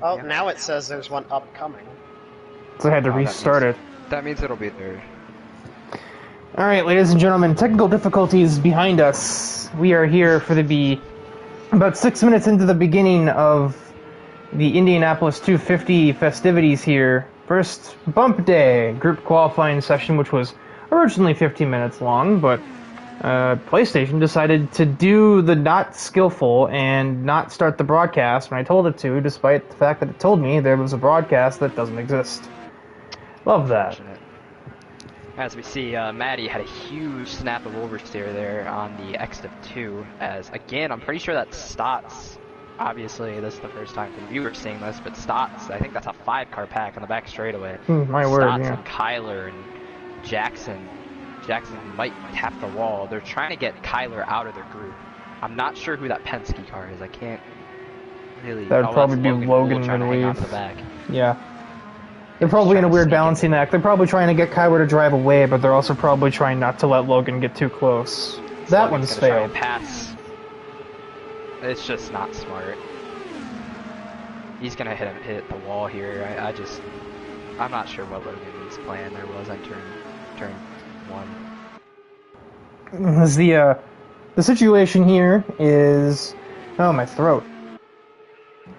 Oh, now it says there's one upcoming. So I had to restart it. That means it'll be there. Alright, ladies and gentlemen, technical difficulties behind us. We are here for about 6 minutes into the beginning of the Indianapolis 250 festivities here. First bump day, group qualifying session, which was originally 15 minutes long, but PlayStation decided to do the not skillful and not start the broadcast when I told it to, despite the fact that it told me there was a broadcast that doesn't exist. Love that. As we see, Maddie had a huge snap of oversteer there on the X-Div 2, as, again, I'm pretty sure that's Stotts. Obviously, this is the first time for viewers seeing this, but Stotts, I think that's a 5-car pack on the back straightaway. My word, Stotts yeah. and Kyler and Jackson. Jackson might tap the wall. They're trying to get Kyler out of their group. I'm not sure who that Penske car is. I can't really... That would probably be Logan, trying to hang on to believe. the back. Yeah. They're probably in a weird balancing act. They're probably trying to get Kyler to drive away, but they're also probably trying not to let Logan get too close. That one's failed. Pass. It's just not smart. He's gonna hit the wall here. I'm not sure what Logan's plan there was on turn 1. The situation here is... Oh, my throat.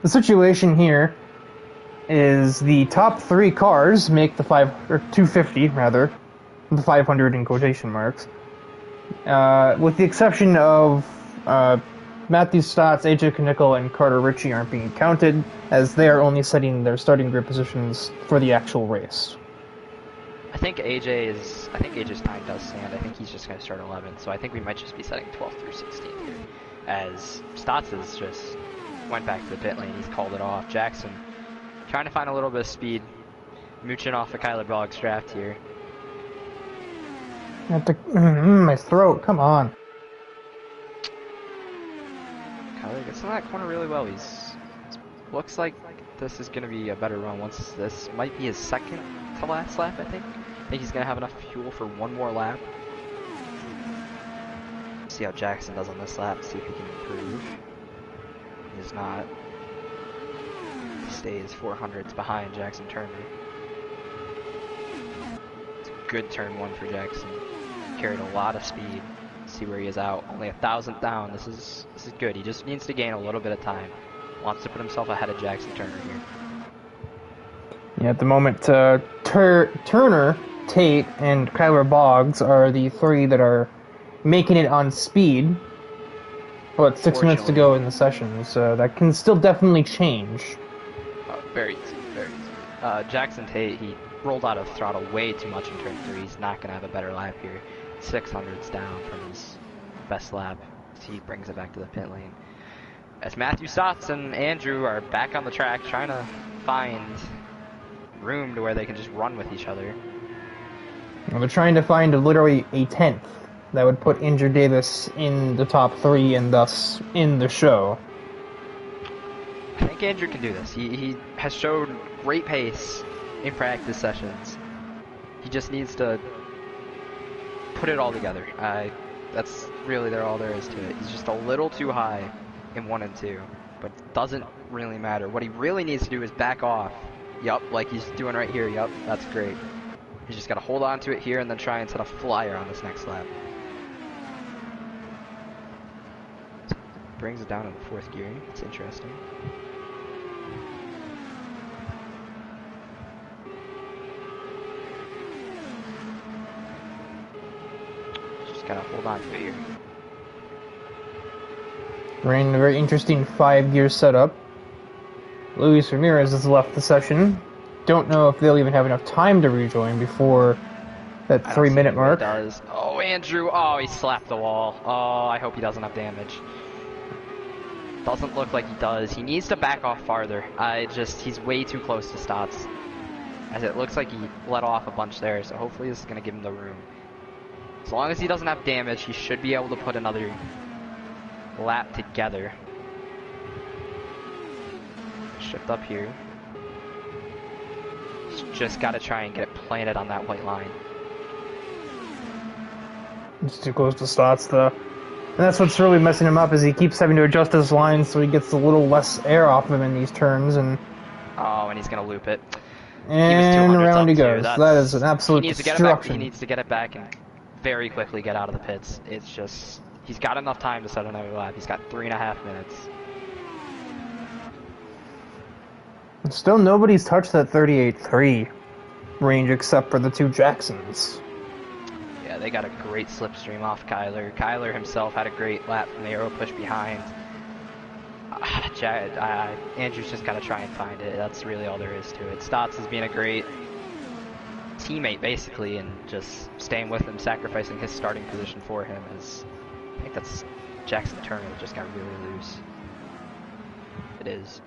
The situation here is the top 3 cars make the 250 rather, the 500 in quotation marks, with the exception of Matthew Stotts, AJ Knickel, and Carter Ritchie aren't being counted, as they are only setting their starting grid positions for the actual race. I think AJ's time does stand. I think he's just going to start 11th, so I think we might just be setting 12th through 16th here, as Stotts has just went back to the pit lane. He's called it off. Jackson trying to find a little bit of speed, mooching off the Kyler Boggs draft here. My throat, come on. Kyler gets in that corner really well. Looks like this is going to be a better run once this might be his second to last lap, I think. I think he's going to have enough fuel for one more lap. See how Jackson does on this lap, see if he can improve. He does not. Stays 400s behind Jackson Turner. It's a good turn 1 for Jackson. Carried a lot of speed. See where he is out. Only 1,000th down. This is good. He just needs to gain a little bit of time. Wants to put himself ahead of Jackson Turner here. Yeah, at the moment, Turner, Tate, and Kyler Boggs are the 3 that are making it on speed. But 6 minutes to go in the session, so that can still definitely change. Very easy, very easy. Jackson Tate, he rolled out of throttle way too much in turn 3. He's not going to have a better lap here. 600s down from his best lap. He brings it back to the pit lane. As Matthew Stotts and Andrew are back on the track trying to find room to where they can just run with each other. Well, they're trying to find literally a 10th that would put Andrew Davis in the top 3 and thus in the show. I think Andrew can do this. He has showed great pace in practice sessions. He just needs to put it all together. That's really all there is to it. He's just a little too high in 1 and 2, but it doesn't really matter. What he really needs to do is back off. Yup, like he's doing right here. Yup, that's great. He's just got to hold on to it here and then try and set a flyer on this next lap. Brings it down in the 4th gear. It's interesting. Just gotta hold on to it here. Ran a very interesting 5-gear setup. Luis Ramirez has left the session. Don't know if they'll even have enough time to rejoin before that 3-minute mark. Does. Oh, Andrew. Oh, he slapped the wall. Oh, I hope he doesn't have damage. Doesn't look like he does. He needs to back off farther. He's way too close to Stotts. As it looks like he let off a bunch there, so hopefully this is going to give him the room. As long as he doesn't have damage, he should be able to put another lap together. Shift up here. Just got to try and get it planted on that white line. It's too close to Stotts, though. And that's what's really messing him up, is he keeps having to adjust his lines so he gets a little less air off of him in these turns, and Oh, and he's gonna loop it. And around he goes. That is an absolute he needs to get destruction. He needs to get it back and very quickly get out of the pits. It's just, he's got enough time to set another lap. He's got 3.5 minutes. Still nobody's touched that 38.3 range except for the two Jacksons. Yeah, they got a great slipstream off Kyler. Kyler himself had a great lap from the aero push behind. Andrew's just got to try and find it. That's really all there is to it. Stotts has been a great teammate, basically, and just staying with him, sacrificing his starting position for him. I think that's Jackson Turner that just got really loose. It is.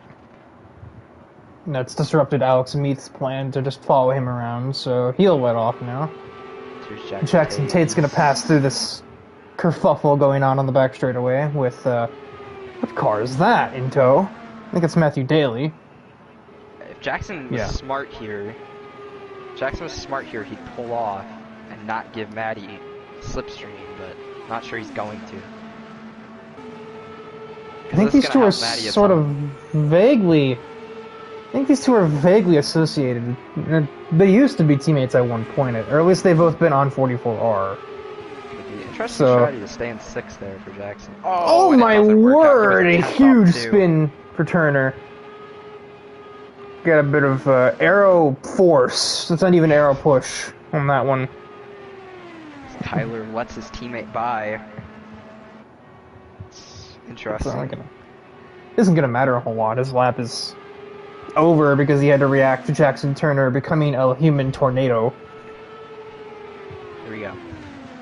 That's disrupted Alex Meath's plan to just follow him around, so he'll let off now. Jackson Tate's going to pass through this kerfuffle going on the back straightaway with, what car is that in tow? I think it's Matthew Daly. If Jackson was smart here, he'd pull off and not give Matty slipstream, but I'm not sure he's going to. I think these two are sort of vaguely... I think these two are vaguely associated. They used to be teammates at one point, or at least they've both been on 44R. Interesting strategy to stay in 6th there for Jackson. Oh my word! A huge spin for Turner. Got a bit of aero force. It's not even aero push on that one. Kyler lets his teammate by. It's interesting. Isn't gonna matter a whole lot. His lap is over because he had to react to Jackson Turner becoming a human tornado. Here we go.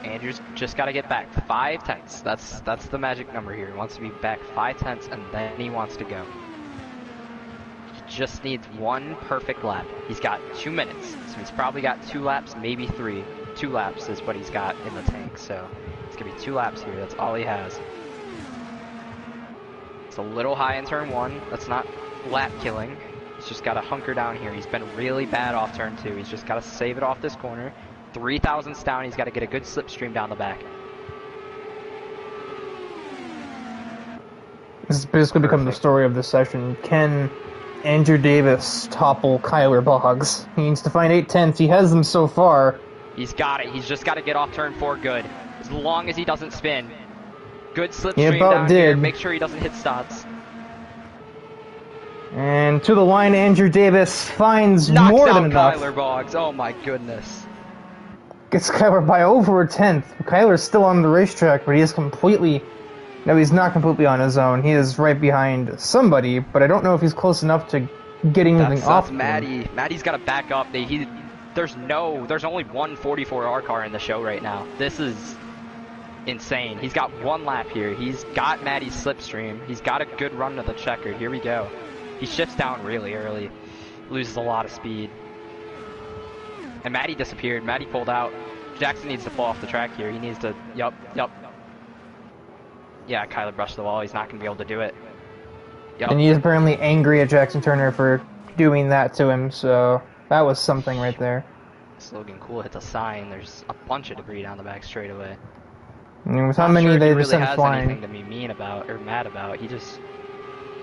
Andrew's just got to get back 5 tenths. That's the magic number here. He wants to be back 5 tenths, and then he wants to go. He just needs one perfect lap. He's got 2 minutes, so he's probably got 2 laps, maybe 3. 2 laps is what he's got in the tank, so it's going to be 2 laps here. That's all he has. It's a little high in turn 1. That's not lap killing. He's just got to hunker down here. He's been really bad off turn 2. He's just got to save it off this corner. 3 thousandths down. He's got to get a good slipstream down the back. This has basically become the story of this session. Can Andrew Davis topple Kyler Boggs? He needs to find 8 tenths. He has them so far. He's got it. He's just got to get off turn 4 good. As long as he doesn't spin. Good slipstream down here. Make sure he doesn't hit Stotts. And to the line, Andrew Davis finds knocks more out than enough. Kyler Boggs. Oh my goodness. Gets Kyler by over a tenth. Kyler's still on the racetrack, but he is completely... No, he's not completely on his own. He is right behind somebody, but I don't know if he's close enough to getting anything off him. Matty. Matty's got to back up. There's only one 44R car in the show right now. This is insane. He's got 1 lap here. He's got Matty's slipstream. He's got a good run to the checkered. Here we go. He shifts down really early. Loses a lot of speed. And Matty disappeared. Matty pulled out. Jackson needs to fall off the track here. He needs to... Yup. Yeah, Kyler brushed the wall. He's not going to be able to do it. Yep. And he's apparently angry at Jackson Turner for doing that to him, so that was something right there. Logan Cool hits a sign. There's a bunch of debris down the back straightaway. I mean, with how many they really sent has flying. Anything to be mean about or mad about.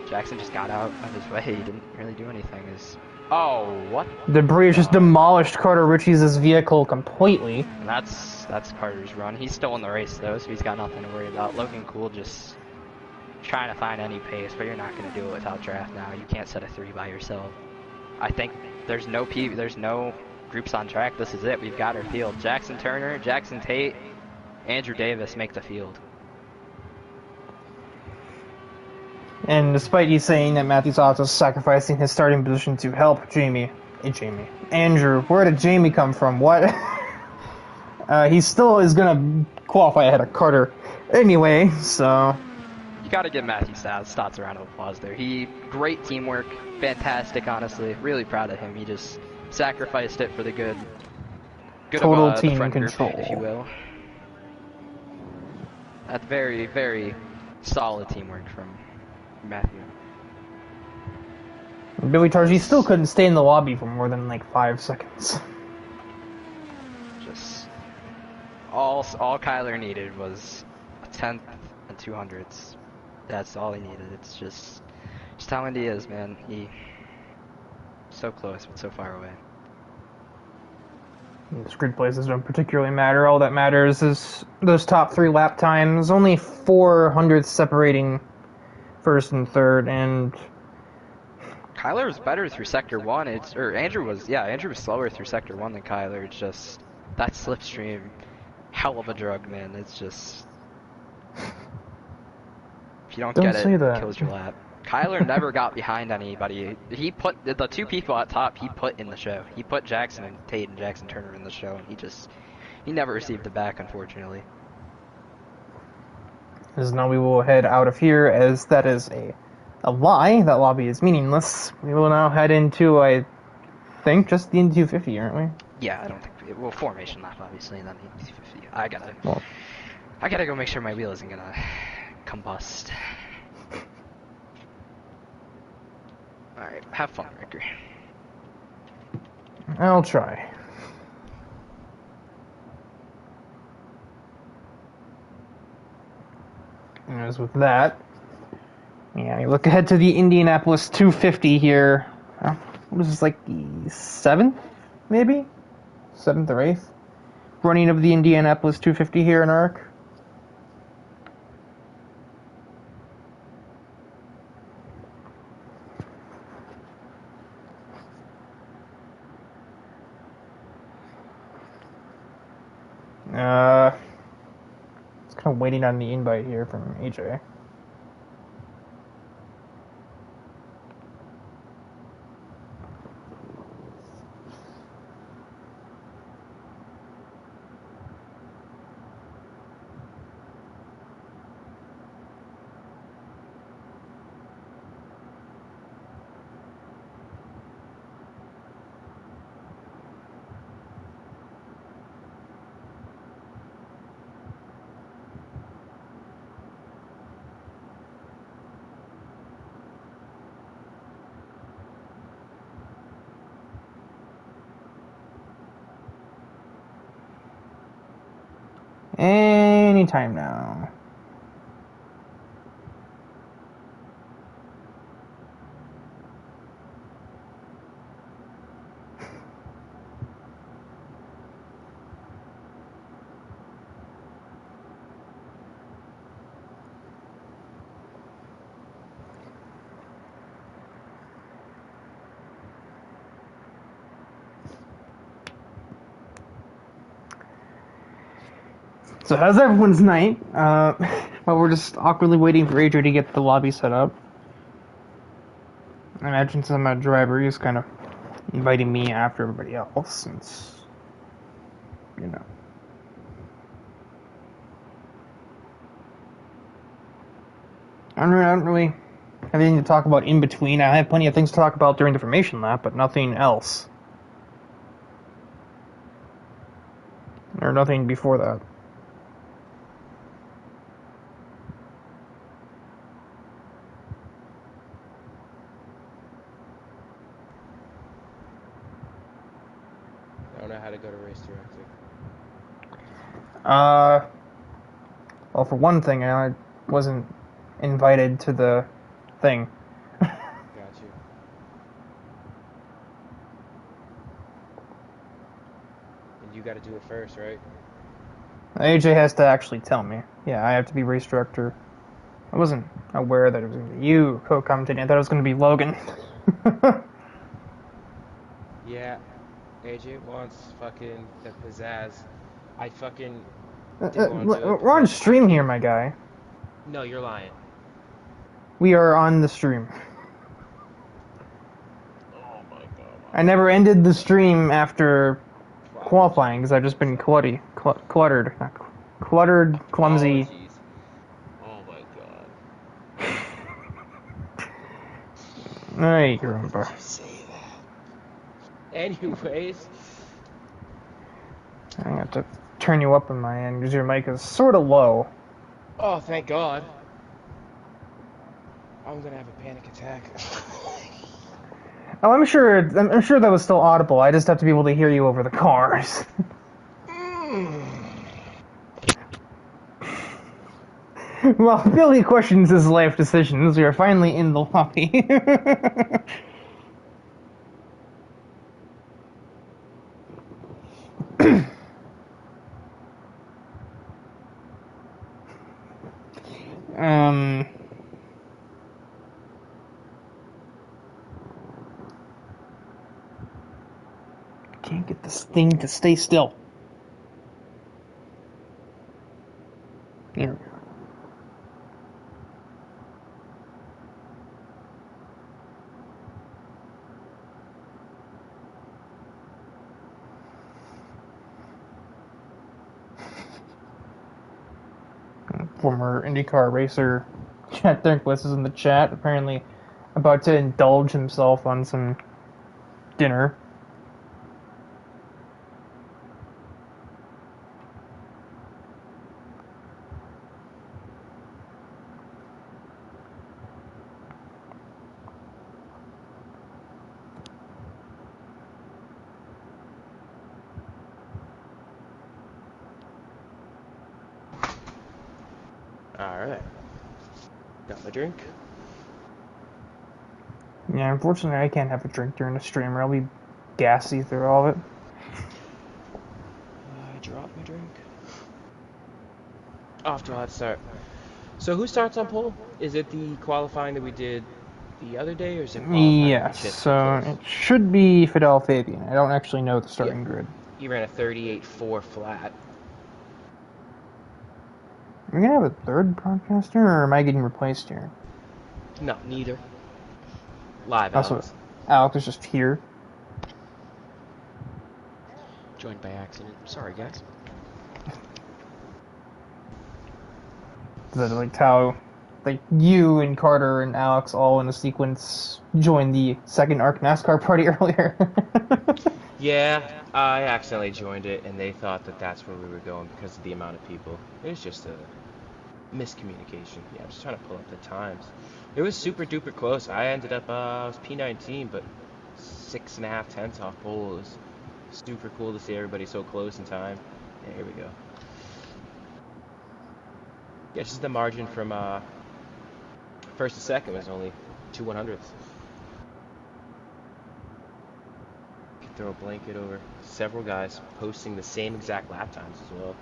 Jackson just got out of his way. He didn't really do anything. Oh, what? Debris just demolished Carter Ritchie's vehicle completely. And that's Carter's run. He's still in the race though, so he's got nothing to worry about. Logan Cool just trying to find any pace, but you're not going to do it without draft now. You can't set a 3 by yourself. I think there's no groups on track. This is it. We've got our field. Jackson Turner, Jackson Tate, Andrew Davis make the field. And despite you saying that Matthew Stotts was sacrificing his starting position to help Andrew, where did Jamie come from? What? He still is going to qualify ahead of Carter anyway, so... You got to give Matthew Stotts a round of applause there. Great teamwork, fantastic, honestly. Really proud of him. He just sacrificed it for the good total of team the friend control, group, if you will. That's very, very solid teamwork from Matthew. Billy Targi still couldn't stay in the lobby for more than like 5 seconds. Just all Kyler needed was a 10th and 200ths. That's all he needed. It's just how Indy is, man. So close, but so far away. These grid places don't particularly matter. All that matters is those top 3 lap times. Only 400 separating first and third, and Kyler was better through sector 1. Andrew was slower through sector 1 than Kyler. It's just that slipstream, hell of a drug, man. It's just, if you don't get it, it kills your lap. Kyler never got behind anybody. He put the 2 people at top. He put in the show. He put Jackson and Tate and Jackson Turner in the show, and he never received it back, unfortunately. As now we will head out of here, as that is a lie. That lobby is meaningless. We will now head into, I think, just the Indy 250, aren't we? Yeah, I don't think well, formation lap, obviously, and then the Indy 250. I gotta go make sure my wheel isn't gonna combust. Alright, have fun, Ricker. I'll try. And as with that, yeah, you look ahead to the Indianapolis 250 here. What is this, like the 7th, maybe? 7th or 8th? Running of the Indianapolis 250 here in ARC. It's kind of waiting on the invite here from AJ. Anytime now. So how's everyone's night? While we're just awkwardly waiting for AJ to get the lobby set up. I imagine some driver is kind of inviting me after everybody else, since, you know. I don't really have anything to talk about in between. I have plenty of things to talk about during the formation lap, but nothing else. Or nothing before that. I don't know how to go to race director. Well, for one thing, I wasn't invited to the thing. Got you. And you got to do it first, right? AJ has to actually tell me. Yeah, I have to be race director. I wasn't aware that it was going to be you co-commentating. I thought it was going to be Logan. Yeah. AJ wants fucking the pizzazz. I fucking... We're on stream here, my guy. No, you're lying. We are on the stream. Oh my god. I never ended the stream after qualifying because I've just been cluttered, clumsy. Oh my god. Ay, caramba. Anyways. I have to turn you up on my end because your mic is sort of low. Oh, thank God. I'm gonna have a panic attack. Oh, I'm sure that was still audible. I just have to be able to hear you over the cars. Well, Billy questions his life decisions. We are finally in the lobby. Can't get this thing to stay still. Here. Former Indycar racer Chad Thurnquist is in the chat, apparently about to indulge himself on some dinner. Alright. Got my drink. Yeah, unfortunately I can't have a drink during the stream or I'll be gassy through all of it. I dropped my drink. Off to a hot start. So who starts on pole? Is it the qualifying that we did the other day, or is it qualifying? Yes, so it should be Fidel Fabian. I don't actually know the starting grid. He ran a 38.4 flat. Are we gonna have a third broadcaster, or am I getting replaced here? No, neither. Live, Also, Alex. Alex is just here. Joined by accident. Sorry, guys. Is that like how, like, you and Carter and Alex all in a sequence joined the second ARC NASCAR party earlier? Yeah, I accidentally joined it, and they thought that that's where we were going because of the amount of people. It was just a miscommunication. Yeah, I'm just trying to pull up the times. It was super duper close. I ended up, I was P19, but 6.5 tenths off pole. It was super cool to see everybody so close in time. Yeah, here we go. Yeah, just the margin from first to second was only 2/100ths. Could throw a blanket over several guys posting the same exact lap times as well.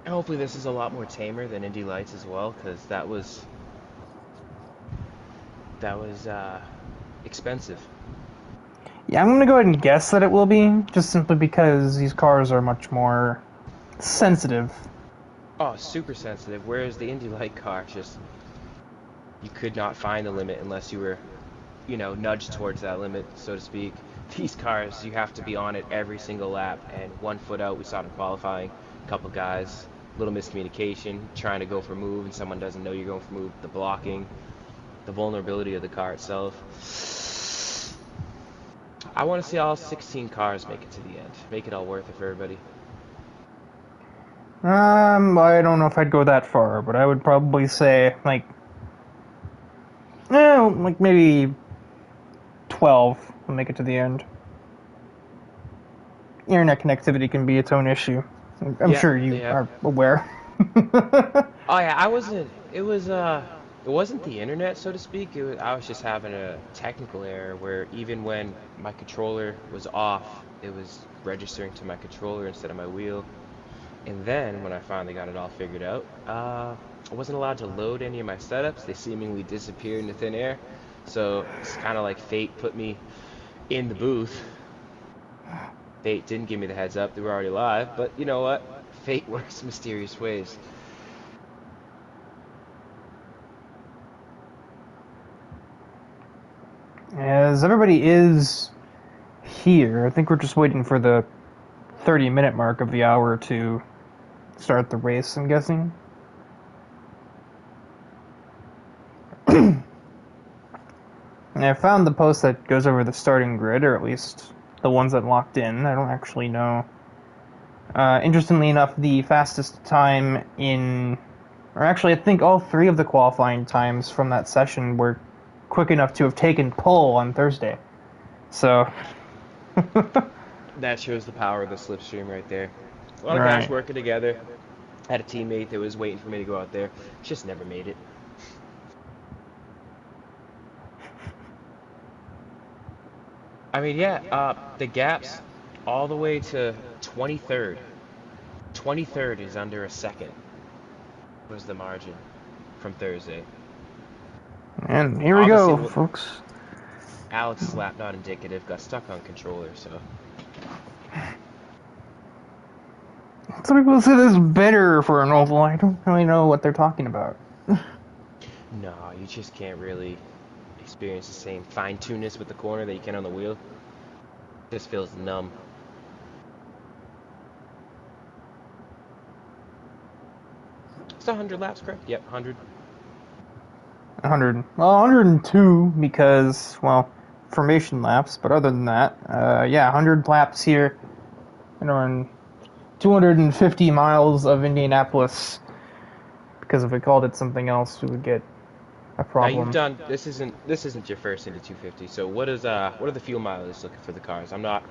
Hopefully this is a lot more tamer than Indy Lights as well, because that was expensive. Yeah, I'm gonna go ahead and guess that it will be, just simply because these cars are much more sensitive. Oh, super sensitive. Whereas the Indy Light car, just you could not find the limit unless you were, you know, nudged towards that limit, so to speak. These cars, you have to be on it every single lap, and 1 foot out. We saw it in qualifying. A couple guys, little miscommunication, trying to go for move, and someone doesn't know you're going for move. The blocking, the vulnerability of the car itself. I want to see all 16 cars make it to the end. Make it all worth it for everybody. I don't know if I'd go that far, but I would probably say, like maybe 12 will make it to the end. Internet connectivity can be its own issue. I'm sure you are aware. Oh yeah, it wasn't the internet, so to speak. I was just having a technical error where even when my controller was off, it was registering to my controller instead of my wheel. And then when I finally got it all figured out, I wasn't allowed to load any of my setups. They seemingly disappeared into thin air. So it's kind of like fate put me in the booth. Fate didn't give me the heads up. They were already live. But you know what? Fate works mysterious ways. As everybody is here, I think we're just waiting for the 30-minute mark of the hour to start the race, I'm guessing. And I found the post that goes over the starting grid, or at least the ones that locked in. I don't actually know. Interestingly enough, the fastest time or actually I think all 3 of the qualifying times from that session were quick enough to have taken pole on Thursday. So that shows the power of the slipstream right there. A lot of guys working together. I had a teammate that was waiting for me to go out there. Just never made it. I mean, yeah, the gap's all the way to 23rd. 23rd is under a second was the margin from Thursday. And here we Obviously, go, folks. Alex lap not indicative, got stuck on controller, so. Some people say this is better for an oval. I don't really know what they're talking about. No, you just can't really experience the same fine-tunedness with the corner that you can on the wheel. It just feels numb. It's 100 laps, correct? Yep, 100. 100. Well, 102 because, well, formation laps. But other than that, yeah, 100 laps here. And around 250 miles of Indianapolis. Because if we called it something else, we would get a problem. Now you've done this isn't your first Indy 250. So what are the fuel mileage looking for the cars? I'm not,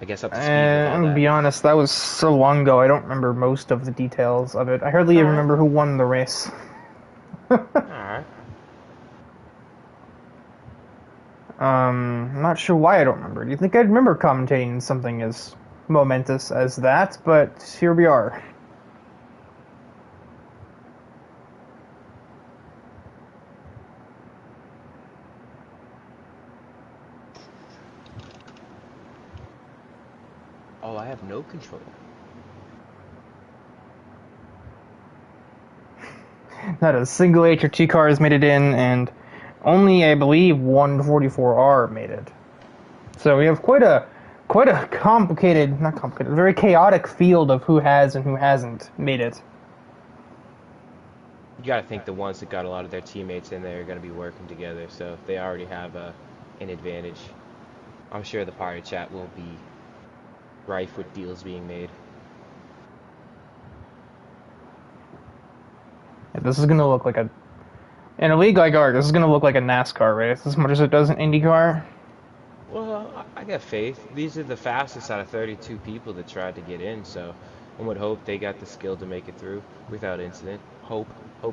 I guess, up to speed with all I'm gonna that. be honest, that was so long ago. I don't remember most of the details of it. I hardly even remember who won the race. Alright. I'm not sure why I don't remember. Do you think I'd remember commentating something as momentous as that? But here we are. Oh, I have no control. Not a single HRT car has made it in, and only, I believe, one 44R made it. So we have quite a complicated, not complicated, very chaotic field of who has and who hasn't made it. You gotta think the ones that got a lot of their teammates in there are gonna be working together, so they already have an advantage. I'm sure the party chat will be rife with deals being made. Yeah, this is gonna look like in a league like ours, this is gonna look like a NASCAR race as much as it does an IndyCar. Well, I got faith. These are the fastest out of 32 people that tried to get in, so one would hope they got the skill to make it through without incident. Hope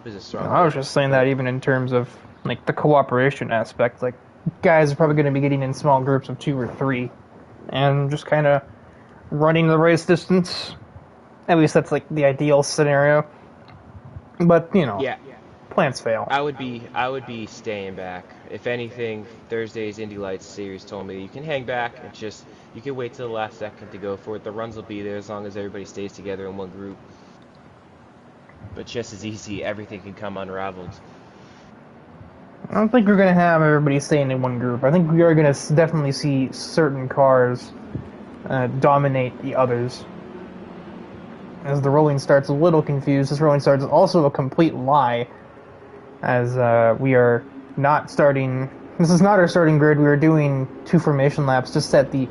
is a strong I was word. just saying that even in terms of like the cooperation aspect, like guys are probably going to be getting in small groups of 2 or 3, and just kind of running the race distance. At least that's like the ideal scenario. But you know, Yeah, plans fail. I would be staying back. If anything, Thursday's Indy Lights series told me you can hang back and just you can wait till the last second to go for it. The runs will be there as long as everybody stays together in one group. But just as easy, everything can come unraveled. I don't think we're going to have everybody staying in one group. I think we are going to definitely see certain cars dominate the others. As the rolling start's a little confused, this rolling start is also a complete lie, as we are not starting. This is not our starting grid. We are doing 2 formation laps to set the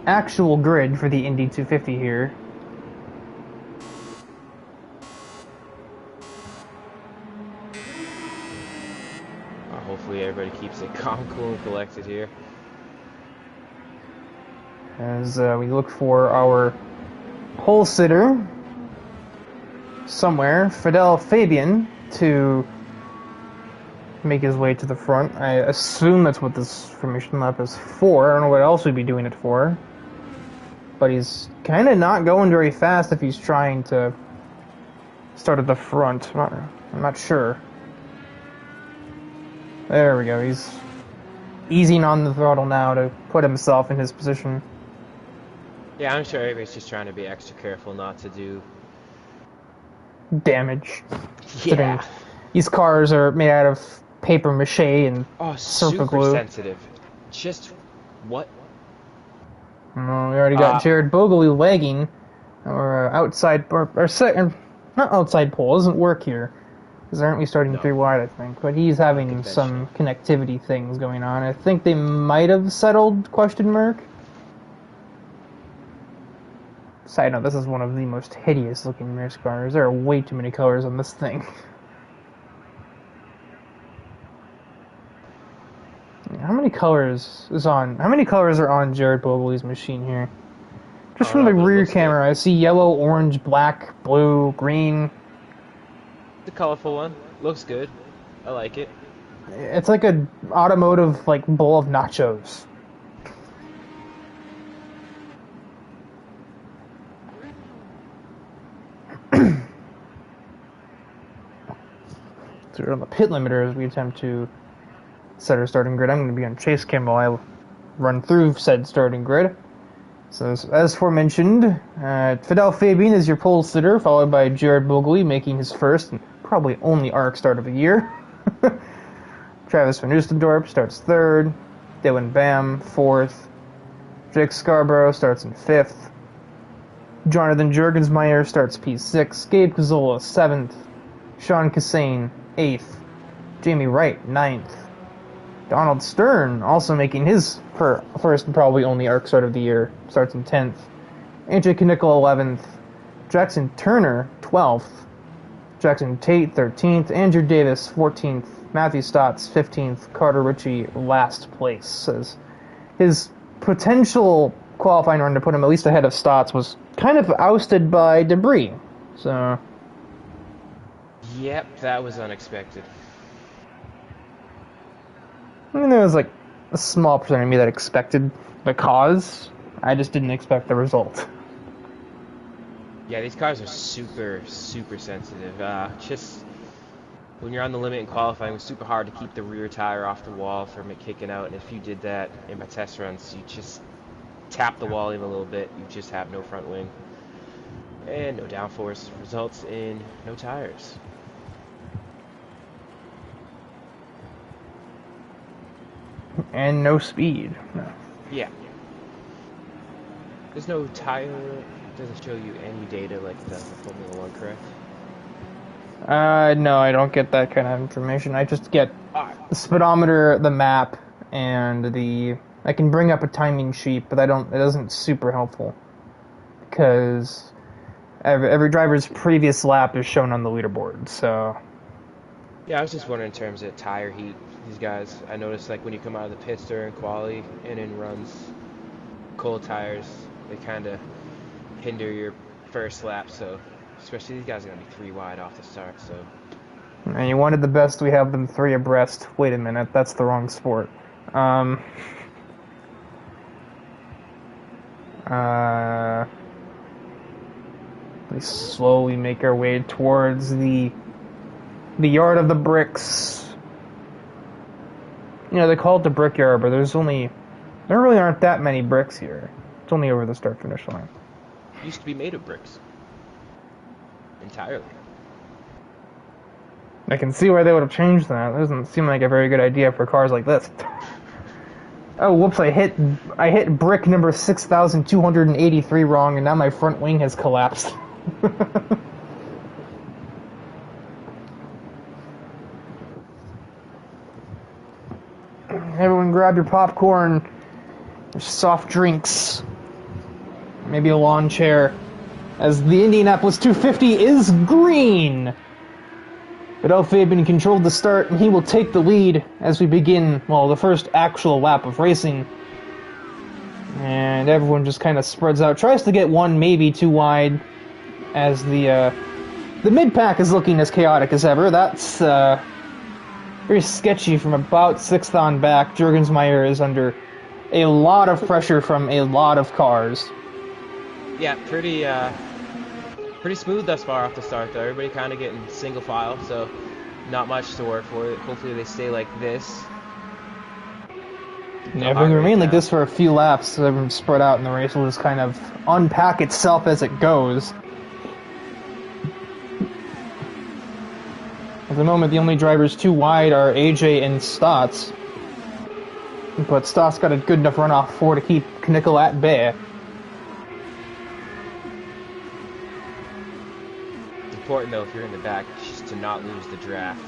actual grid for the Indy 250 here. Hopefully everybody keeps it calm, cool, and collected here. As we look for our pole sitter somewhere, Fidel Fabian, to make his way to the front. I assume that's what this formation lap is for. I don't know what else we'd be doing it for. But he's kind of not going very fast if he's trying to start at the front. I'm not sure. There we go. He's easing on the throttle now to put himself in his position. Yeah, I'm sure everybody's just trying to be extra careful not to do damage. Yeah. These cars are made out of paper mache and super glue. sensitive. Just what? We already got Jared Bogley lagging, or outside, not outside pole. Doesn't work here. Because aren't we starting 3 wide, I think? But he's having some connectivity things going on. I think they might have settled, question mark. Side note, this is one of the most hideous looking race cars. There are way too many colors on this thing. How many colors are on Jared Bogley's machine here? Just from the rear camera, I see yellow, orange, black, blue, green. The colorful one. Looks good. I like it. It's like an automotive bowl of nachos. put it on the pit limiter as we attempt to set our starting grid. I'm going to be on chase cam while I run through said starting grid. So, as aforementioned, Fidel Fabian is your pole sitter, followed by Jared Bogley making his first and probably only ARC start of the year. Travis Van Oostendorp starts third. Dylan Bam, fourth. Jake Scarborough starts in fifth. Jonathan Jurgensmeyer starts P6. Gabe Cazola, seventh. Sean Cassane, eighth. Jamie Wright, ninth. Donald Stern, also making his first and probably only ARC start of the year, starts in 10th. AJ Knickel, 11th. Jackson Turner, 12th. Jackson Tate, 13th. Andrew Davis, 14th. Matthew Stotts, 15th. Carter Ritchie, last place. Says his potential qualifying run to put him at least ahead of Stotts was kind of ousted by debris. So, Yep, that was unexpected. I mean, there was like a small percent of me that expected the cause. I just didn't expect the result. Yeah, these cars are super, super sensitive. Just when you're on the limit in qualifying, it was super hard to keep the rear tire off the wall from it kicking out. And if you did that in my test runs, you just tap the wall even a little bit. You just have no front wing. And no downforce results in no tires. And no speed. No. Yeah. There's no tire, doesn't show you any data like the Formula 1, correct? No, I don't get that kind of information. I just get the speedometer, the map, and I can bring up a timing sheet, but it isn't super helpful. Because every driver's previous lap is shown on the leaderboard, so. Yeah, I was just wondering in terms of tire heat, these guys, I noticed like when you come out of the pits during quali and in runs, cold tires, they kind of hinder your first lap, so especially these guys are going to be 3 wide off the start, so. And you wanted the best, we have them 3 abreast. Wait a minute, that's the wrong sport. We slowly make our way towards the yard of the bricks. You know, they call it the brickyard, but there really aren't that many bricks here. It's only over the start-finish line. It used to be made of bricks. Entirely. I can see why they would have changed that. That doesn't seem like a very good idea for cars like this. Oh, whoops, I hit brick number 6,283 wrong, and now my front wing has collapsed. Everyone grab your popcorn, your soft drinks, maybe a lawn chair, as the Indianapolis 250 is green. Fidel Fabian controlled the start, and he will take the lead as we begin, well, the first actual lap of racing. And everyone just kind of spreads out, tries to get one, maybe 2 wide, as the mid-pack is looking as chaotic as ever. That's very sketchy from about 6th on back. Jurgensmeyer is under a lot of pressure from a lot of cars. Yeah, pretty smooth thus far off the start, though. Everybody kind of getting single file, so not much to work for. Hopefully they stay like this. Yeah, if we remain like this for a few laps, everyone spread out, and the race will just kind of unpack itself as it goes. At the moment, the only drivers 2 wide are AJ and Stotts. But Stotts got a good enough runoff for to keep Knickel at bay. It's important, though, if you're in the back, just to not lose the draft.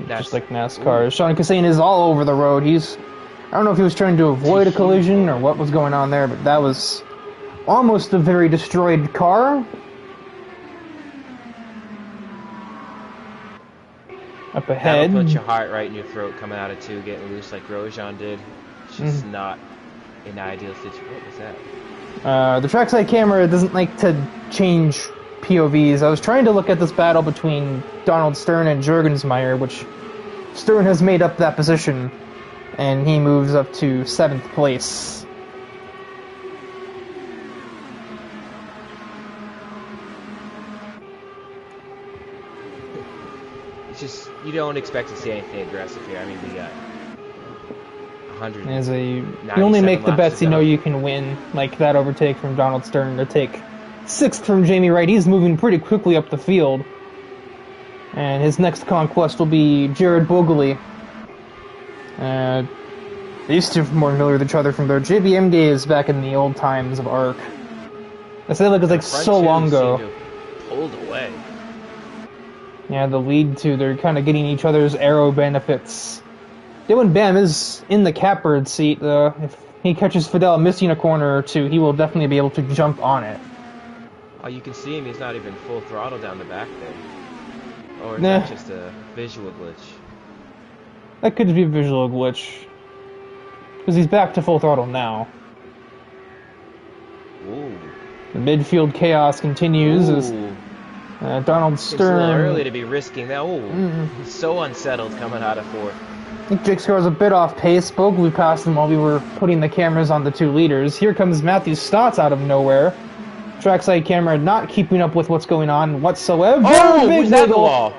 Just like NASCAR. Ooh. Sean Cassane is all over the road. I don't know if he was trying to avoid a collision or what was going on there, but that was almost a very destroyed car. Up ahead. That'll put your heart right in your throat coming out of 2, getting loose like Grosjean did. It's just not an ideal situation. What was that? The trackside camera doesn't like to change POVs. I was trying to look at this battle between Donald Stern and Jurgensmeyer, which Stern has made up that position, and he moves up to 7th place. you don't expect to see anything aggressive here. I mean, we got 100. You only make the bets you know you can win, like that overtake from Donald Stern to take 6th from Jamie Wright. He's moving pretty quickly up the field. And his next conquest will be Jared Bogley. They used to be more familiar with each other from their JBM days back in the old times of ARC. I say like it was like so long ago. Pulled away. Yeah, the lead to they're kind of getting each other's aero benefits. Dylan Bam is in the catbird seat. If he catches Fidel missing a corner or two, he will definitely be able to jump on it. Oh, you can see him. He's not even full throttle down the back there. Or is Nah. that just a visual glitch? That could be a visual glitch. Because he's back to full throttle now. Ooh. The midfield chaos continues as Ooh. Donald It's a little Stern... early to be risking that. Ooh. He's so unsettled coming out of 4th. I think Jake Scar's a bit off pace. Bogley passed him while we were putting the cameras on the 2 leaders. Here comes Matthew Stotts out of nowhere. Trackside camera not keeping up with what's going on whatsoever. Oh, Big who's that in the wiggle. wall?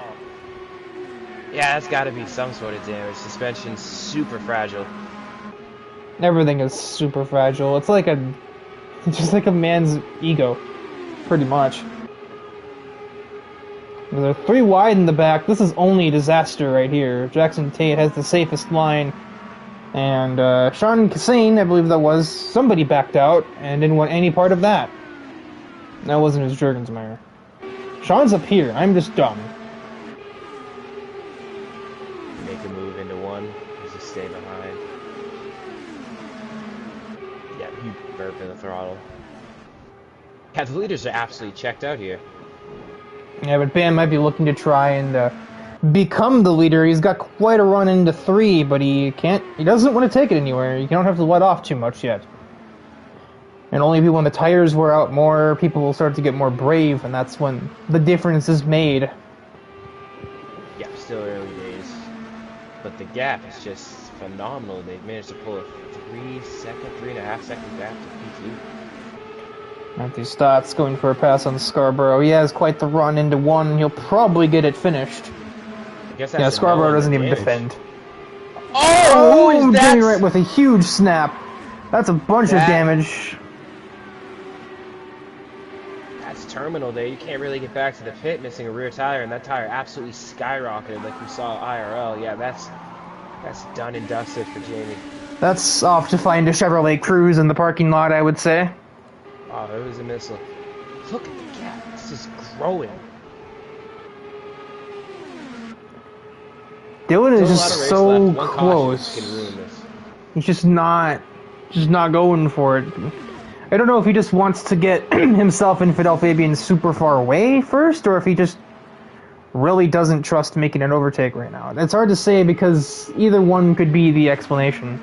Yeah, that's got to be some sort of damage. Suspension's super fragile. Everything is super fragile. It's just like a man's ego, pretty much. There are 3 wide in the back. This is only a disaster right here. Jackson Tate has the safest line. And Sean Cassane, I believe that was, somebody backed out and didn't want any part of that. That wasn't his Jurgensmeyer. Sean's up here. I'm just dumb. Make a move into 1. Just stay behind. Yeah, you burp in the throttle. Yeah, the leaders are absolutely checked out here. Yeah, but Bam might be looking to try and become the leader. He's got quite a run into 3, but he doesn't want to take it anywhere. You don't have to let off too much yet. And only when the tires wear out more, people will start to get more brave, and that's when the difference is made. Yeah, still early days. But the gap is just phenomenal. They've managed to pull a 3.5 second gap to P2. Matthew Stotts going for a pass on Scarborough. He has quite the run into 1. He'll probably get it finished. I guess that's Scarborough doesn't even defend. Oh, who is that? Jimmy Wright with a huge snap. That's a bunch of damage. That's terminal there. You can't really get back to the pit missing a rear tire, and that tire absolutely skyrocketed like we saw IRL. Yeah, that's done and dusted for Jamie. That's off to find a Chevrolet Cruze in the parking lot, I would say. Oh, it was a missile. Look at the gap. This is growing. Dylan is Still a lot of just race so left. One caution close. can ruin this. He's just not going for it. I don't know if he just wants to get himself and Fidel Fabian super far away first, or if he just really doesn't trust making an overtake right now. It's hard to say because either one could be the explanation.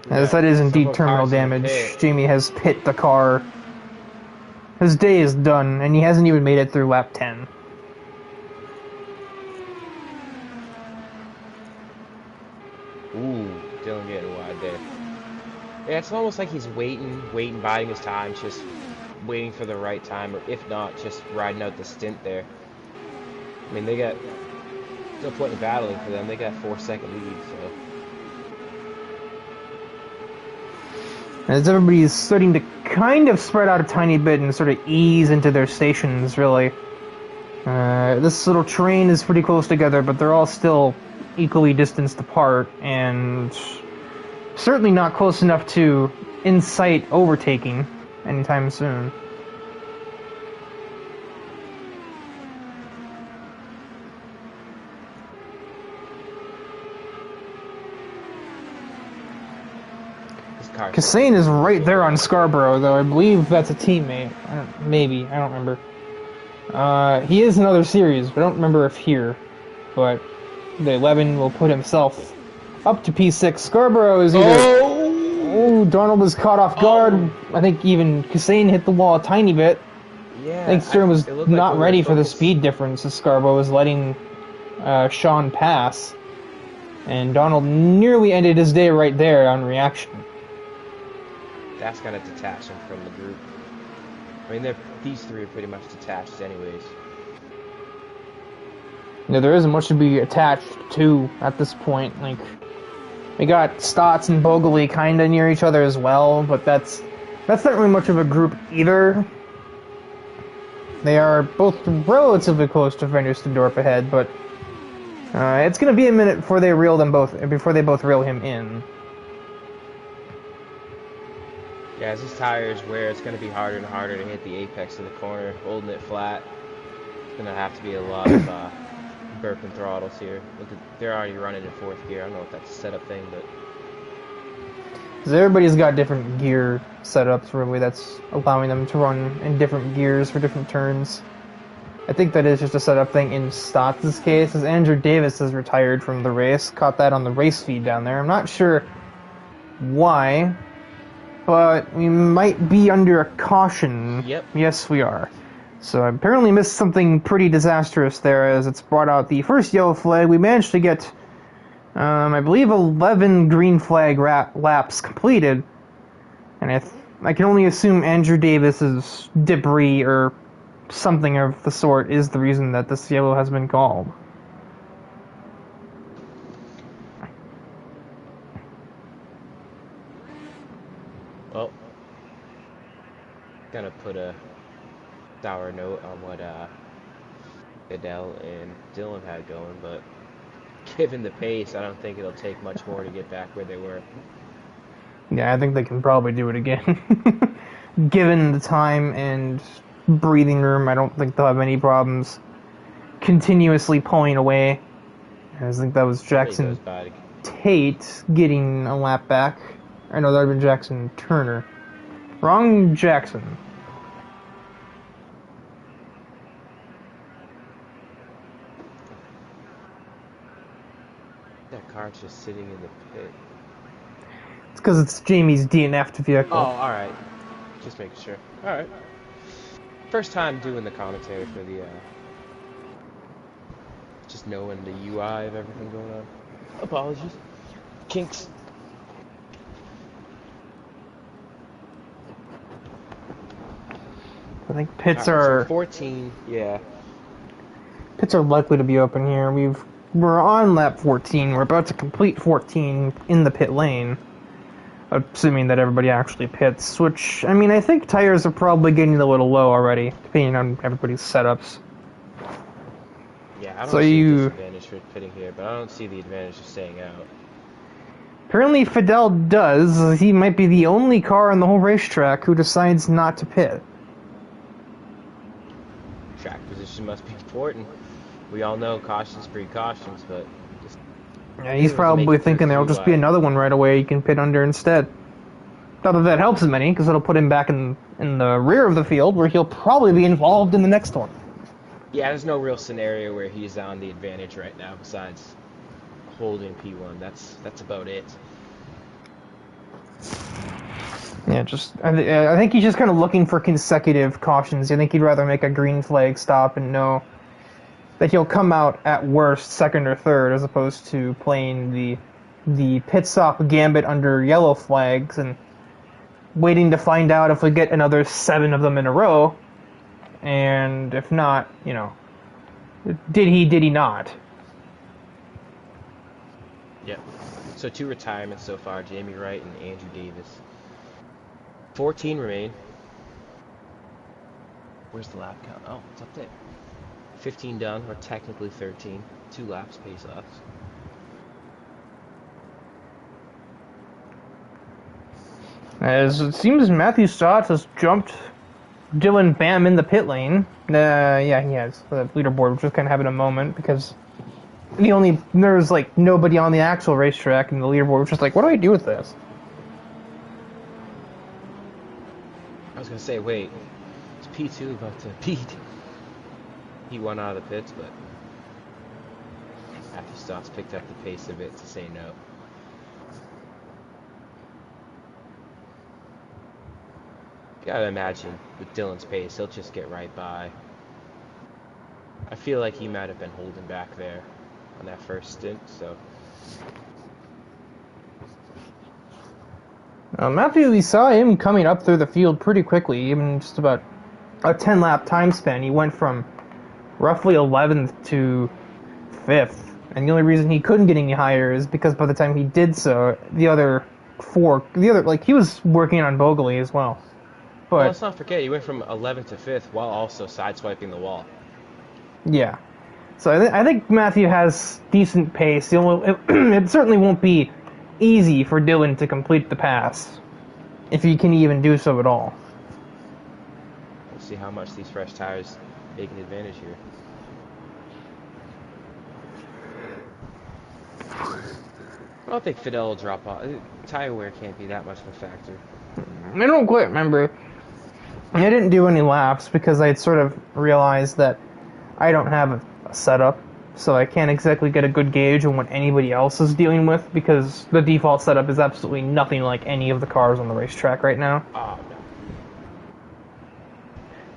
As that is indeed terminal damage. Jamie has hit the car. His day is done, and he hasn't even made it through lap 10. Ooh, Dylan getting wide there. Yeah, it's almost like he's waiting, biding his time, just waiting for the right time, or if not, just riding out the stint there. I mean, they got no point in battling for them. They got 4-second lead, so. As everybody's starting to kind of spread out a tiny bit and sort of ease into their stations, really. This little train is pretty close together, but they're all still equally distanced apart, and certainly not close enough to incite overtaking anytime soon. Cassane is right there on Scarborough, though. I believe that's a teammate. Maybe. I don't remember. He is in other series, but I don't remember if here. But the 11 will put himself up to P6. Scarborough is either... Oh, Darnold was caught off guard. I think even Cassane hit the wall a tiny bit. Yeah, I think Stern was not ready for the speed difference as Scarborough was letting Sean pass. And Darnold nearly ended his day right there on reaction. That's gonna detach him from the group. I mean, these three are pretty much detached anyways. there isn't much to be attached to at this point. Like, we got Stotts and Bogle kind of near each other as well, but that's not really much of a group either. They are both relatively close to Van der Stendorp ahead, but it's going to be a minute before they both reel him in. Yeah, as his tires wear, it's going to be harder and harder to hit the apex of the corner, holding it flat. It's going to have to be a lot of burping throttles here. Look at, they're already running in 4th gear. I don't know if that's a setup thing, but... Because everybody's got different gear setups, really, that's allowing them to run in different gears for different turns. I think that is just a setup thing in Stotts' case, as Andrew Davis has retired from the race. Caught that on the race feed down there. I'm not sure why, but we might be under a caution. Yep. Yes, we are. So I apparently missed something pretty disastrous there, as it's brought out the first yellow flag. We managed to get, I believe, 11 green flag laps completed, and I can only assume Andrew Davis's debris or something of the sort is the reason that this yellow has been called. Well, gonna put a sour note on what Goodell and Dillon had going, but given the pace, I don't think it'll take much more to get back where they were. Yeah, I think they can probably do it again. Given the time and breathing room, I don't think they'll have any problems continuously pulling away. I think that was Jackson Tate getting a lap back. I know that would have been Jackson Turner. Wrong Jackson. That car's just sitting in the pit. It's because it's Jamie's DNF'd vehicle. Oh, alright. Just making sure. Alright. First time doing the commentary for the, just knowing the UI of everything going on. Apologies. Kinks. I think pits are... So 14, yeah. Pits are likely to be open here. We're on lap 14. We're about to complete 14 in the pit lane. Assuming that everybody actually pits, which, I mean, I think tires are probably getting a little low already, depending on everybody's setups. Yeah, I don't see the disadvantage for pitting here, but I don't see the advantage of staying out. Apparently Fidel does. He might be the only car on the whole racetrack who decides not to pit. Track position must be important. We all know cautions breed cautions, but... Yeah, he's probably thinking there'll just be another one right away he can pit under instead. Not that that helps him any, because it'll put him back in the rear of the field, where he'll probably be involved in the next one. Yeah, there's no real scenario where he's on the advantage right now, besides holding P1. That's about it. Yeah, I think he's just kind of looking for consecutive cautions. I think he'd rather make a green flag stop and know that he'll come out at worst second or third, as opposed to playing the pit stop gambit under yellow flags and waiting to find out if we get another 7 of them in a row, and if not, you know, did he not? Yep. So 2 retirements so far, Jamie Wright and Andrew Davis. 14 remain. Where's the lap count? Oh, it's up there. 15 done, or technically 13. 2 laps, pace laps. As it seems, Matthew Stotts has jumped Dylan Bam in the pit lane. Yeah, he has. The leaderboard was just kind of having a moment, because there's like nobody on the actual racetrack, and the leaderboard was just like, what do I do with this? I was gonna say, wait, is P2 about to beat? He won out of the pits, but Matthew Stotts picked up the pace a bit to say no. Gotta imagine with Dylan's pace, he'll just get right by. I feel like he might have been holding back there on that first stint, so. Matthew, we saw him coming up through the field pretty quickly, even just about a 10-lap time span. He went from roughly 11th to 5th. And the only reason he couldn't get any higher is because by the time he did so, he was working on Bogle as well. But Well, let's not forget, he went from 11th to 5th while also sideswiping the wall. yeah. So I think Matthew has decent pace. It certainly won't be easy for Dylan to complete the pass, if he can even do so at all. We'll see how much these fresh tires make an advantage here. I don't think Fidel will drop off. Tire wear can't be that much of a factor. I don't quite remember. I didn't do any laps because I had sort of realized that I don't have a setup, so I can't exactly get a good gauge on what anybody else is dealing with, because the default setup is absolutely nothing like any of the cars on the racetrack right now. Oh, no.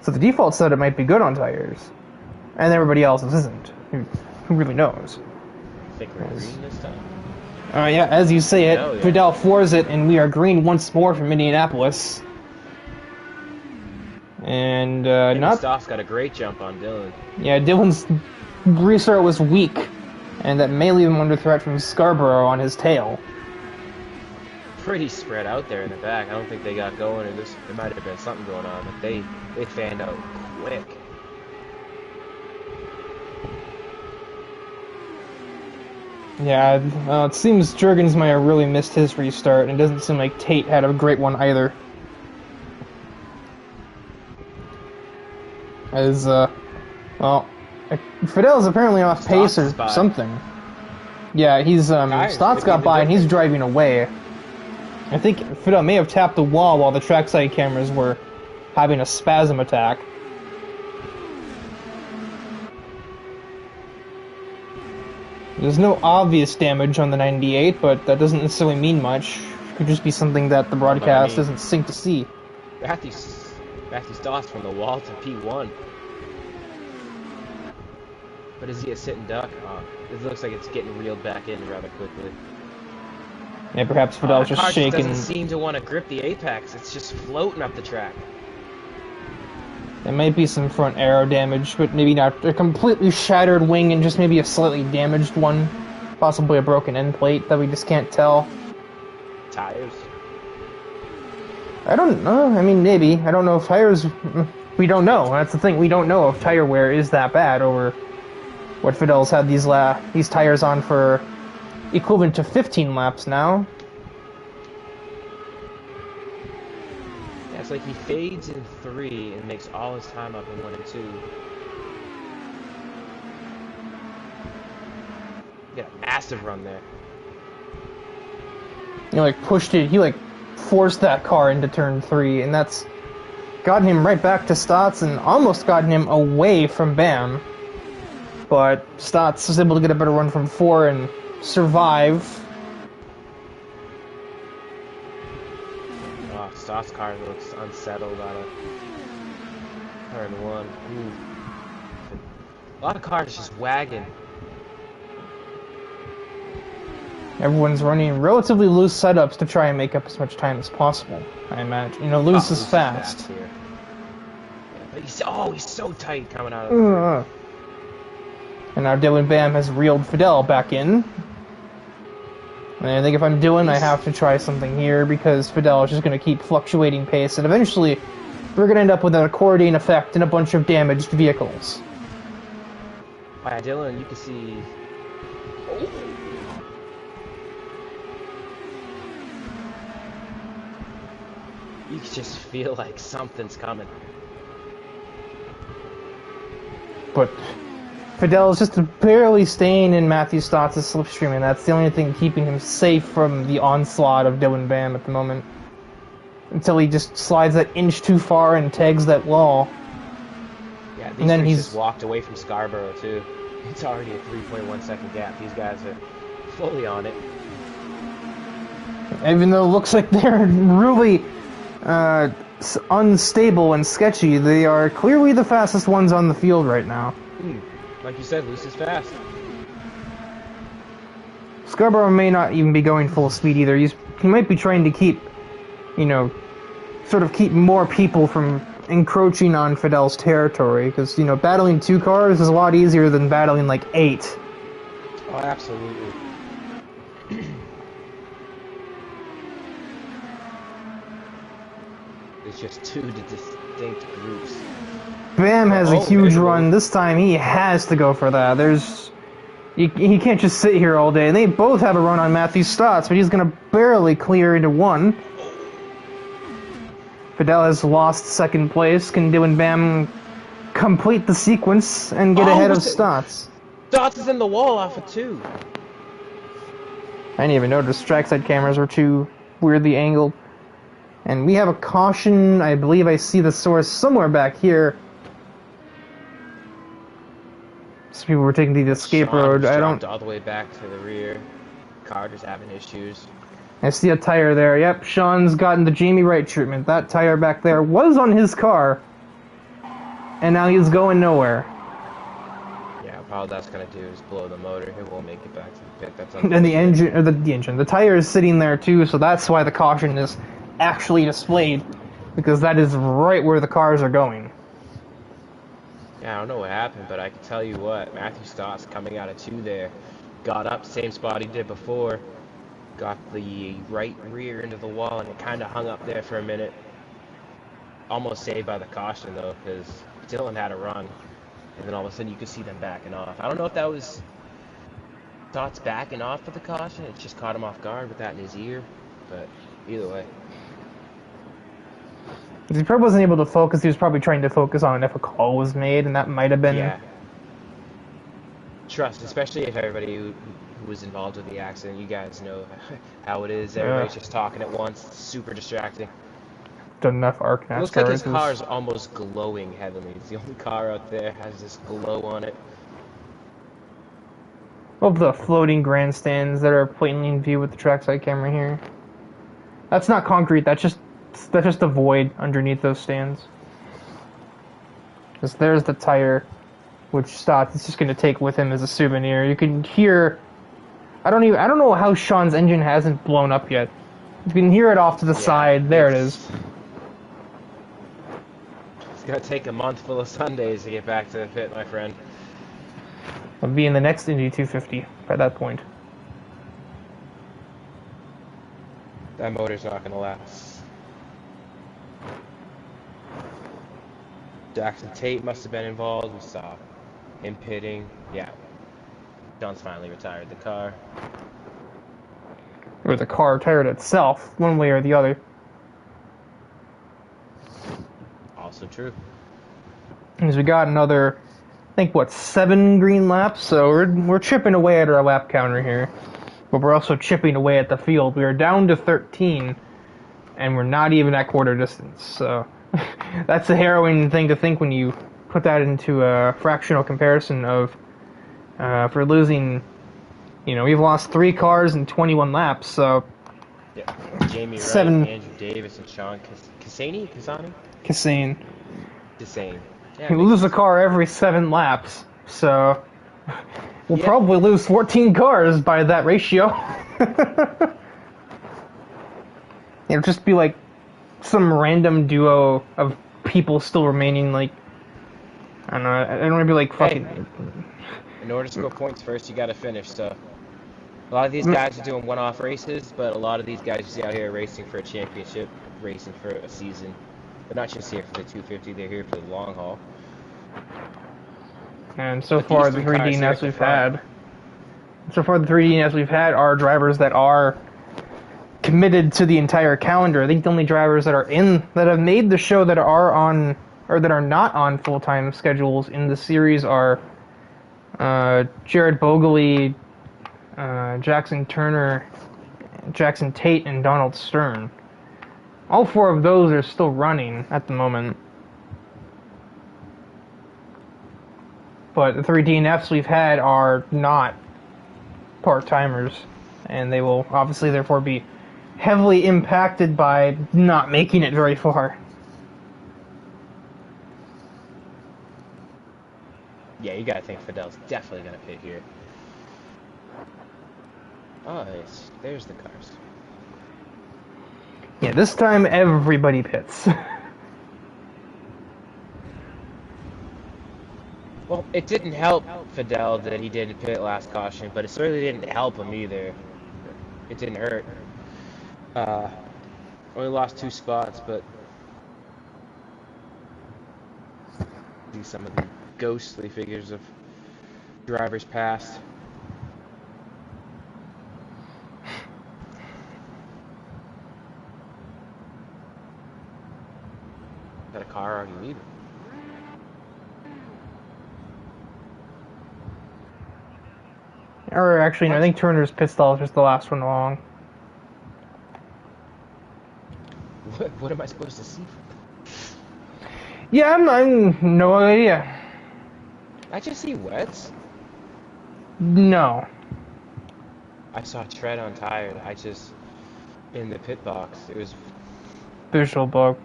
So the default setup might be good on tires, and everybody else's isn't. Who really knows? I think we're green this time. Yeah, as you say it, Oh, yeah. Fidel floors it, and we are green once more from Indianapolis. And, Stoff's got a great jump on Dylan. Yeah, Dylan's restart was weak, and that may leave him under threat from Scarborough on his tail. Pretty spread out there in the back. I don't think they got going, or there might have been something going on, but they fanned out quick. Yeah, it seems Jurgens might have really missed his restart, and it doesn't seem like Tate had a great one either. Fidel's apparently off pace or something. Yeah, Stott's got by and he's driving away. I think Fidel may have tapped the wall while the trackside cameras were having a spasm attack. There's no obvious damage on the 98, but that doesn't necessarily mean much. It could just be something that the broadcast doesn't seem to see. Matthew Stott's from the wall to P1. But is he a sit and duck? It looks like it's getting reeled back in rather quickly. Yeah, perhaps Fidel's just shaking. The car doesn't seem to want to grip the apex. It's just floating up the track. There might be some front aero damage, but maybe not a completely shattered wing and just maybe a slightly damaged one. Possibly a broken end plate that we just can't tell. Tires. I don't know. I mean, maybe. I don't know if tires... We don't know. That's the thing. We don't know if tire wear is that bad over what Fidel's had these tires on for equivalent to 15 laps now. Yeah, it's like he fades in 3 and makes all his time up in 1 and 2. He got a massive run there. He forced that car into turn 3, and that's gotten him right back to Stotts and almost gotten him away from Bam. But Stotts was able to get a better run from 4 and survive. Oh, Stotts' car looks unsettled out of turn 1. Ooh. A lot of cars just wagging. Everyone's running relatively loose setups to try and make up as much time as possible, I imagine. Loose is fast. Here. Yeah, but he's so tight coming out of the And now Dylan Bam has reeled Fidel back in. And I think if I'm Dylan, I have to try something here because Fidel is just going to keep fluctuating pace, and eventually we're going to end up with an accordion effect and a bunch of damaged vehicles. Yeah, Dylan, you can see... Oh. You can just feel like something's coming. But Fidel's just barely staying in Matthew Stotts' slipstream, and that's the only thing keeping him safe from the onslaught of Dylan Bam at the moment. Until he just slides that inch too far and tags that wall. Yeah, and then he's just walked away from Scarborough too. It's already a 3.1 second gap. These guys are fully on it. Even though it looks like they're really unstable and sketchy, they are clearly the fastest ones on the field right now. Like you said, loose is fast. Scarborough may not even be going full speed either. He might be trying to keep, keep more people from encroaching on Fidel's territory, because, battling 2 cars is a lot easier than battling, 8. Oh, absolutely. It's just two distinct groups. Bam has a huge there we run. go. This time he has to go for that. He can't just sit here all day. And they both have a run on Matthew Stotts, but he's going to barely clear into one. Fidel has lost second place. Can Dylan Bam complete the sequence and get ahead of Stotts? Stotts is in the wall off of 2. I didn't even notice trackside cameras were too weirdly angled. And we have a caution. I believe I see the source somewhere back here. Some people were taking the escape road. I don't. All the way back to the rear. Carter's having issues. I see a tire there. Yep, Sean's gotten the Jamie Wright treatment. That tire back there was on his car, and now he's going nowhere. Yeah, all that's gonna do is blow the motor. It won't make it back to the pit. That's And the engine, or the tire is sitting there too. So that's why the caution is actually displayed, because that is right where the cars are going. Yeah, I don't know what happened, but I can tell you what, Matthew Stotts coming out of 2 there, got up, same spot he did before, got the right rear into the wall, and it kind of hung up there for a minute. Almost saved by the caution, though, because Dylan had a run, and then all of a sudden you could see them backing off. I don't know if that was Stotts backing off for the caution, it just caught him off guard with that in his ear, but either way. He probably wasn't able to focus. He was probably trying to focus on if a call was made, and that might have been. Yeah. Trust, especially if everybody who was involved with the accident, you guys know how it is. Everybody's just talking at once. It's super distracting. Done enough arc NASCAR. It looks like his car's almost glowing heavily. It's the only car out there that has this glow on it. Of the floating grandstands that are plainly in view with the trackside camera here. That's not concrete. That's just a void underneath those stands. Because there's the tire, which Stotts is just going to take with him as a souvenir. You can hear. I don't know how Sean's engine hasn't blown up yet. You can hear it off to the side. There it is. It's gonna take a month full of Sundays to get back to the pit, my friend. I'll be in the next Indy 250 by that point. That motor's not gonna last. Jackson Tate must have been involved. We saw him pitting. Yeah. John's finally retired the car. Or the car tired itself, one way or the other. Also true. Because we got another, I think, 7 green laps? So we're chipping away at our lap counter here. But we're also chipping away at the field. We are down to 13, and we're not even at quarter distance. So that's a harrowing thing to think when you put that into a fractional comparison of, for losing, we've lost 3 cars in 21 laps, so... Yeah, Jamie Wright, 7... Andrew Davis, and Sean Cassani? Cassane. Yeah, We lose a car every 7 laps, so... We'll probably lose 14 cars by that ratio. It'll just be like some random duo of people still remaining, like... I don't know, I don't want to be like fucking... Hey, in order to score points first, you gotta finish, so... A lot of these guys are doing one-off races, but a lot of these guys you see out here racing for a championship, racing for a season. They're not just here for the 250, they're here for the long haul. And so far, the 3 DNFs we've had are drivers that are committed to the entire calendar. I think the only drivers that have made the show that are on, or that are not on full-time schedules in the series are Jared Bogley, Jackson Turner, Jackson Tate, and Donald Stern. All 4 of those are still running at the moment. But the 3 DNFs we've had are not part-timers, and they will obviously therefore be heavily impacted by not making it very far. Yeah, you gotta think Fidel's definitely gonna pit here. Oh, there's the cars. Yeah, this time everybody pits. Well, it didn't help Fidel that he didn't pit last caution, but it certainly didn't help him either. It didn't hurt. Only lost 2 spots, but see some of the ghostly figures of drivers past. Got a car already leaving. Or actually, no, I think Turner's pit stall is just the last one along. What am I supposed to see? Yeah, I'm no idea. I just see wets. No. I saw tread on tire. I just in the pit box. It was Visual bug.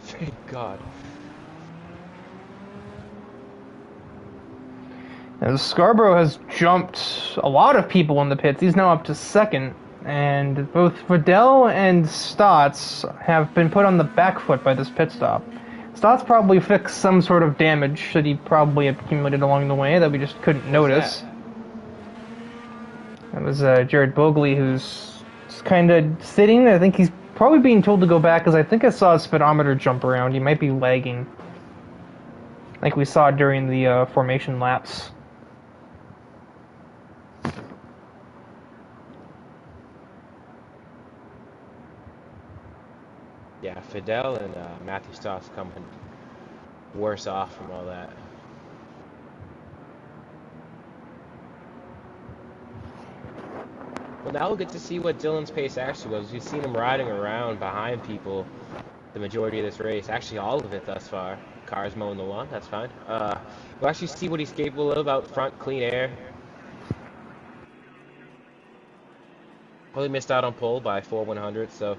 thank God. As Scarborough has jumped a lot of people in the pits. He's now up to second. And both Fidel and Stotts have been put on the back foot by this pit stop. Stotts probably fixed some sort of damage that he probably accumulated along the way that we just couldn't notice. That was Jared Bogley, who's just kind of sitting. I think he's probably being told to go back, because I think I saw his speedometer jump around. He might be lagging, like we saw during the formation laps. Yeah, Fidel and Matthew Stotts coming worse off from all that. Well, now we'll get to see what Dylan's pace actually was. We've seen him riding around behind people the majority of this race. Actually, all of it thus far. Cars mowing the lawn, that's fine. We'll actually see what he's capable of out front, clean air. Probably missed out on pole by 4/100, so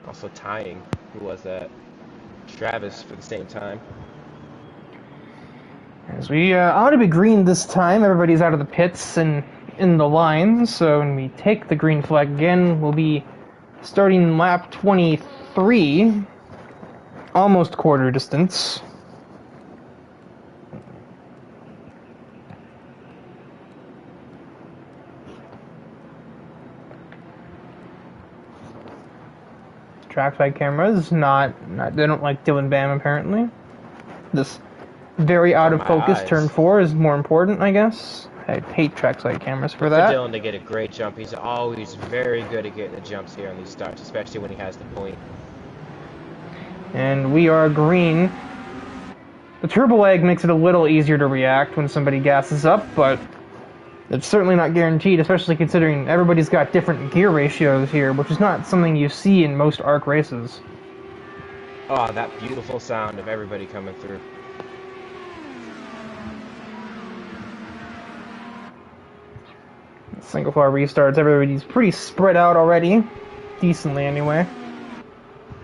also tying. Who was that? Travis for the same time. As we ought to be green this time, everybody's out of the pits and in the line, so when we take the green flag again, we'll be starting lap 23, almost quarter distance. Trackside cameras, not they don't like Dylan Bam apparently. This very out of focus turn 4 is more important, I guess. I hate trackside cameras for that. For Dylan to get a great jump, he's always very good at getting the jumps here on these starts, especially when he has the point. And we are green. The turbo lag makes it a little easier to react when somebody gasses up, but it's certainly not guaranteed, especially considering everybody's got different gear ratios here, which is not something you see in most ARC races. Oh, that beautiful sound of everybody coming through. Single file restarts, everybody's pretty spread out already. Decently, anyway.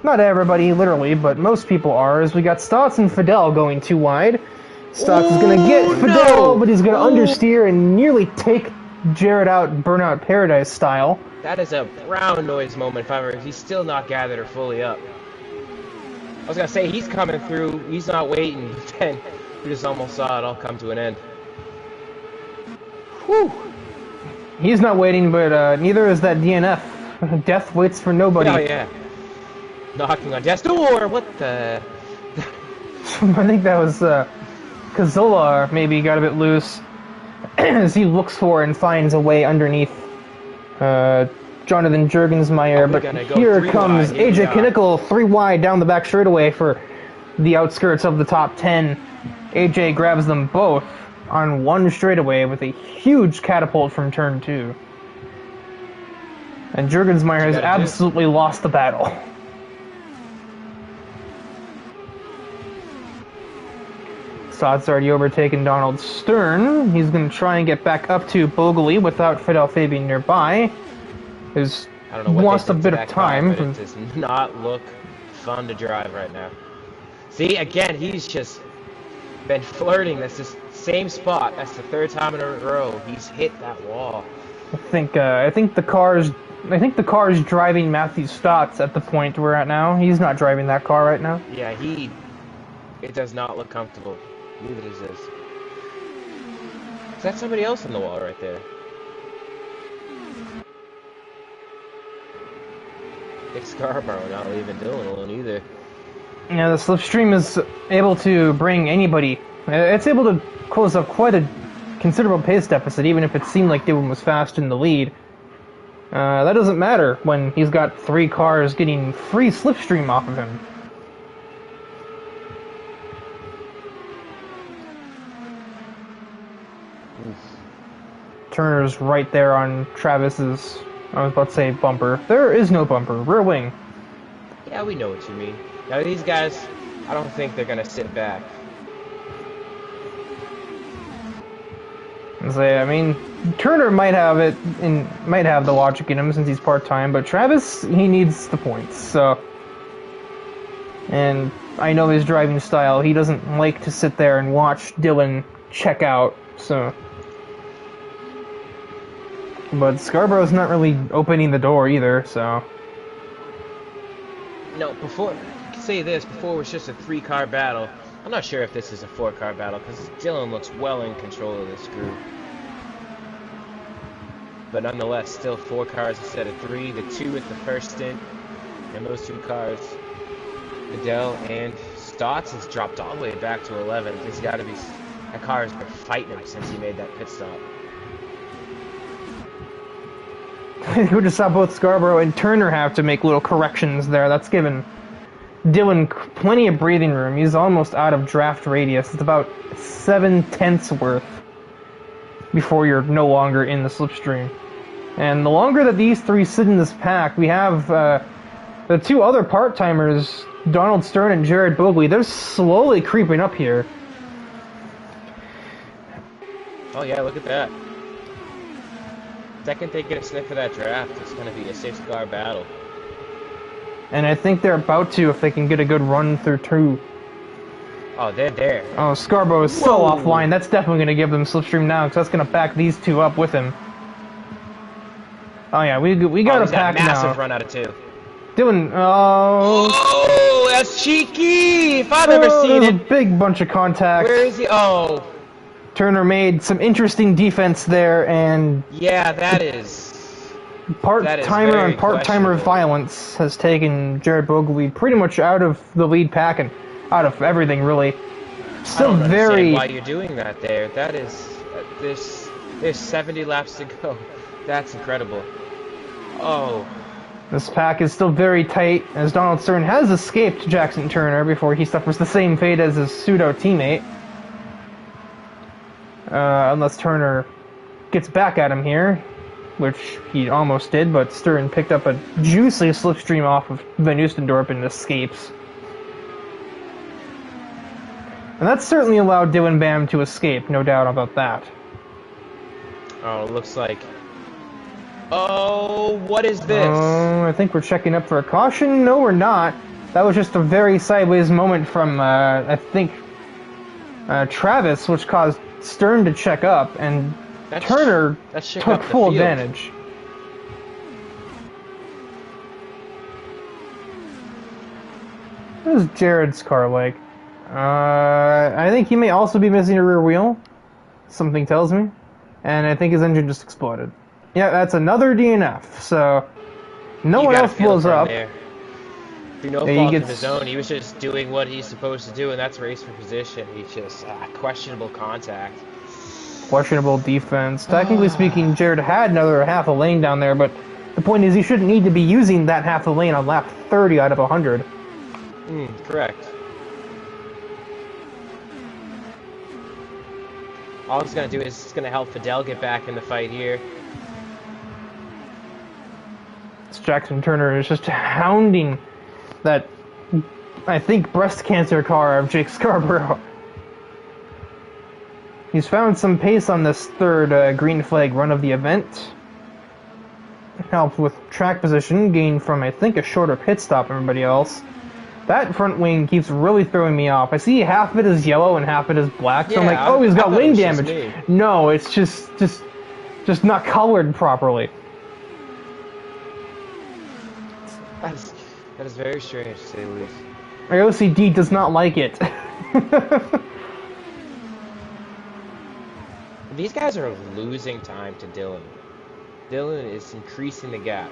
Not everybody, literally, but most people are, as we got Stotts and Fidel going too wide. Stotts is going to get Fidel, but he's going to understeer and nearly take Jared out Burnout Paradise style. That is a brown noise moment if ever. He's still not gathered or fully up. I was going to say, he's coming through, he's not waiting, then we just almost saw it all come to an end. Whew. He's not waiting, but neither is that DNF. Death waits for nobody. Oh, yeah. Knocking on death's door, what the... I think that was Cazzola maybe got a bit loose as he looks for and finds a way underneath Jonathan Jurgensmeyer. But here comes AJ Knickel 3 wide down the back straightaway for the outskirts of the top 10. AJ grabs them both on one straightaway with a huge catapult from turn 2. And Jurgensmeyer has absolutely lost the battle. Stott's already overtaken Donald Stern. He's going to try and get back up to Bogley without Fidel Fabian nearby. He's lost a bit of time. Car, it does not look fun to drive right now. See, again, he's just been flirting. That's the same spot. That's the 3rd time in a row he's hit that wall. I think the car's driving Matthew Stotts at the point we're at now. He's not driving that car right now. Yeah, it does not look comfortable. Neither does this. Is that somebody else on the wall right there? Nick Scarborough not leaving Dylan alone either. Yeah, the slipstream is able to bring anybody. It's able to close up quite a considerable pace deficit, even if it seemed like Dylan was fast in the lead. That doesn't matter when he's got 3 cars getting free slipstream off of him. Turner's right there on Travis's, I was about to say bumper. There is no bumper, rear wing. Yeah, we know what you mean. Now these guys, I don't think they're gonna sit back. I mean, Turner might have it, and might have the logic in him since he's part-time, but Travis, he needs the points, so... And I know his driving style, he doesn't like to sit there and watch Dylan check out, so... But Scarborough's not really opening the door either, so... No, before, I can say this, before it was just a 3-car battle. I'm not sure if this is a 4-car battle, because Dylan looks well in control of this group. But nonetheless, still 4 cars instead of 3. The 2 at the first stint, and those 2 cars, Adele and Stotts has dropped all the way back to 11. He's got to be, that car has been fighting him since he made that pit stop. We just saw both Scarborough and Turner have to make little corrections there. That's given Dylan plenty of breathing room. He's almost out of draft radius. It's about 7/10 worth before you're no longer in the slipstream. And the longer that these 3 sit in this pack, we have the 2 other part-timers, Donald Stern and Jared Bogley. They're slowly creeping up here. Oh yeah, look at that. Second they get a sniff of that draft, it's going to be a 6-car battle. And I think they're about to if they can get a good run through 2. Oh, they're there. Oh, Scarborough is so offline. That's definitely going to give them slipstream now, because that's going to back these 2 up with him. Oh yeah, we got a pack now. Massive run out of 2. Dylan, oh, that's cheeky! If I've ever seen it. it. A big bunch of contact. Where is he? Oh. Turner made some interesting defense there, and yeah, that is part-timer on part-timer violence has taken Jared Bogley pretty much out of the lead pack and out of everything, really. Still I don't very. understand why you're doing that there. That is, there's 70 laps to go. That's incredible. Oh. This pack is still very tight, as Donald Stern has escaped Jackson Turner before he suffers the same fate as his pseudo teammate. Unless Turner gets back at him here, which he almost did, but Stern picked up a juicy slipstream off of Van Oostendorp and escapes. And that certainly allowed Dylan Bam to escape, no doubt about that. Oh, it looks like... Oh, what is this? I think we're checking up for a caution. No, we're not. That was just a very sideways moment from, I think, Travis, which caused Stern to check up, and Turner took full advantage. What is Jared's car like? I think he may also be missing a rear wheel. Something tells me. And I think his engine just exploded. Yeah, that's another DNF, so no one else blows up. Through no fault of his own, he was just doing what he's supposed to do, and that's race for position. He's just questionable contact. Questionable defense. Technically speaking, Jared had another half a lane down there, but the point is he shouldn't need to be using that half a lane on lap 30 out of 100. Correct. All it's going to do is it's going to help Fidel get back in the fight here. Jackson Turner is just hounding that, I think, breast cancer car of Jake Scarborough. He's found some pace on this third green flag run of the event. Helped with track position, gained from, I think, a shorter pit stop than everybody else. That front wing keeps really throwing me off. I see half of it is yellow and half of it is black, so I'm like, oh, he's got wing damage. No, it's just not colored properly. That is very strange, to say the least. My OCD does not like it. These guys are losing time to Dylan. Dylan is increasing the gap.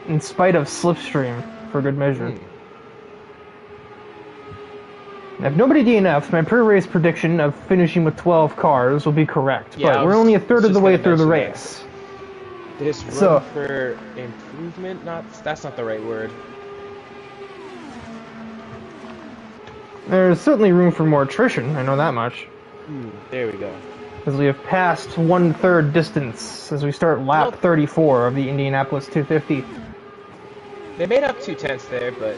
In spite of slipstream, for good measure. If nobody DNFs, my pre-race prediction of finishing with 12 cars will be correct. Yeah, but we're only a third of the way through the race. There's room for improvement? That's not the right word. There's certainly room for more attrition, I know that much. There we go. As we have passed 1/3 distance as we start lap 34 of the Indianapolis 250. They made up 2/10 there, but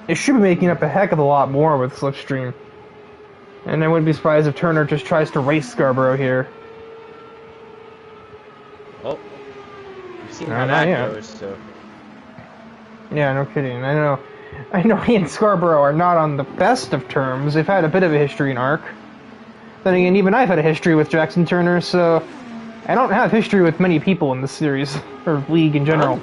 it should be making up a heck of a lot more with slipstream. And I wouldn't be surprised if Turner just tries to race Scarborough here. Oh, you've seen how that goes, so. Yeah, no kidding. I know he and Scarborough are not on the best of terms. They've had a bit of a history in ARC. Then again, even I've had a history with Jackson Turner, so I don't have history with many people in this series, or league in general.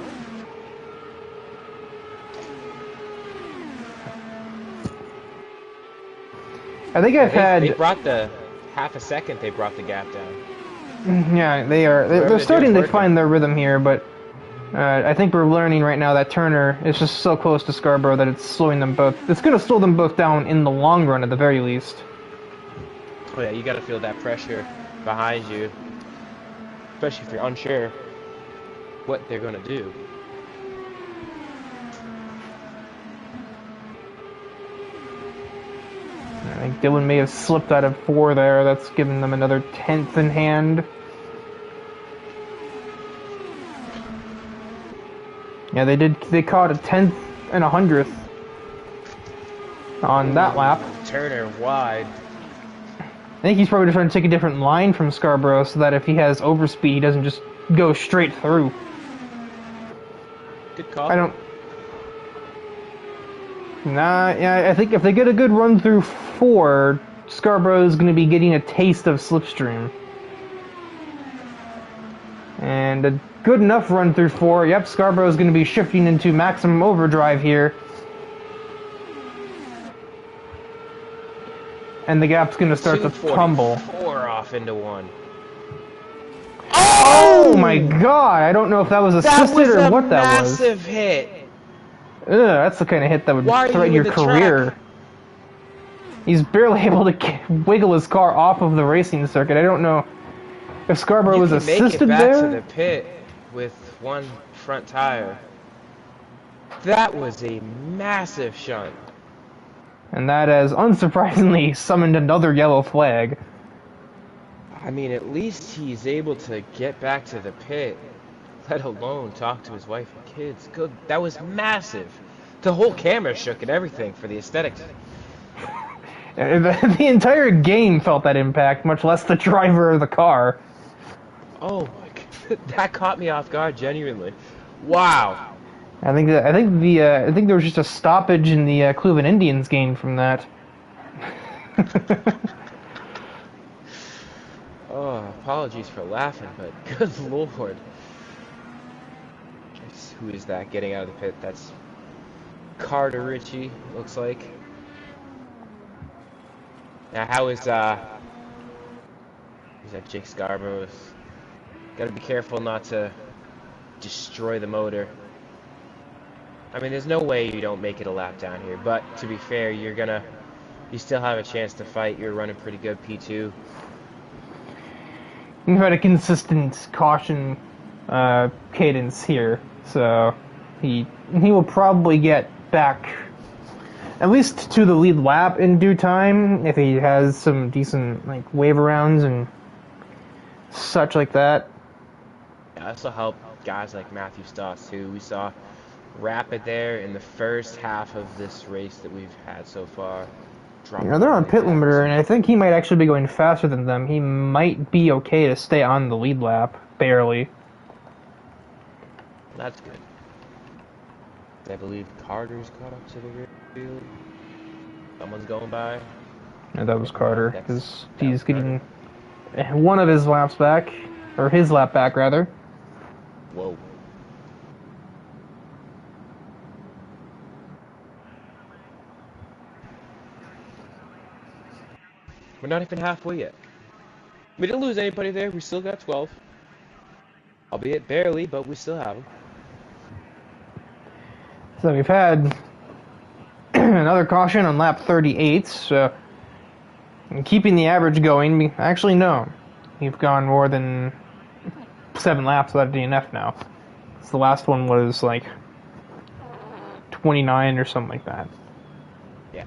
I think They brought the half a second. They brought the gap down. Yeah, they're starting to find their rhythm here, but I think we're learning right now that Turner is just so close to Scarborough that it's slowing them both. It's going to slow them both down in the long run, at the very least. Oh yeah, you got to feel that pressure behind you, especially if you're unsure what they're going to do. I think Dylan may have slipped out of 4 there. That's given them another 10th in hand. Yeah, they caught a 10th and a 100th on that lap. Turner wide. I think he's probably just trying to take a different line from Scarborough so that if he has overspeed, he doesn't just go straight through. Good call. I think if they get a good run through 4, Scarborough is going to be getting a taste of slipstream. And a good enough run through 4. Yep, Scarborough is going to be shifting into maximum overdrive here. And the gap's going to start to tumble. 4 off into 1. Oh my god! I don't know if that was assisted or what that was. That was a massive hit. Ugh, that's the kind of hit that would threaten your career. He's barely able to wiggle his car off of the racing circuit. I don't know if Scarborough was assisted there. You can make it back to the pit with one front tire. That was a massive shunt. And that has unsurprisingly summoned another yellow flag. I mean, at least he's able to get back to the pit, let alone talk to his wife and kids. Good. That was massive. The whole camera shook and everything for the aesthetics. The entire game felt that impact, much less the driver of the car. Oh my god, that caught me off guard, genuinely. Wow. I think there was just a stoppage in the Cleveland Indians game from that. Oh, apologies for laughing, but good lord. Who is that getting out of the pit? That's Carter Ritchie, looks like. Now, how is that Jake Scarborough's? Gotta be careful not to destroy the motor. I mean, there's no way you don't make it a lap down here, but to be fair, you still have a chance to fight. You're running pretty good P2. You've had a consistent caution cadence here, so he will probably get back at least to the lead lap in due time if he has some decent wave arounds and such like that. Yeah, this will help guys like Matthew Stoss too. We saw Rapid there in the first half of this race that we've had so far. They're on pit limiter, and I think he might actually be going faster than them. He might be okay to stay on the lead lap, barely. That's good. I believe Carter's caught up to the rear field. Someone's going by. Yeah, that was Carter, because he's getting one of his laps back, or his lap back, rather. Whoa. We're not even halfway yet. We didn't lose anybody there. We still got 12. Albeit barely, but we still have them. So we've had another caution on lap 38, so keeping the average going. Actually, no. We've gone more than 7 laps without a DNF now. So the last one was like 29 or something like that. Yeah.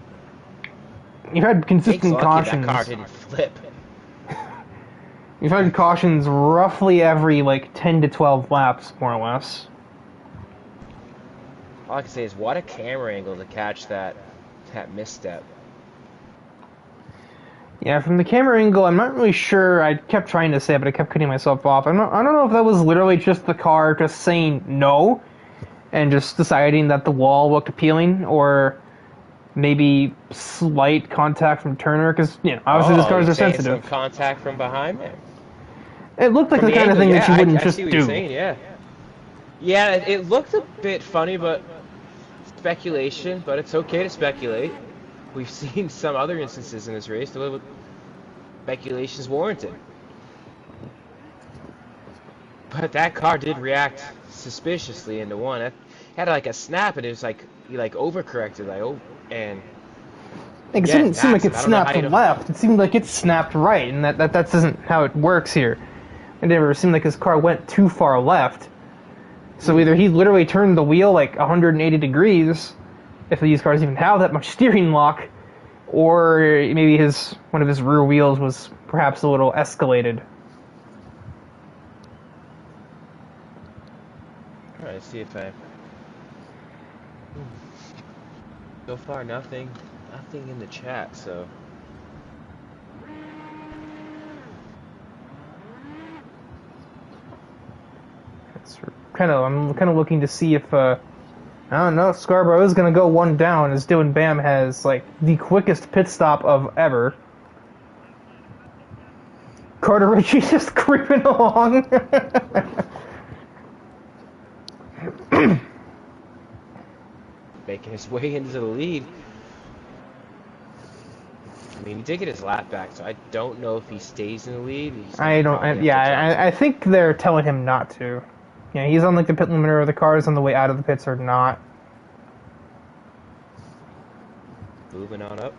You've had consistent cautions. That car didn't flip. You've had cautions roughly every like 10 to 12 laps, more or less. All I can say is, what a camera angle to catch that misstep. Yeah, from the camera angle, I'm not really sure. I kept trying to say it, but I kept cutting myself off. I don't know if that was literally just the car just saying no and just deciding that the wall looked appealing, or maybe slight contact from Turner, because, you know, obviously these cars are sensitive. Some contact from behind there. It looked like the kind of thing that you wouldn't just see what do. You're saying, yeah. Yeah, it looked a bit funny, but speculation, but it's okay to speculate. We've seen some other instances in this race where speculation is warranted. But that car did react suspiciously into one. It had like a snap, and it was like he like overcorrected, like and. Like, it didn't seem like it snapped left. It seemed like it snapped right, and that isn't how it works here. It never seemed like his car went too far left. So either he literally turned the wheel like 180 degrees, if these cars even have that much steering lock, or maybe one of his rear wheels was perhaps a little escalated. Alright, let's see if I... So far, nothing in the chat, so... I'm kind of looking to see if, I don't know, Scarborough is going to go one down, as Dylan Bam has, like, the quickest pit stop of ever. Carter Ritchie just creeping along. Making his way into the lead. I mean, he did get his lap back, so I don't know if he stays in the lead. I think they're telling him not to. Yeah, he's on like the pit limiter, or the cars on the way out of the pits are not. Moving on up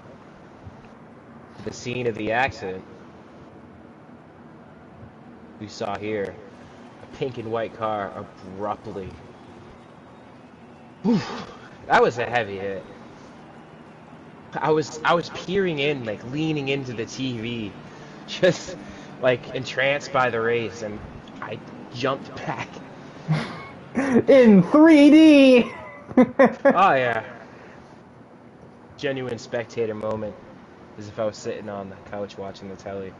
to the scene of the accident. We saw here a pink and white car abruptly. Whew, that was a heavy hit. I was peering in, like leaning into the TV, just like entranced by the race, and I jumped back. In 3D! Oh yeah. Genuine spectator moment, as if I was sitting on the couch watching the telly.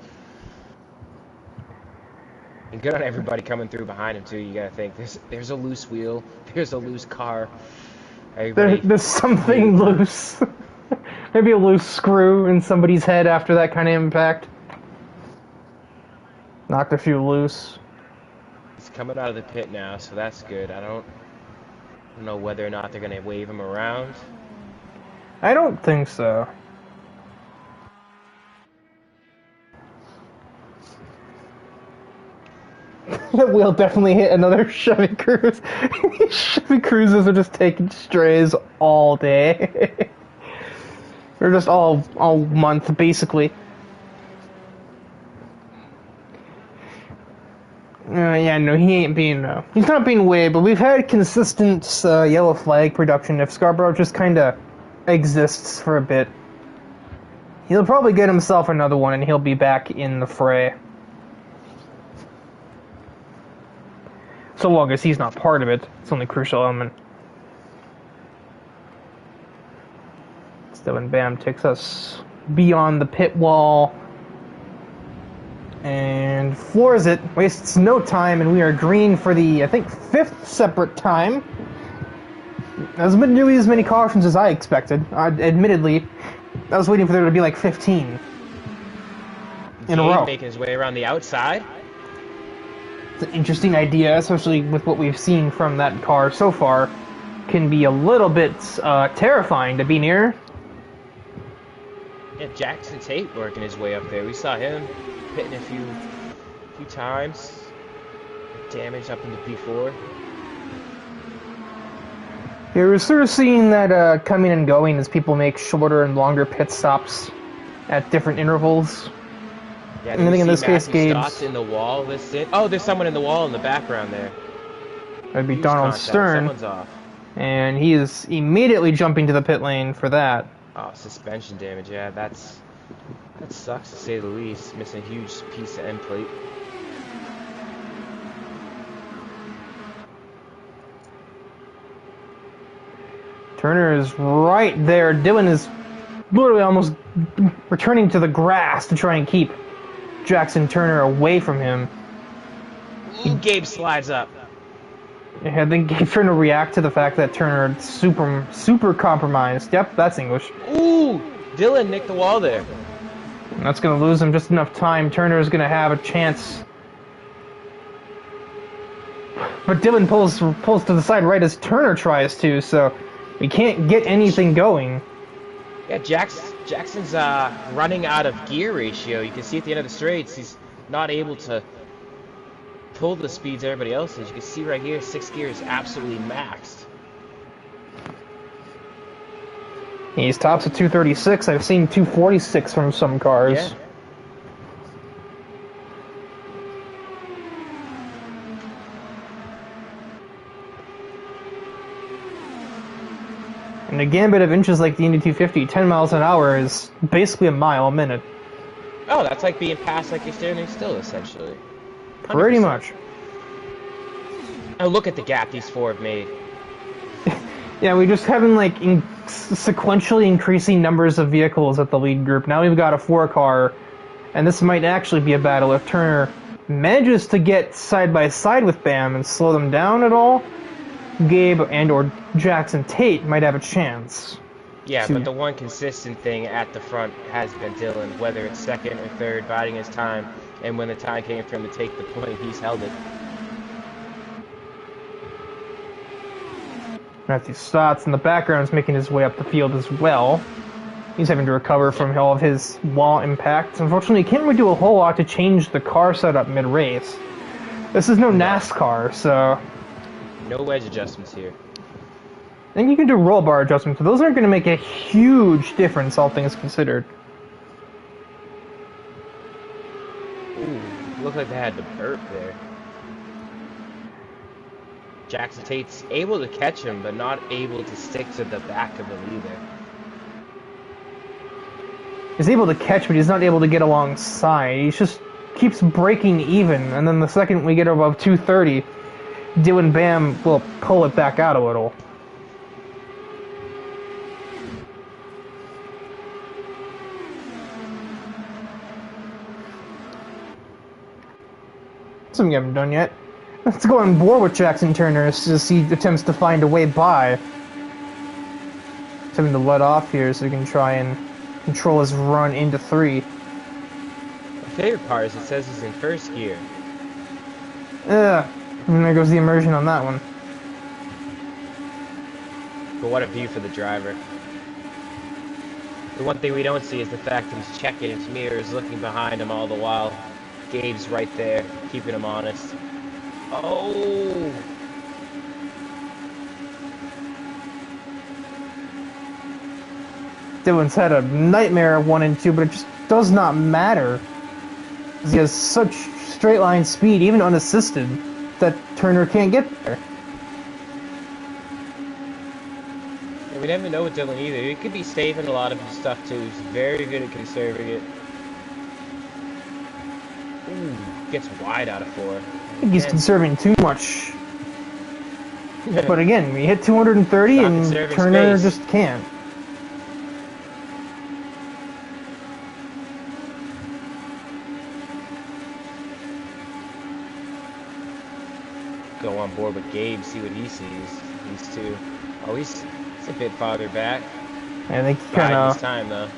And good on everybody coming through behind him too. You gotta think, there's a loose wheel, there's a loose car. There's something loose. Maybe a loose screw in somebody's head after that kind of impact. Knocked a few loose. He's coming out of the pit now, so that's good. I don't know whether or not they're going to wave him around. I don't think so. That wheel definitely hit another Chevy Cruze. Chevy Cruzes are just taking strays all day. Or just all month, basically. Yeah, no, he ain't being, he's not being waved, but we've had consistent yellow flag production. If Scarborough just kind of exists for a bit, he'll probably get himself another one, and he'll be back in the fray. So long as he's not part of it, it's the only crucial element. Dylan Bam takes us beyond the pit wall and floors it, wastes no time, and we are green for the, I think, 5th separate time. That's been nearly as many cautions as I expected. Admittedly, I was waiting for there to be like 15 in a row. Making his way around the outside. It's an interesting idea, especially with what we've seen from that car so far. Can be a little bit terrifying to be near. Yeah, Jackson Tate working his way up there. We saw him hitting a few times. Damage up into P4. Yeah, we're sort of seeing that coming and going as people make shorter and longer pit stops at different intervals. Yeah, and I think in this case, Gabe's in the wall listed. Oh, there's someone in the wall in the background there. That'd be Donald Stern. Someone's off. And he is immediately jumping to the pit lane for that. Oh, suspension damage. Yeah, that sucks to say the least. Missing a huge piece of end plate. Turner is right there. Dylan is literally almost returning to the grass to try and keep Jackson Turner away from him. Ooh, Gabe slides up. I think Gabe's trying to react to the fact that Turner is super compromised. Yep, that's English. Ooh, Dylan nicked the wall there. And that's going to lose him just enough time. Turner is going to have a chance. But Dylan pulls to the side right as Turner tries to, so we can't get anything going. Yeah, Jackson's running out of gear ratio. You can see at the end of the straights, he's not able to pull the speeds everybody else is. You can see right here, 6th gear is absolutely maxed. He's tops at 236. I've seen 246 from some cars. Yeah. And a gambit of inches like the Indy 250, 10 miles an hour is basically a mile a minute. Oh, that's like being passed like you're standing still, essentially. 100%. Pretty much. Oh, look at the gap these four have made. Yeah, we just having like sequentially increasing numbers of vehicles at the lead group. Now we've got a 4-car, and this might actually be a battle if Turner manages to get side by side with Bam and slow them down at all. Gabe and or Jackson Tate might have a chance. Yeah, but the one consistent thing at the front has been Dylan, whether it's second or third, biding his time, and when the time came for him to take the point, he's held it. Matthew Stotts in the background is making his way up the field as well. He's having to recover from all of his wall impacts. Unfortunately, he can't really do a whole lot to change the car setup mid-race. This is no NASCAR, so... No wedge adjustments here. I think you can do roll bar adjustments, but those aren't going to make a huge difference, all things considered. Ooh, looked like they had to burp there. Jackson Tate's able to catch him, but not able to stick to the back of him either. He's able to catch, but he's not able to get alongside. He just keeps breaking even, and then the second we get above 230, Dylan Bam will pull it back out a little. Something we haven't done yet. Let's go on board with Jackson Turner as he attempts to find a way by. He's having to let off here so he can try and control his run into 3. My favorite part is it says he's in first gear. And there goes the immersion on that one. But what a view for the driver. The one thing we don't see is the fact that he's checking his mirrors, looking behind him all the while. Gabe's right there, keeping him honest. Oh! Dylan's had a nightmare of 1 and 2, but it just does not matter. He has such straight line speed, even unassisted, that Turner can't get there. And we never know with Dylan either. He could be saving a lot of his stuff too. He's very good at conserving it. Ooh, gets wide out of 4. I think he's conserving too much. But again, we hit 230 and Turner space. just can't. Go on board with Gabe, see what he sees. These two. Oh, he's a bit farther back. I think he Biding kind his of. time though.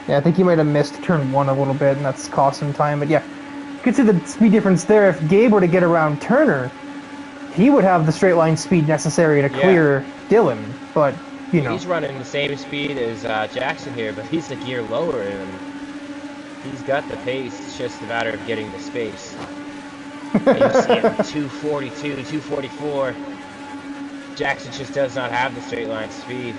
Yeah, I think he might have missed turn 1 a little bit, and that's cost him time. But yeah, you can see the speed difference there. If Gabe were to get around Turner, he would have the straight line speed necessary to clear Dylan. But you know. He's running the same speed as Jackson here, but he's a gear lower, and he's got the pace. It's just a matter of getting the space. And you see him 242, 244. Jackson just does not have the straight line speed.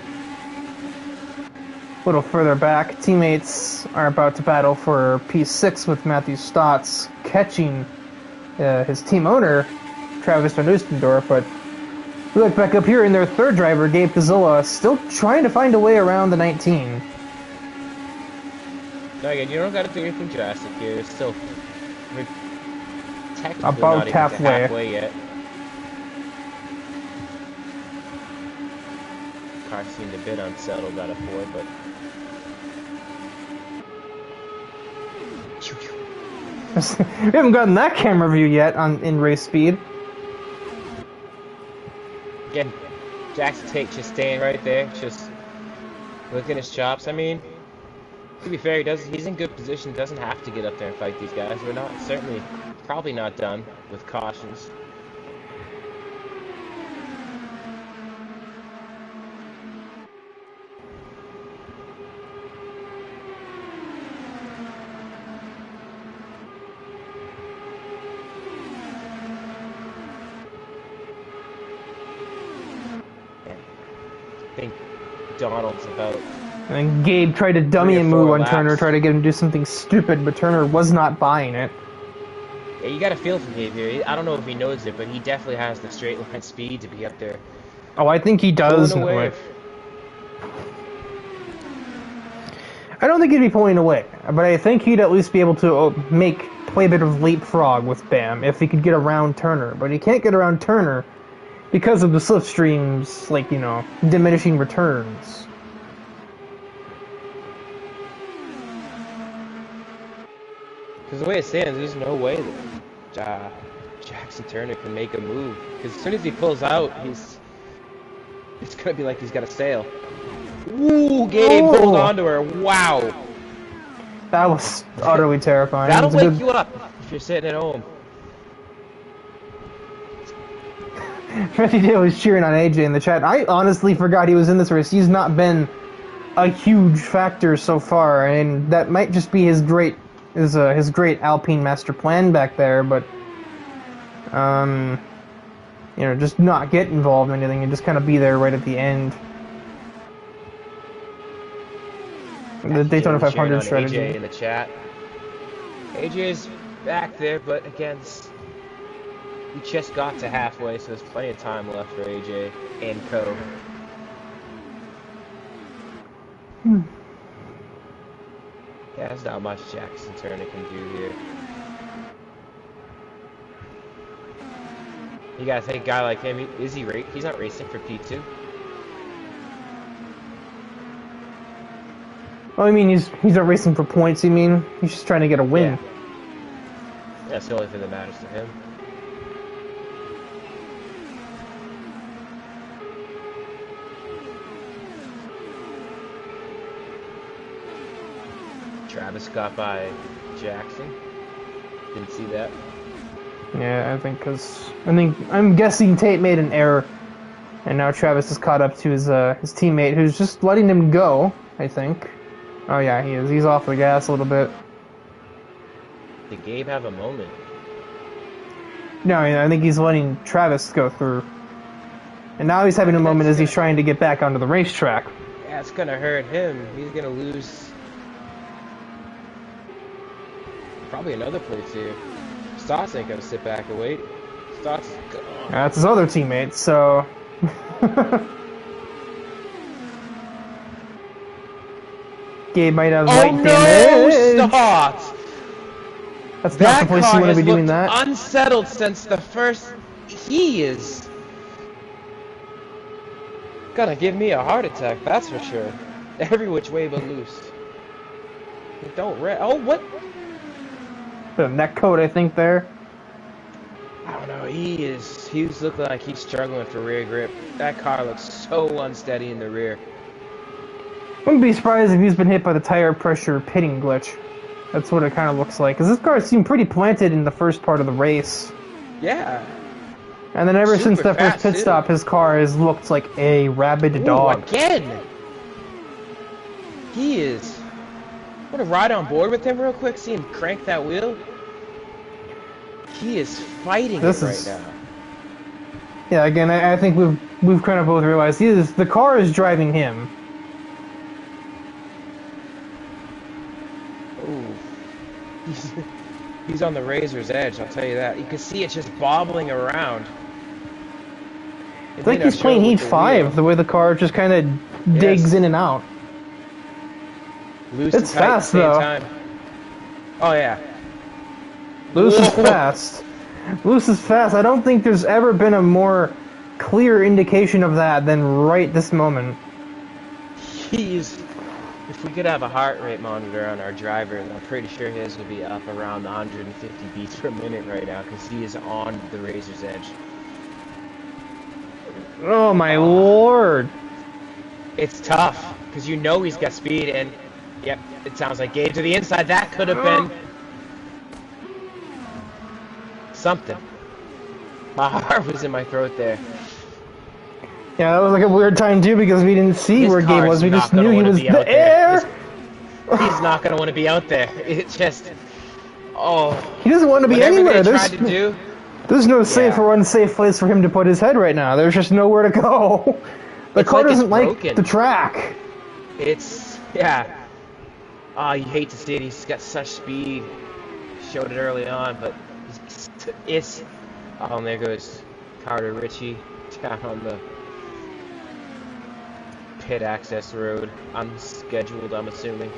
A little further back, teammates are about to battle for P6 with Matthew Stotts catching his team owner, Travis Van Oostendorf, but we look back up here in their third driver, Gabe Kazilla, still trying to find a way around the 19. No, again, you don't got to do anything drastic here. It's still technically About not even halfway yet. Car seemed a bit unsettled out of 4, but We haven't gotten that camera view yet in race speed. again, Jackson Tate just staying right there, just looking at his chops. I mean, to be fair, he's in good position. Doesn't have to get up there and fight these guys. We're not probably not done with cautions. I think Donald's about. And Gabe tried to dummy 3 or a move 4 on laps. Turner, tried to get him to do something stupid, but Turner was not buying it. Yeah, you got to feel for Gabe here. I don't know if he knows it, but he definitely has the straight line speed to be up there. Oh, I think he does. Pulling away. I don't think he'd be pulling away, but I think he'd at least be able to play a bit of leapfrog with Bam if he could get around Turner. But he can't get around Turner because of the slipstreams, like, you know, diminishing returns. Because the way it stands, there's no way that Jackson Turner can make a move. Because as soon as he pulls out, it's going to be like he's got a sail. Ooh, Gabe, Oh. hold on to her. Wow. That was utterly terrifying. That'll It's a wake good- you up if you're sitting at home. Freddie Dale was cheering on AJ in the chat. I honestly forgot he was in this race. He's not been a huge factor so far, and that might just be his great Alpine master plan back there. But you know, just not get involved in anything and just kind of be there right at the end. The Daytona 500 strategy. AJ in the chat. AJ's back there, but again, we just got to halfway, so there's plenty of time left for AJ and co. Yeah, there's not much Jackson Turner can do here. You gotta think, a guy like him, he's not racing for P2. Well, I mean, he's not racing for points. You mean he's just trying to get a win? Yeah. That's the only thing that matters to him. Travis got by Jackson. Didn't see that. Yeah, I'm guessing Tate made an error, and now Travis is caught up to his teammate, who's just letting him go. I think. Oh yeah, he is. He's off the gas a little bit. Did Gabe have a moment? No, I think he's letting Travis go through, and now he's having a moment as he's trying to get back onto the racetrack. Yeah, it's gonna hurt him. He's gonna lose probably another place here. Stotts ain't gonna sit back and wait. Stotts is gone. That's his other teammate, so. Gabe might have light damage. Stotts! That's not the place you want to be doing looked that. unsettled since the first. He is gonna give me a heart attack, that's for sure. Every which way but loose. Don't oh, what? The neck coat, I think, there. I don't know. He's looking like he's struggling for rear grip. That car looks so unsteady in the rear. Wouldn't be surprised if he's been hit by the tire pressure pitting glitch. That's what it kind of looks like. Because this car seemed pretty planted in the first part of the race. Yeah. And then ever since Super that first fast, pit too. stop, his car has looked like a rabid Ooh, dog. again! He is... Want to ride on board with him real quick? See him crank that wheel? He is fighting This it right is- now. Yeah, again, I think we've kind of both realized the car is driving him. Ooh. He's on the razor's edge, I'll tell you that. You can see it just bobbling around. It's like he's playing Heat 5, the way the car just kind of digs in and out. Loose It's and tight fast, at the though. same time. Oh, yeah. Loose is Whoa. fast. Loose is fast. I don't think there's ever been a more clear indication of that than right this moment. He's... If we could have a heart rate monitor on our driver, I'm pretty sure his would be up around 150 beats per minute right now, because he is on the razor's edge. Oh my lord. It's tough, because you know he's got speed, and... Yep, it sounds like Gabe to the inside. That could have been... something. My heart was in my throat there. Yeah, that was like a weird time too because we didn't see His where Gabe car's was. We not just gonna knew he wanna was be out there. He's not going to want to be out there. It just... Oh... He doesn't want to be Whatever anywhere. they tried to do... There's no safe Yeah. or unsafe place for him to put his head right now. There's just nowhere to go. The It's car like it's doesn't like broken. the track. It's... Yeah. Ah, you hate to see it. He's got such speed. Showed it early on, but... It's... Oh, and there goes Carter Ritchie down on the pit access road. Unscheduled, I'm assuming.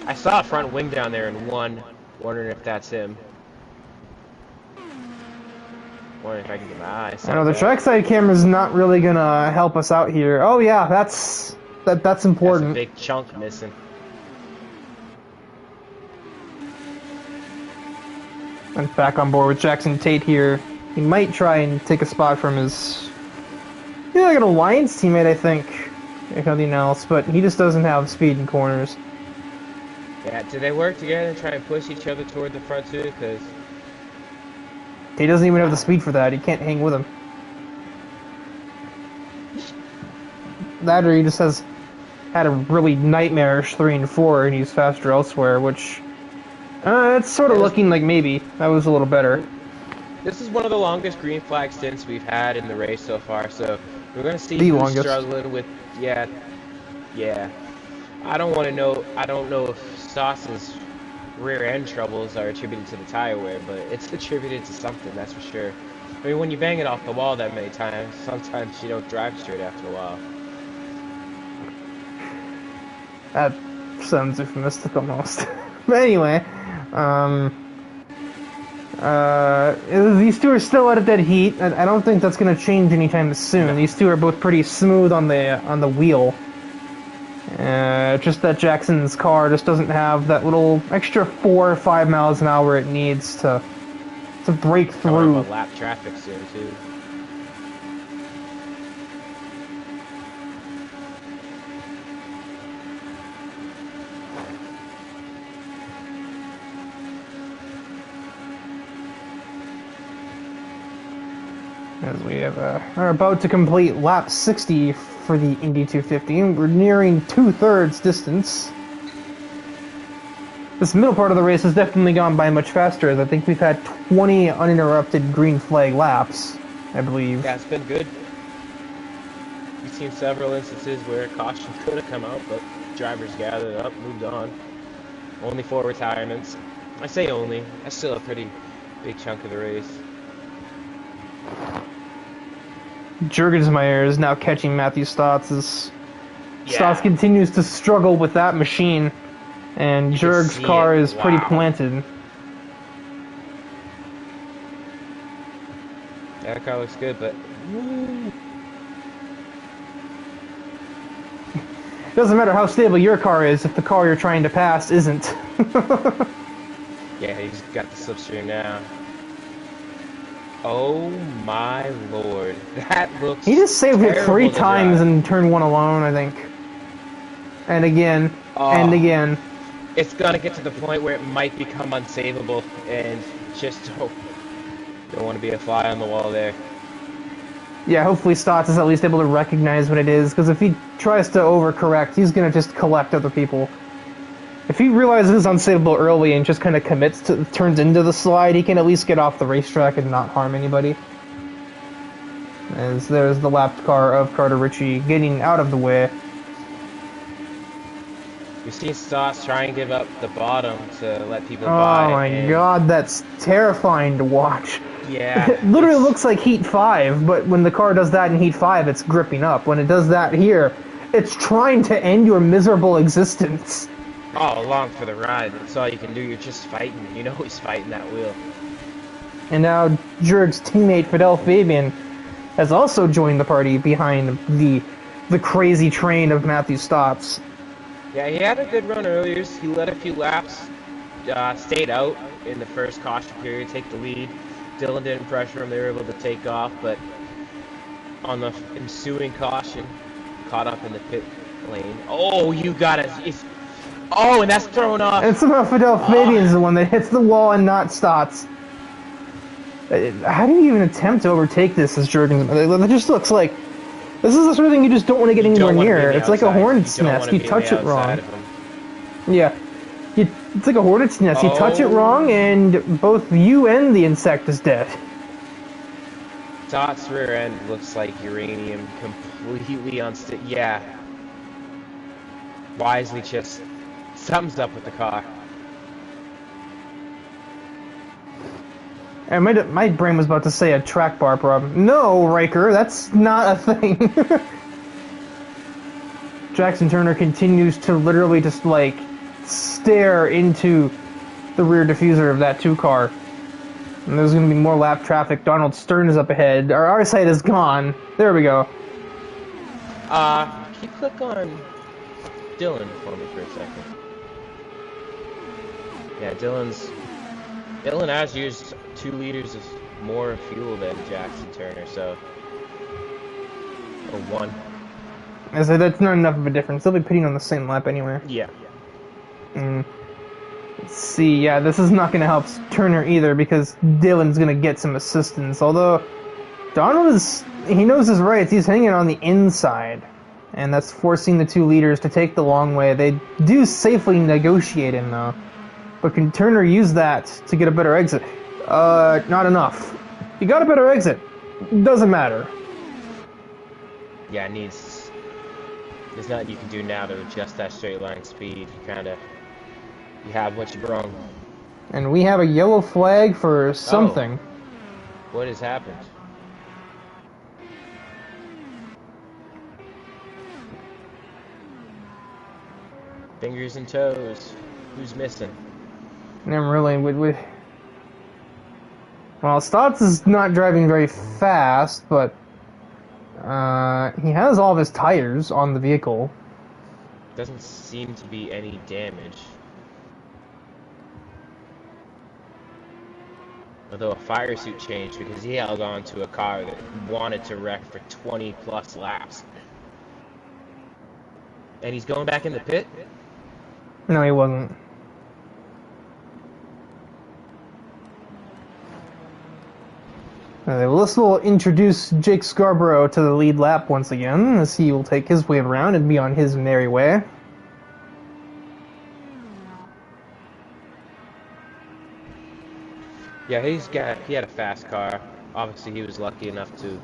I saw a front wing down there in one. Wondering if that's him. Wondering if I can get my eyes. I know the trackside camera's not really gonna help us out here. Oh yeah, that's That's a important. big chunk missing. I'm back on board with Jackson Tate here. He might try and take a spot from his, like an alliance teammate, I think, if nothing else. But he just doesn't have speed in corners. Yeah, do they work together and try and push each other toward the front too? Because He doesn't even have the speed for that. He can't hang with him. That or he just had a really nightmarish 3 and 4, and he's faster elsewhere, which it's sort of looking like maybe that was a little better. this is one of the longest green flag stints we've had in the race so far. So we're gonna see The who's longest. struggling with. Yeah. I don't want to know. I don't know if Stoss's rear end troubles are attributed to the tire wear, but it's attributed to something, that's for sure. I mean, when you bang it off the wall that many times, sometimes you don't drive straight after a while. That sounds euphemistic almost. But anyway, these two are still out of dead heat. I don't think that's going to change anytime soon. No. These two are both pretty smooth on the wheel. Just that Jackson's car just doesn't have that little extra 4 or 5 miles an hour it needs to break Coming through. up on lap traffic soon too. As we are about to complete lap 60 for the Indy 250, and we're nearing 2/3 distance. This middle part of the race has definitely gone by much faster, as I think we've had 20 uninterrupted green flag laps, I believe. Yeah, it's been good. We've seen several instances where caution could have come out, but drivers gathered up, moved on. Only 4 retirements. I say only. That's still a pretty big chunk of the race. Jurgensmeyer is now catching Matthew Stotts as Yeah. Stotts continues to struggle with that machine, and You can Jurg's see car it. is pretty Wow. planted. Yeah, that car looks good, but It doesn't matter how stable your car is if the car you're trying to pass isn't. yeah, he's got the slipstream now. Oh my lord, that looks. He just saved it terrible 3 to times drive. in turn 1 alone, I think. And again, and Oh. again. It's gonna get to the point where it might become unsavable, and just don't want to be a fly on the wall there. Yeah, hopefully Stotts is at least able to recognize what it is, because if he tries to overcorrect, he's going to just collect other people. If he realizes it's unstable early and just kind of turns into the slide, he can at least get off the racetrack and not harm anybody. As there's the lapped car of Carter Ritchie getting out of the way. You see Stotts try and give up the bottom to let people by. Oh my god, that's terrifying to watch. Yeah. It literally looks like Heat 5, but when the car does that in Heat 5, it's gripping up. When it does that here, it's trying to end your miserable existence. Oh, along for the ride. That's all you can do. You're just fighting. You know he's fighting that wheel. And now Jurg's teammate Fidel Fabian has also joined the party behind the crazy train of Matthew Stotts. Yeah, he had a good run earlier. He led a few laps, stayed out in the first caution period, take the lead. Dylan didn't pressure him. They were able to take off, but on the ensuing caution, caught up in the pit lane. Oh, you got it. Oh, and that's thrown off. And somehow Fidel Fabian's the one that hits the wall and not Stotts. How do you even attempt to overtake this as Jurgen? It just looks like this is the sort of thing you just don't want to get anywhere near. It's like a hornet's nest. You touch it wrong. Yeah. It's like a hornet's nest. You touch it wrong, and both you and the insect is dead. Stotts' rear end looks like uranium, completely unstable. Yeah. Wisely just sums up with the car. And my brain was about to say a track bar problem. No, Riker, that's not a thing. Jackson Turner continues to literally just, like, stare into the rear diffuser of that 2 car. And there's going to be more lap traffic. Donald Stern is up ahead. Our side is gone. There we go. Can you click on Dylan for me for a second? Yeah, Dylan has used 2 liters more fuel than Jackson Turner, so... Or 1. I said that's not enough of a difference. They'll be pitting on the same lap anyway. Yeah. Let's see, yeah, this is not going to help Turner either because Dylan's going to get some assistance. Although, Donald he knows his rights. He's hanging on the inside. And that's forcing the 2 leaders to take the long way. They do safely negotiate him, though. But can Turner use that to get a better exit? Not enough. You got a better exit. Doesn't matter. Yeah, there's nothing you can do now to adjust that straight line speed. You have what you brung. And we have a yellow flag for something. Oh. What has happened? Fingers and toes. Who's missing? And really, well, Stotts is not driving very fast, but he has all of his tires on the vehicle. Doesn't seem to be any damage. Although a fire suit changed because he held on to a car that wanted to wreck for 20 plus laps. And he's going back in the pit? No, he wasn't. This will introduce Jake Scarborough to the lead lap once again, as he will take his way around and be on his merry way. Yeah, he had a fast car. Obviously, he was lucky enough to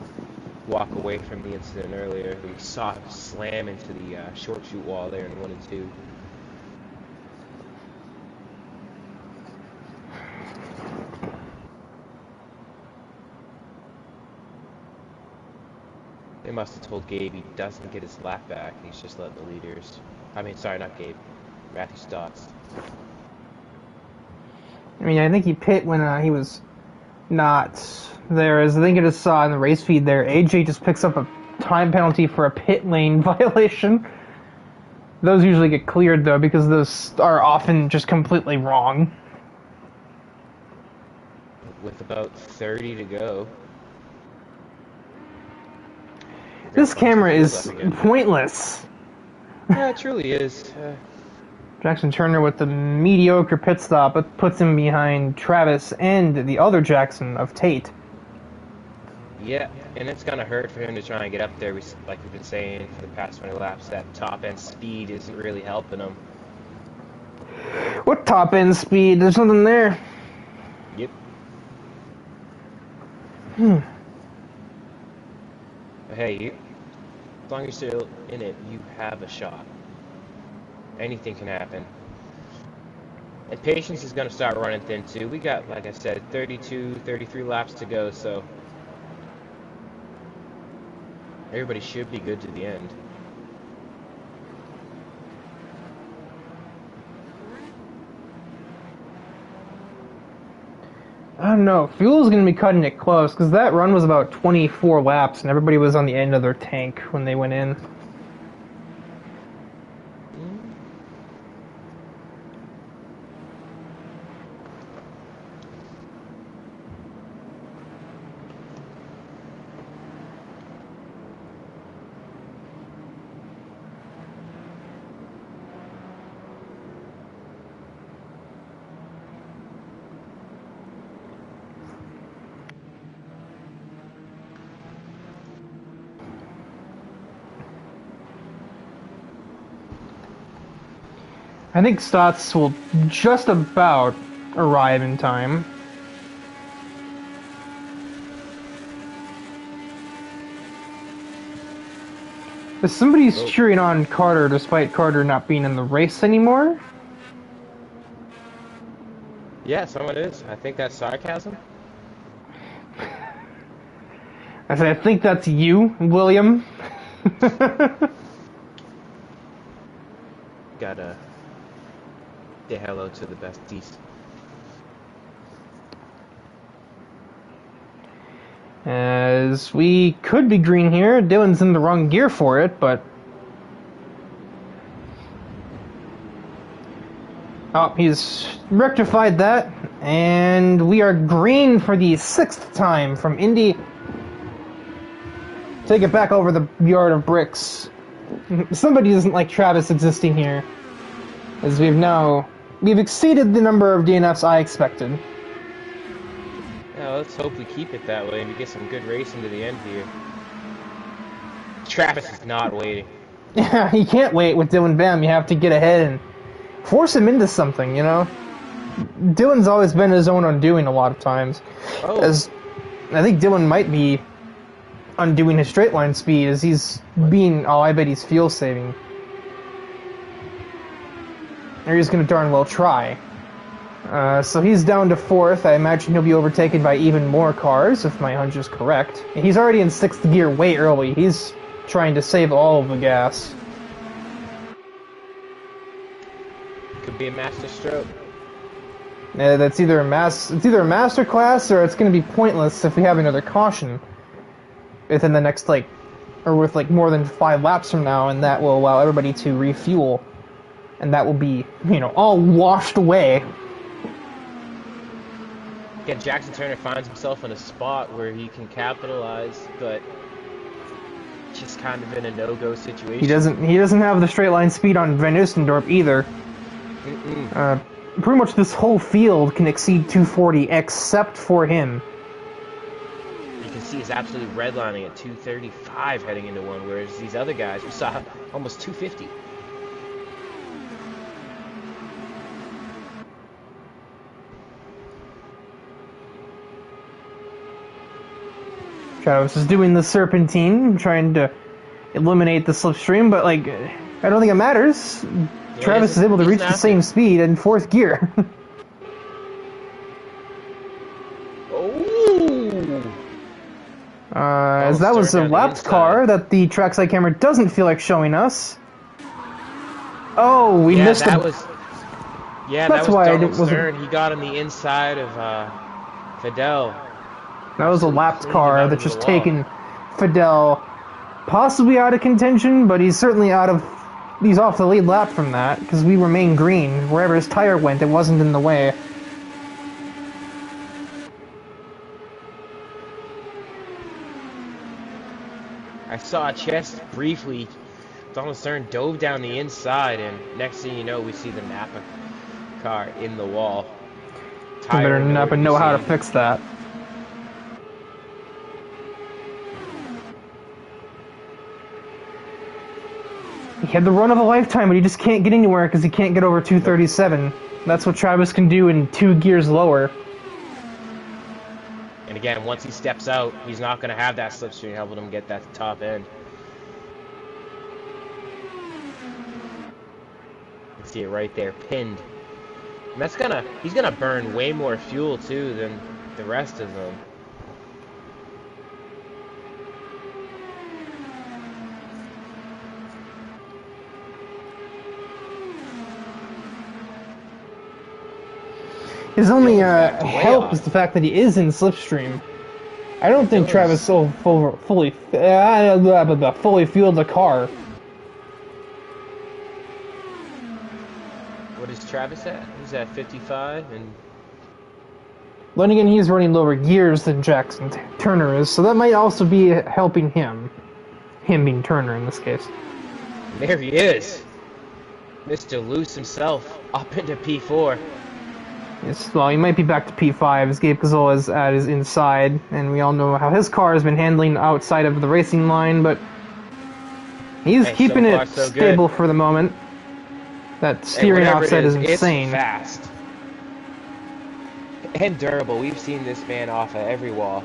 walk away from the incident earlier. We saw him slam into the short chute wall there in 1 and 2. They must have told Gabe he doesn't get his lap back. He's just letting the leaders... sorry, not Gabe. Matthew Stotts. I think he pit when he was not there. As I think I just saw in the race feed there, AJ just picks up a time penalty for a pit lane violation. Those usually get cleared, though, because those are often just completely wrong. With about 30 to go. This camera is pointless. Yeah, it truly is. Jackson Turner with the mediocre pit stop, but puts him behind Travis and the other Jackson of Tate. Yeah, and it's gonna hurt for him to try and get up there. Like we've been saying for the past 20 laps, that top end speed isn't really helping him. What top end speed? There's nothing there. Yep. But hey, as long as you're still in it, you have a shot. Anything can happen. And patience is gonna start running thin too. We got, like I said, 32, 33 laps to go, so everybody should be good to the end. I don't know. Fuel's going to be cutting it close, because that run was about 24 laps, and everybody was on the end of their tank when they went in. I think Stotts will just about arrive in time. But somebody's cheering on Carter despite Carter not being in the race anymore. Yeah, someone is. I think that's sarcasm. I said, I think that's you, William. Gotta say hello to the besties. As we could be green here, Dylan's in the wrong gear for it, but... Oh, he's rectified that, and we are green for the 6th time from Indy. Take it back over the yard of bricks. Somebody doesn't like Travis existing here, as we've exceeded the number of DNFs I expected. Yeah, let's hope we keep it that way and we get some good racing to the end here. Travis is not waiting. Yeah, he can't wait with Dylan Bam. You have to get ahead and force him into something, you know? Dylan's always been his own undoing a lot of times. Oh. As I think Dylan might be undoing his straight line speed as he's being, oh, I bet he's fuel saving. Or he's going to darn well try. So he's down to 4th. I imagine he'll be overtaken by even more cars, if my hunch is correct. He's already in 6th gear way early. He's trying to save all of the gas. Could be a master stroke. That's either a master class or it's going to be pointless if we have another caution within the next with more than 5 laps from now, and that will allow everybody to refuel, and that will be, all washed away. Again, Jackson Turner finds himself in a spot where he can capitalize, but just kind of in a no-go situation. He doesn't have the straight line speed on Van Oostendorp either. Pretty much this whole field can exceed 240 except for him. You can see he's absolutely redlining at 235 heading into one, whereas these other guys, we saw almost 250. Travis is doing the serpentine, trying to eliminate the slipstream, but I don't think it matters. Yeah, Travis is able to reach the same speed in 4th gear. As that was a lapped car that the trackside camera doesn't feel like showing us. Oh, we missed him. Yeah, that was Donald Stern. He got on the inside of Fidel. That was a lapped car that's just taken Fidel possibly out of contention, but he's certainly he's off the lead lap from that, because we remain green. Wherever his tire went, it wasn't in the way. I saw a chest briefly. Donald Stern dove down the inside, and next thing you know, we see the Napa car in the wall. You better Napa know how to fix that. He had the run of a lifetime, but he just can't get anywhere because he can't get over 237. That's what Travis can do in 2 gears lower. And again, once he steps out, he's not going to have that slipstream helping him get that top end. You can see it right there, pinned. And that's he's gonna burn way more fuel too than the rest of them. His only help is the fact that he is in slipstream. I don't think Travis fully fueled the car. What is Travis at? He's at 55, and Then again, he's running lower gears than Jackson Turner is, so that might also be helping him. Him being Turner in this case. there he is. Mr. Loose himself, up into P4. Yes, well, he might be back to P5 as Gabe Gazzola is at his inside, and we all know how his car has been handling outside of the racing line, but he's keeping so far, it so stable good. for the moment. That steering offset is insane. It's fast. And durable. We've seen this man off of every wall.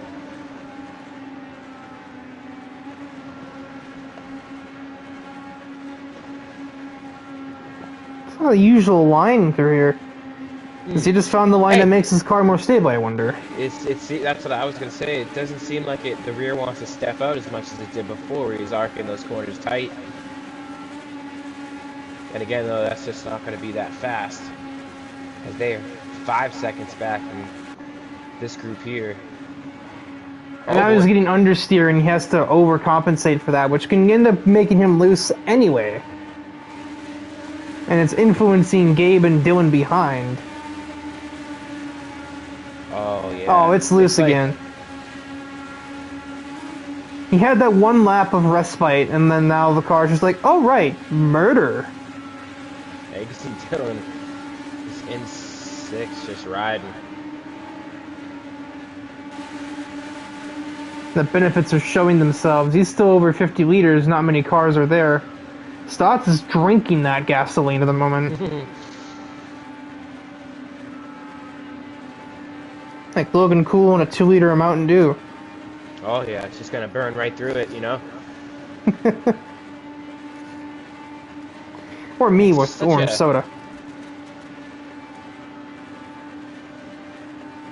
It's not a usual line through here. Has he just found the line that makes his car more stable, I wonder? That's what I was going to say. It doesn't seem like the rear wants to step out as much as it did before, where he's arcing those corners tight. And again, though, that's just not going to be that fast. Because they're 5 seconds back from this group here. And now he's getting understeer, and he has to overcompensate for that, which can end up making him loose anyway. And it's influencing Gabe and Dylan behind. Oh, yeah. Oh, it's loose again. He had that one lap of respite, and then now the car's just like, oh, right, murder. Yeah, you can see Dylan is in 6, just riding. The benefits are showing themselves. He's still over 50 liters, not many cars are there. Stotts is drinking that gasoline at the moment. Like Logan Cool and a 2-liter of Mountain Dew. Oh, yeah, it's just going to burn right through it, you know? Or me with orange soda.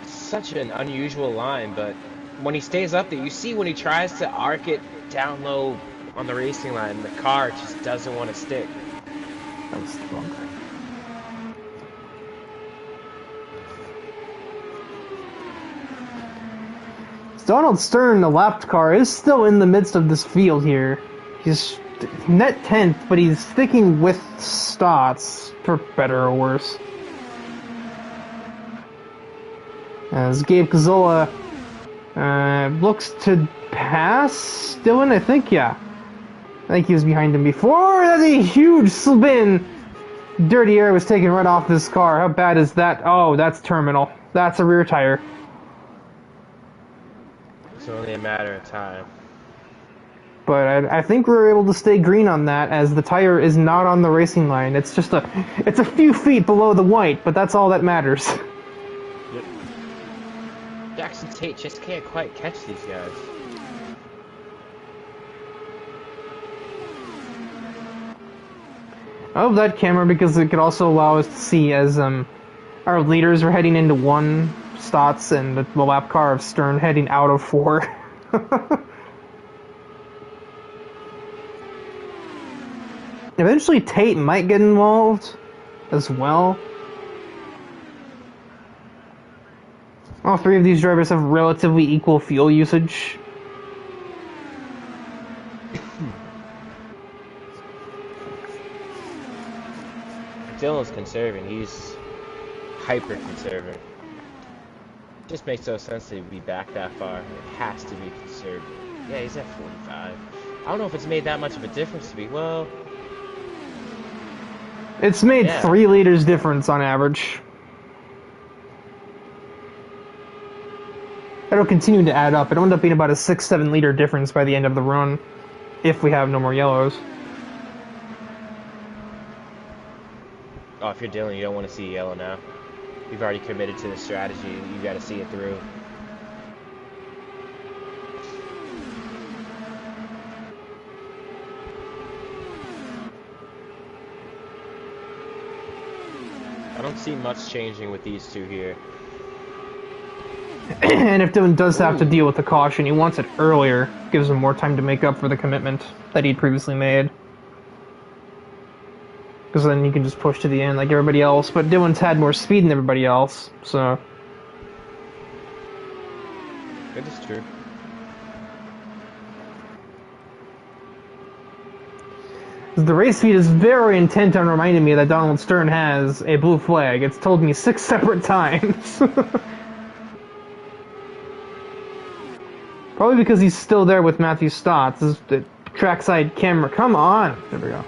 Such an unusual line, but when he stays up there, you see when he tries to arc it down low on the racing line, the car just doesn't want to stick. That was wrong. Donald Stern, the lapped car, is still in the midst of this field here. He's net 10th, but he's sticking with Stotts, for better or worse. As Gabe Gazzola looks to pass Dylan, I think, yeah. I think he was behind him before. That's a huge spin. Dirty air was taken right off this car. How bad is that? Oh, that's terminal. That's a rear tire. It's only a matter of time. But I think we were able to stay green on that, as the tire is not on the racing line. It's just it's a few feet below the white, but that's all that matters. Yep. Jackson Tate just can't quite catch these guys. I love that camera because it could also allow us to see as our leaders are heading into 1, Stotts, and the lap car of Stern heading out of 4. Eventually Tate might get involved as well. All 3 of these drivers have relatively equal fuel usage. Dylan's conserving. He's hyper conserving. Just makes no sense to be back that far. It has to be conserving. Yeah, he's at 45. I don't know if it's made that much of a difference to me. Well, it's made 3 liters difference on average. It'll continue to add up. It'll end up being about a 6-7 liter difference by the end of the run, if we have no more yellows. Oh, if you're Dylan, you don't want to see yellow now. You've already committed to the strategy. You got to see it through. I don't see much changing with these two here. And if Dylan does have to deal with the caution, he wants it earlier. Gives him more time to make up for the commitment that he'd previously made. Because then you can just push to the end like everybody else. But Dylan's had more speed than everybody else, so... It is true. The race feed is very intent on reminding me that Donald Stern has a blue flag. It's told me 6 separate times. Probably because he's still there with Matthew Stotts. This is the trackside camera. Come on! There we go.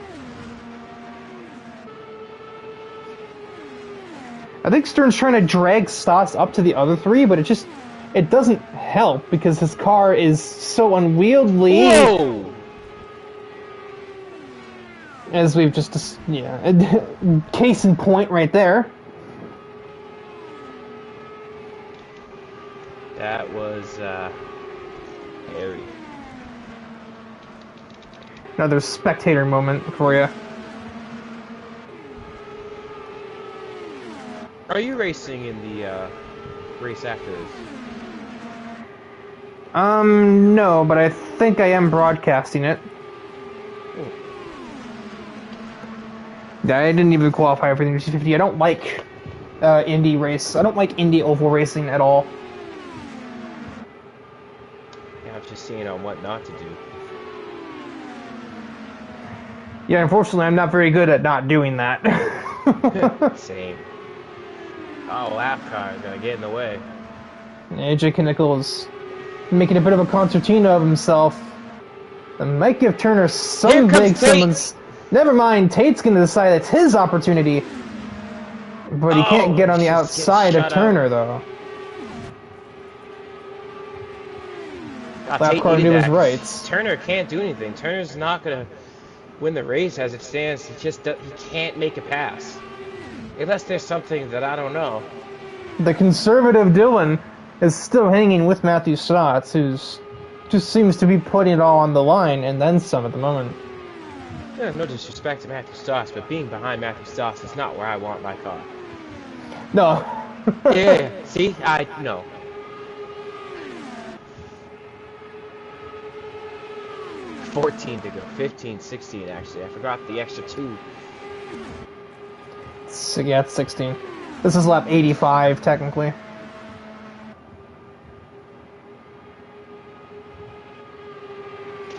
I think Stern's trying to drag Stotts up to the other 3, but it doesn't help because his car is so unwieldy. Whoa! As we've just, yeah, case in point right there. That was, hairy. Another spectator moment for you. Are you racing in the, race after this? No, but I think I am broadcasting it. I didn't even qualify for the 250. I don't like Indy race. I don't like Indy oval racing at all. Yeah, I'm just seeing on what not to do. Yeah, unfortunately, I'm not very good at not doing that. Same. Oh, lap car is gonna get in the way. AJ Knickel is making a bit of a concertina of himself. And might give Turner some big summons. Never mind, Tate's gonna decide it's his opportunity. But he can't get on the outside of Turner, though. Lap car knew his rights. Turner can't do anything. Turner's not gonna win the race as it stands. He can't make a pass. Unless there's something that I don't know. The conservative Dylan is still hanging with Matthew Stotts, who's just seems to be putting it all on the line, and then some at the moment. Yeah, no disrespect to Matthew Stotts, but being behind Matthew Stotts is not where I want my car. No. Yeah, see? I know. $14 to go. 15, 16 actually. I forgot the extra 2. So, yeah, it's 16. This is lap 85, technically.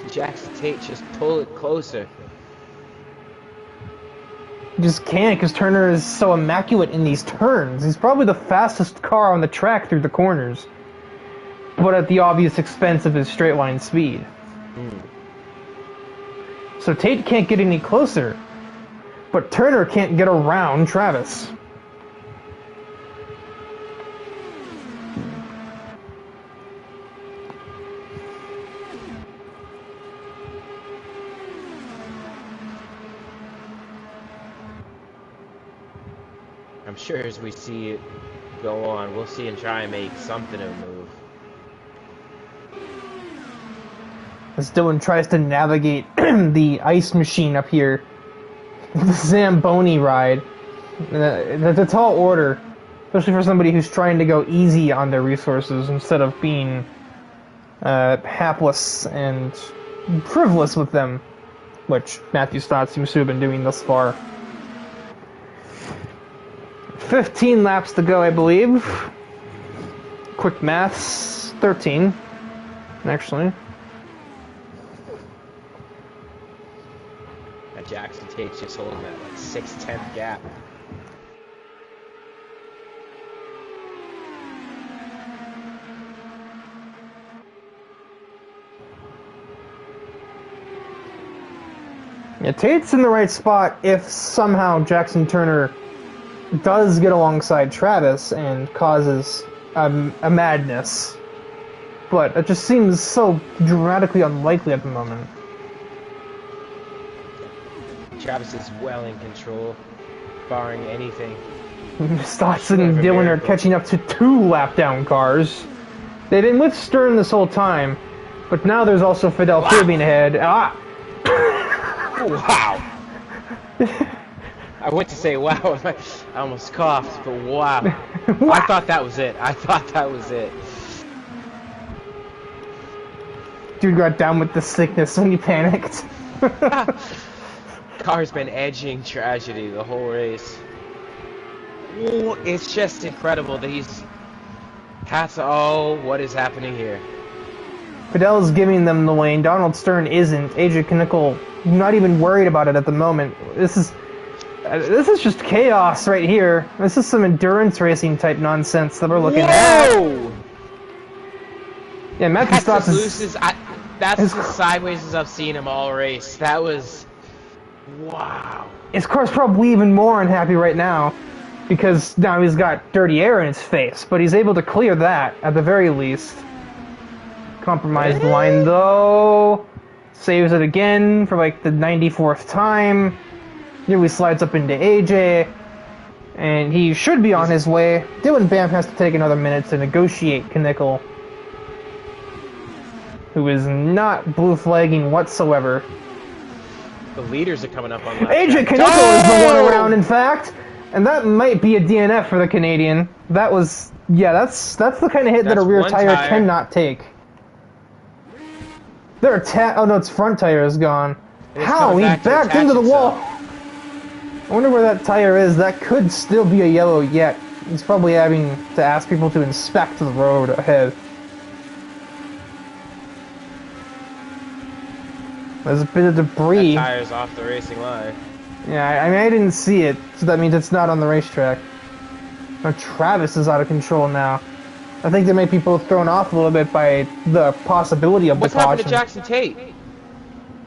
Jackson Tate, just pull it closer. You just can't, because Turner is so immaculate in these turns. He's probably the fastest car on the track through the corners, but at the obvious expense of his straight line speed. So Tate can't get any closer, but Turner can't get around Travis. I'm sure as we see it go on, we'll see him try and make something of a move. As Dylan tries to navigate the ice machine up here, the Zamboni ride. That's a tall order, especially for somebody who's trying to go easy on their resources instead of being hapless and frivolous with them, which Matthew Stott seems to have been doing thus far. 15 laps to go, I believe. Quick maths, 13, actually. That Jackson Tate's just holding that like 6/10 gap. Yeah, Tate's in the right spot if somehow Jackson Turner does get alongside Travis and causes a madness. But it just seems so dramatically unlikely at the moment. Travis is well in control. barring anything. Stotts and Dillon are catching up to 2 lap-down cars. They've been with Stern this whole time, but now there's also Fidel being ahead. Ah! Wow! I went to say wow, I almost coughed, but wow. I thought that was it. I thought that was it. Dude got down with the sickness when he panicked. Car's been edging tragedy the whole race. Ooh, it's just incredible that he's... what is happening here? Fidel's giving them the lane. Donald Stern isn't. AJ Knickel not even worried about it at the moment. This is just chaos right here. This is some endurance racing type nonsense that we're looking at. Yeah, Matthew Stotts that's as sideways as I've seen him all race. That was... wow. His car's probably even more unhappy right now, because now he's got dirty air in his face, but he's able to clear that, at the very least. Compromised line, though. Saves it again for, like, the 94th time. Here he slides up into AJ, and he should be on his way. Dylan Bam has to take another minute to negotiate Knickel, who is not blue flagging whatsoever. The leaders are coming up on lap. AJ Knickel is the one around, in fact, and that might be a DNF for the Canadian. That was, yeah, that's the kind of hit that a rear tire cannot take. Oh no, its front tire is gone. How? He backed into the wall. I wonder where that tire is. That could still be a yellow yet. He's probably having to ask people to inspect the road ahead. There's a bit of debris. That tire's off the racing line. Yeah, I mean, I didn't see it, so that means it's not on the racetrack. Now, Travis is out of control now. I think they might be both thrown off a little bit by the possibility of the caution. What's happened to Jackson Tate?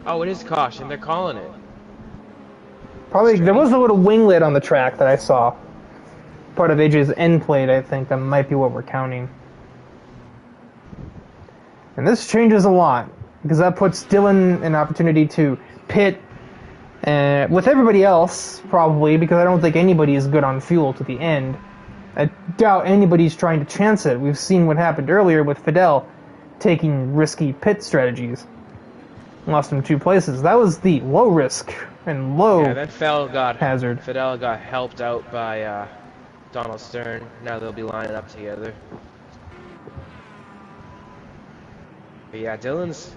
Oh, it is caution. They're calling it. Probably, there was a little winglet on the track that I saw. Part of AJ's end plate, I think. That might be what we're counting. And this changes a lot, because that puts Dylan an opportunity to pit with everybody else, probably, because I don't think anybody is good on fuel to the end. I doubt anybody's trying to chance it. We've seen what happened earlier with Fidel taking risky pit strategies. Lost him 2 places. That was the low risk and low hazard. Fidel got helped out by Donald Stern. Now they'll be lining up together. But yeah, Dylan's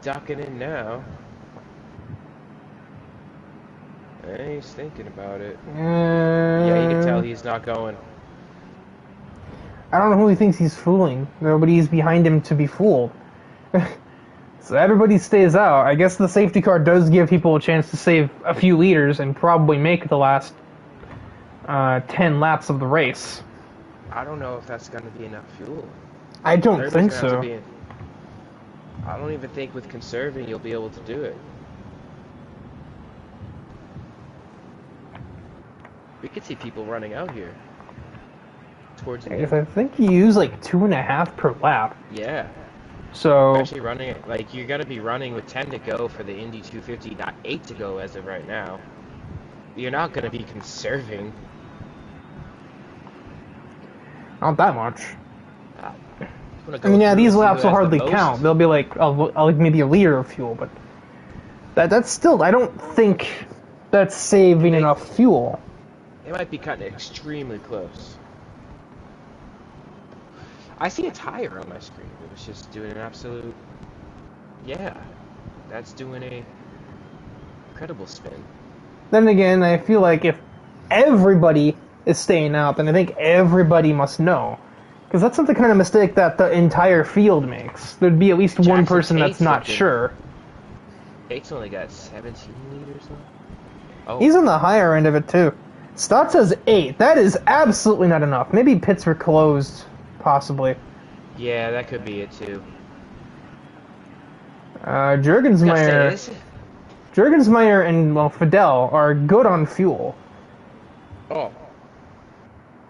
ducking in now. And he's thinking about it. Yeah, you can tell he's not going. I don't know who he thinks he's fooling. Nobody's behind him to be fooled. So everybody stays out. I guess the safety car does give people a chance to save a few liters and probably make the last 10 laps of the race. I don't know if that's going to be enough fuel. I don't think so. I don't even think with conserving you'll be able to do it. We could see people running out here. Towards the end. I think you use like 2.5 per lap. Yeah. So actually running it, like you're gonna be running with 10 to go for the Indy 250, not 8 to go as of right now. You're not gonna be conserving. Not that much. I mean, yeah, these laps will hardly count. They'll be like maybe a liter of fuel, but that's still. I don't think that's saving enough fuel. They might be cutting it extremely close. I see a tire on my screen. It was just doing an absolute... Yeah. That's doing a incredible spin. Then again, I feel like if everybody is staying out, then I think everybody must know. Because that's not the kind of mistake that the entire field makes. There'd be at least one person that's not sure. Tate's only got 17 liters left. Oh. He's on the higher end of it, too. Stott says 8. That is absolutely not enough. Maybe pits were closed, possibly. Yeah, that could be it, too. Jurgensmeyer and, well, Fidel are good on fuel. Oh.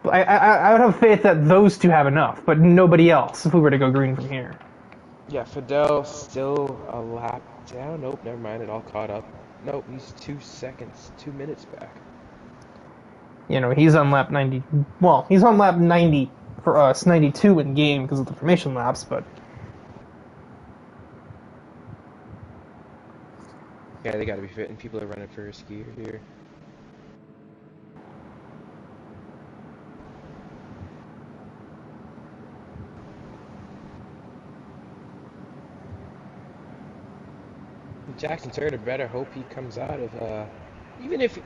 I would have faith that those two have enough, but nobody else if we were to go green from here. Yeah, Fidel still a lap down. Nope, never mind. It all caught up. Nope, he's 2 minutes back. You know, he's on lap 90. Well, he's on lap 90 for us, 92 in game because of the formation laps, but. Yeah, they gotta be fitting. People are running for a skier here. Jackson Turner better hope he comes out of, even if he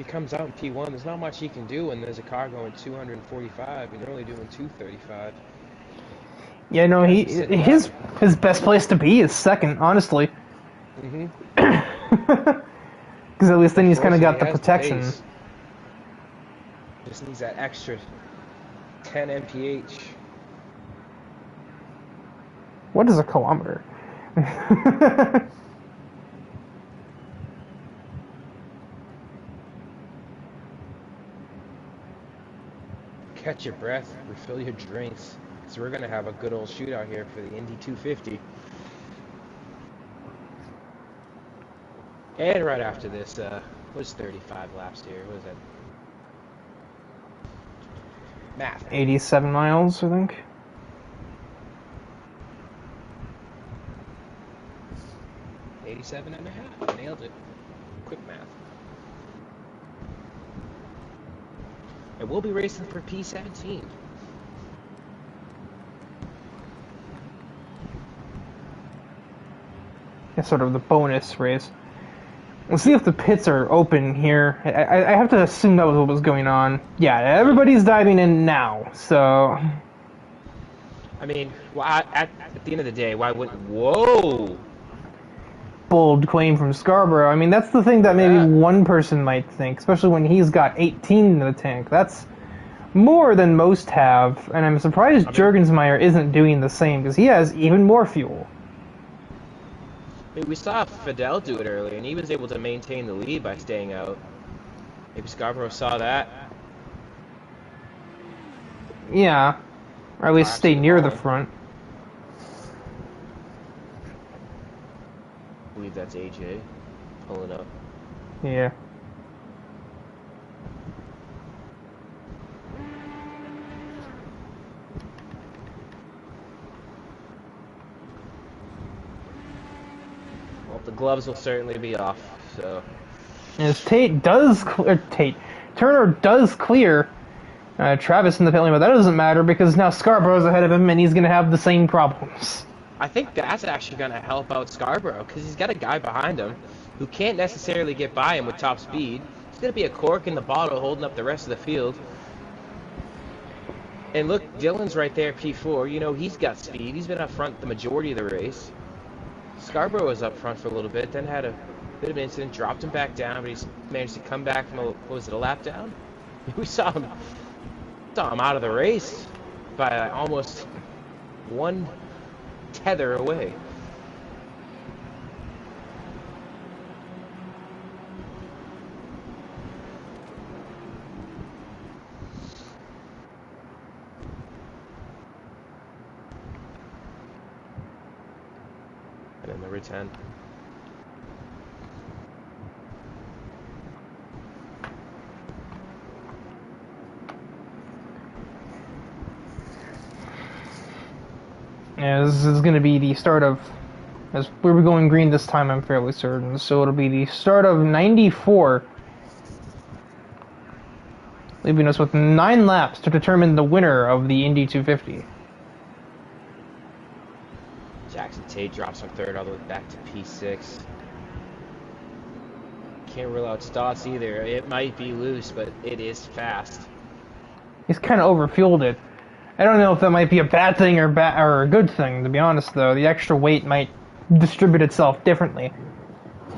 comes out in P1, there's not much he can do when there's a car going 245 and you're only doing 235. Yeah, no, his best place to be is second, honestly. Because at least then he's kind of got the protection. Just needs that extra 10 mph. What is a kilometer? Catch your breath, refill your drinks, because we're going to have a good old shootout here for the Indy 250. And right after this, what's 35 laps here? What is that? Math. 87 miles, I think. 87 and a half. Nailed it. Quick math. And we'll be racing for P17. It's sort of the bonus race. We'll see if the pits are open here. I have to assume that was what was going on. Yeah, everybody's diving in now, so... I mean, well, at the end of the day, why wouldn't... Whoa! Bold claim from Scarborough. I mean, that's the thing that maybe one person might think, especially when he's got 18 in the tank. That's more than most have, and I'm surprised Jurgensmeyer isn't doing the same, because he has even more fuel. We saw Fidel do it earlier, and he was able to maintain the lead by staying out. Maybe Scarborough saw that. Yeah, or at least stay near the front. I believe that's AJ pulling up. Yeah. Well, the gloves will certainly be off, so... As Turner does clear Travis in the pit lane, but that doesn't matter because now Scarborough's ahead of him and he's going to have the same problems. I think that's actually going to help out Scarborough because he's got a guy behind him who can't necessarily get by him with top speed. He's going to be a cork in the bottle holding up the rest of the field. And look, Dylan's right there, P4. You know, he's got speed. He's been up front the majority of the race. Scarborough was up front for a little bit, then had a bit of an incident, dropped him back down, but he's managed to come back from, what was it, a lap down? We saw him out of the race by almost one tether away. And then number 10. Yeah, this is going to be the start of, as we were going green this time, I'm fairly certain, so it'll be the start of 94, leaving us with 9 laps to determine the winner of the Indy 250. Jackson Tate drops from 3rd all the way back to P6. Can't rule out Stotts either. It might be loose, but it is fast. He's kind of overfueled it. I don't know if that might be a bad thing or a good thing, to be honest, though. The extra weight might distribute itself differently.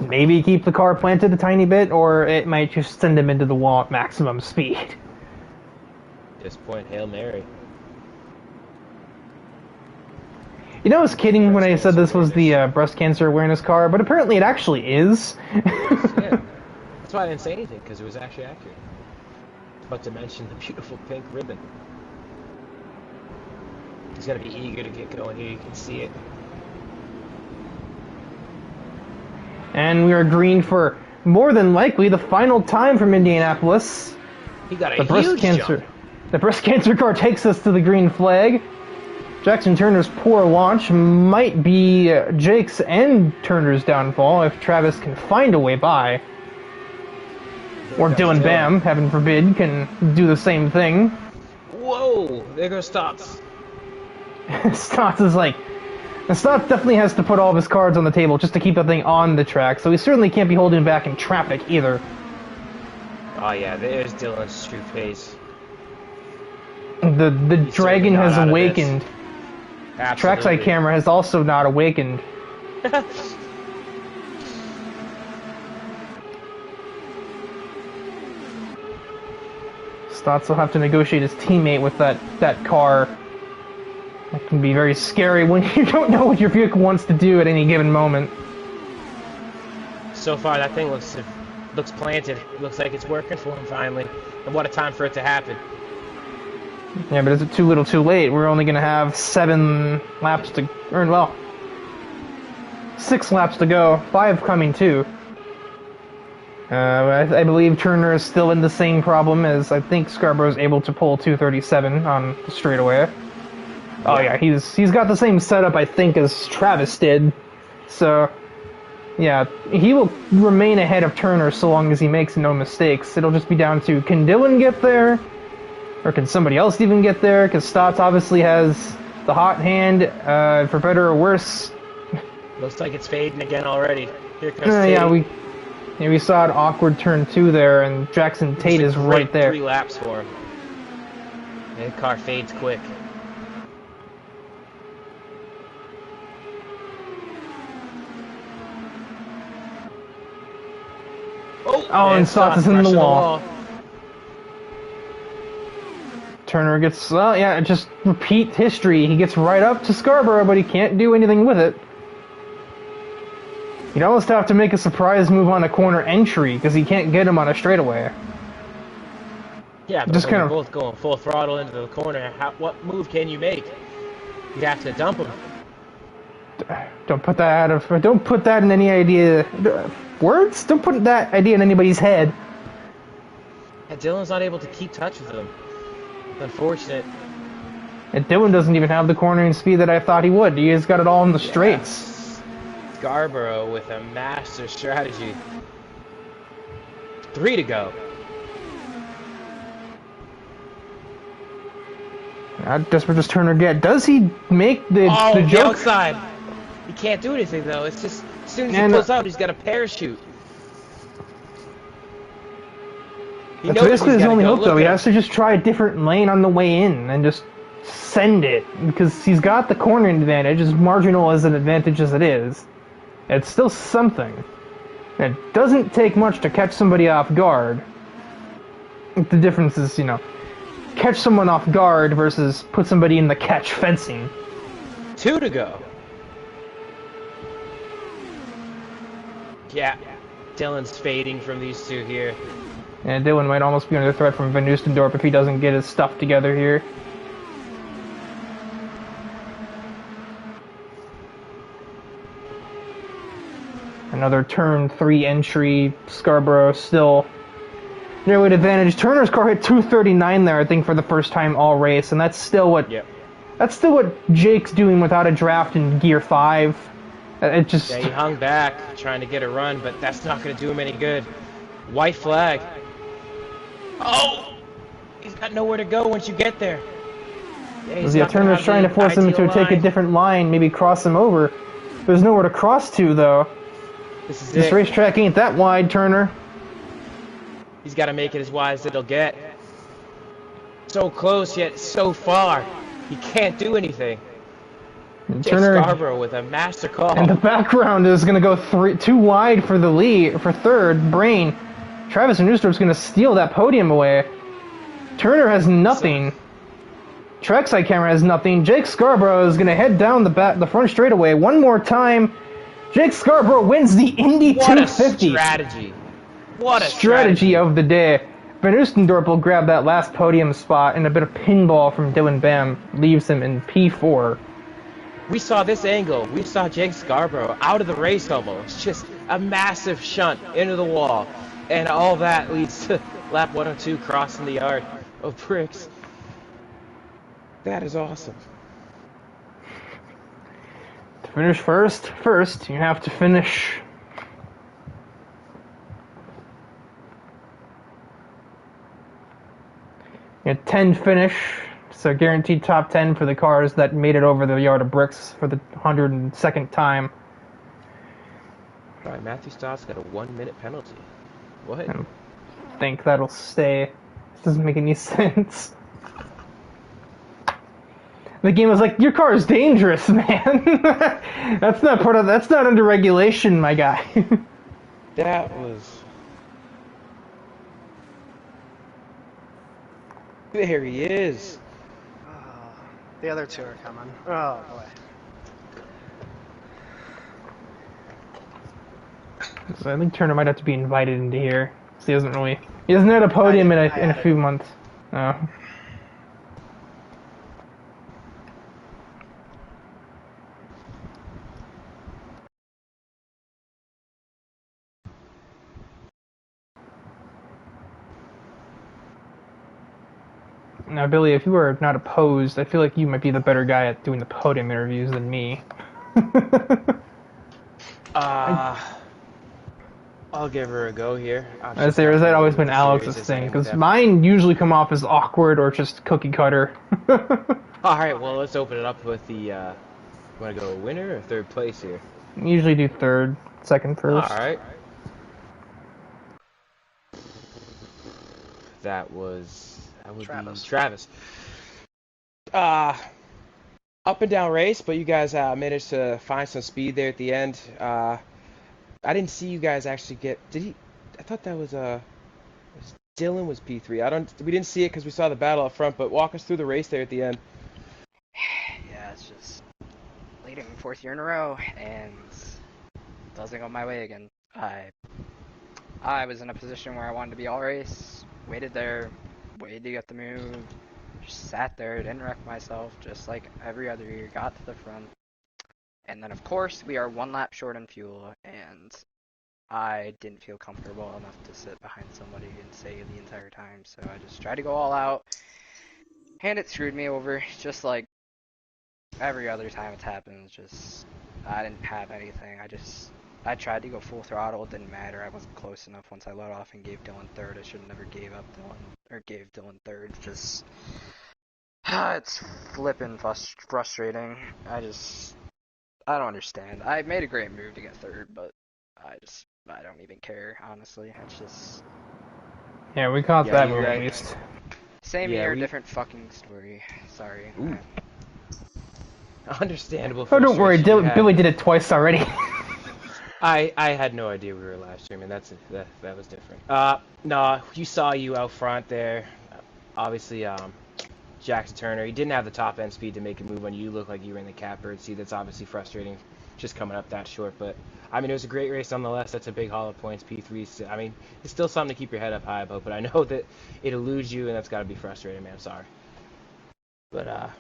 Maybe keep the car planted a tiny bit, or it might just send him into the wall at maximum speed. At this point, Hail Mary. You know, I was kidding when I said this was the breast cancer awareness car, but apparently it actually is. Yeah. That's why I didn't say anything, because it was actually accurate. But to mention the beautiful pink ribbon. He's going to be eager to get going here, you can see it. And we are green for more than likely the final time from Indianapolis. He got a The breast huge cancer. jump. The breast cancer car takes us to the green flag. Jackson Turner's poor launch might be Jake's and Turner's downfall if Travis can find a way by. Or Dylan Bam, heaven forbid, can do the same thing. Whoa! There goes Stotts. Stotts is like... Stotts definitely has to put all of his cards on the table just to keep the thing on the track, so he certainly can't be holding back in traffic either. Oh yeah, there's Dylan's true face. The dragon has awakened. Absolutely. Trackside camera has also not awakened. Stotts will have to negotiate his teammate with that car. That can be very scary when you don't know what your vehicle wants to do at any given moment. So far, that thing looks planted. Looks like it's working for him finally. And what a time for it to happen. Yeah, but is it too little too late? We're only going to have 7 laps to... Or, well... 6 laps to go. 5 coming too. I believe Turner is still in the same problem as I think Scarborough's able to pull 237 on the straightaway. Oh yeah, he's got the same setup I think as Travis did. So, yeah, he will remain ahead of Turner so long as he makes no mistakes. It'll just be down to, can Dylan get there? Or can somebody else even get there? Because Stotts obviously has the hot hand, for better or worse. Looks like it's fading again already. Here comes Tate. Yeah, we saw an awkward turn 2 there, and Jackson Tate is right there. 3 laps for him. The car fades quick. Oh, and Stotts is in the wall. Turner gets, well, yeah, just repeat history. He gets right up to Scarborough, but he can't do anything with it. You'd almost have to make a surprise move on a corner entry, because he can't get him on a straightaway. Yeah, but just when you're both going full throttle into the corner, what move can you make? You have to dump him. Don't put that in any idea... Words? Don't put that idea in anybody's head. Yeah, Dylan's not able to keep touch with him. It's unfortunate. And Dylan doesn't even have the cornering speed that I thought he would. He has got it all in the straights. Scarborough with a master strategy. 3 to go. How desperate does Turner get? Does he make the joke? The outside. He can't do anything though. It's just as soon as he pulls out, he's got a parachute. That's basically his only hope, though. He has to just try a different lane on the way in and just send it, because he's got the cornering advantage, as marginal as an advantage as it is. It's still something. And it doesn't take much to catch somebody off guard. The difference is, catch someone off guard versus put somebody in the catch fencing. 2 to go. Yeah, Dylan's fading from these two here. And Dylan might almost be under threat from Van Oostendorp if he doesn't get his stuff together here. Another turn 3 entry. Scarborough still near with advantage. Turner's car hit 239 there, I think, for the first time all race, and that's still what Jake's doing without a draft in Gear 5. It just... Yeah, he hung back trying to get a run, but that's not going to do him any good. White flag. Oh! He's got nowhere to go once you get there. Yeah, Turner's trying to force him to take a different line, maybe cross him over. There's nowhere to cross to, though. This racetrack ain't that wide, Turner. He's got to make it as wide as it'll get. So close, yet so far. He can't do anything. Turner Scarborough with a master call. And the background is going to go 2 wide for the lead, for third. Brain. Travis Van Oostendorp's going to steal that podium away. Turner has nothing. Trackside camera has nothing. Jake Scarborough is going to head down the front straightaway one more time. Jake Scarborough wins the Indy 250. What a strategy. What a strategy of the day. Van Oostendorp will grab that last podium spot, and a bit of pinball from Dylan Bam leaves him in P4. We saw this angle. We saw Jake Scarborough out of the race almost, just a massive shunt into the wall, and all that leads to lap 102 crossing the yard of bricks. That is awesome. To finish first, you have to finish. You had 10 finish, so guaranteed top 10 for the cars that made it over the yard of bricks for the 102nd time. All right, Matthew Stott's got a 1-minute penalty. What? I think that'll stay. This doesn't make any sense. The game was like, your car is dangerous, man. That's not under regulation, my guy. That was... There he is. The other two are coming. Oh, boy. So I think Turner might have to be invited into here. So he hasn't had a podium in a few months. Oh. Now, Billy, if you were not opposed, I feel like you might be the better guy at doing the podium interviews than me. I'll give her a go here. Has that always been Alex's thing? Because mine usually come off as awkward or just cookie cutter. Alright, well, let's open it up with the, you want to go winner or third place here? Usually do third, second, first. Alright. That would Travis. be Travis. Up and down race, but you guys managed to find some speed there at the end. I didn't see you guys actually get. I thought that was Dylan was P3. We didn't see it because we saw the battle up front. But walk us through the race there at the end. Yeah, it's just leading 4th year in a row, and doesn't go my way again. I was in a position where I wanted to be all race. Waited there, waited to get the move. Just sat there, didn't wreck myself, just like every other year. Got to the front. And then, of course, we are 1 lap short on fuel, and I didn't feel comfortable enough to sit behind somebody and save the entire time, so I just tried to go all out, and it screwed me over, just like every other time it's happened. Just, I didn't have anything. I tried to go full throttle, it didn't matter. I wasn't close enough once I let off and gave Dylan third. I should have never gave Dylan third. Just, it's flippin' frustrating. I don't understand. I made a great move to get third, but I don't even care, honestly. It's just... Yeah, we caught that move at least. Same year, different fucking story. Sorry. Understandable. Oh, don't worry, Billy did it twice already. I had no idea we were live streaming. That was different. No, you saw you out front there. Obviously, Jackson Turner, he didn't have the top end speed to make a move on you. You looked like you were in the catbird seat. That's obviously frustrating, just coming up that short. But I mean, it was a great race nonetheless. That's a big haul of points. P3. I mean, it's still something to keep your head up high about. But I know that it eludes you, and that's got to be frustrating, man. I'm sorry. But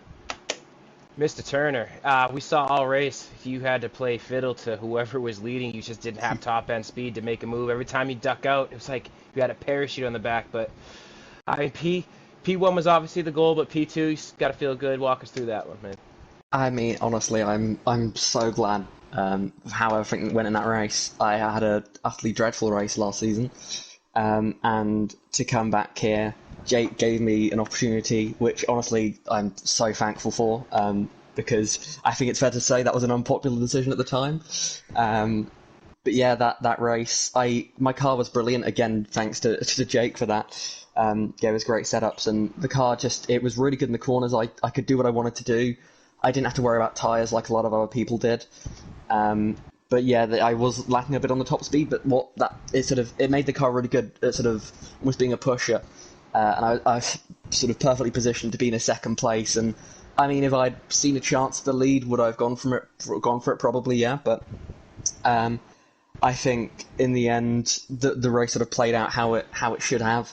Mr. Turner, we saw all race. You had to play fiddle to whoever was leading. You just didn't have top end speed to make a move. Every time you duck out, it was like you had a parachute on the back. But I mean, P1 was obviously the goal, but P2, you got to feel good. Walk us through that one, man. I mean, honestly, I'm so glad how everything went in that race. I had a utterly dreadful race last season, and to come back here, Jake gave me an opportunity, which honestly I'm so thankful for, because I think it's fair to say that was an unpopular decision at the time. But yeah, that race, my car was brilliant again, thanks to Jake for that. Yeah, it was great setups, and the car it was really good in the corners. I could do what I wanted to do. I didn't have to worry about tyres like a lot of other people did. But yeah, I was lacking a bit on the top speed, but it made the car really good at sort of almost being a pusher. And I was sort of perfectly positioned to be in a second place. And I mean, if I'd seen a chance at the lead, would I have gone for it? Probably, yeah. But I think in the end, the race sort of played out how it should have.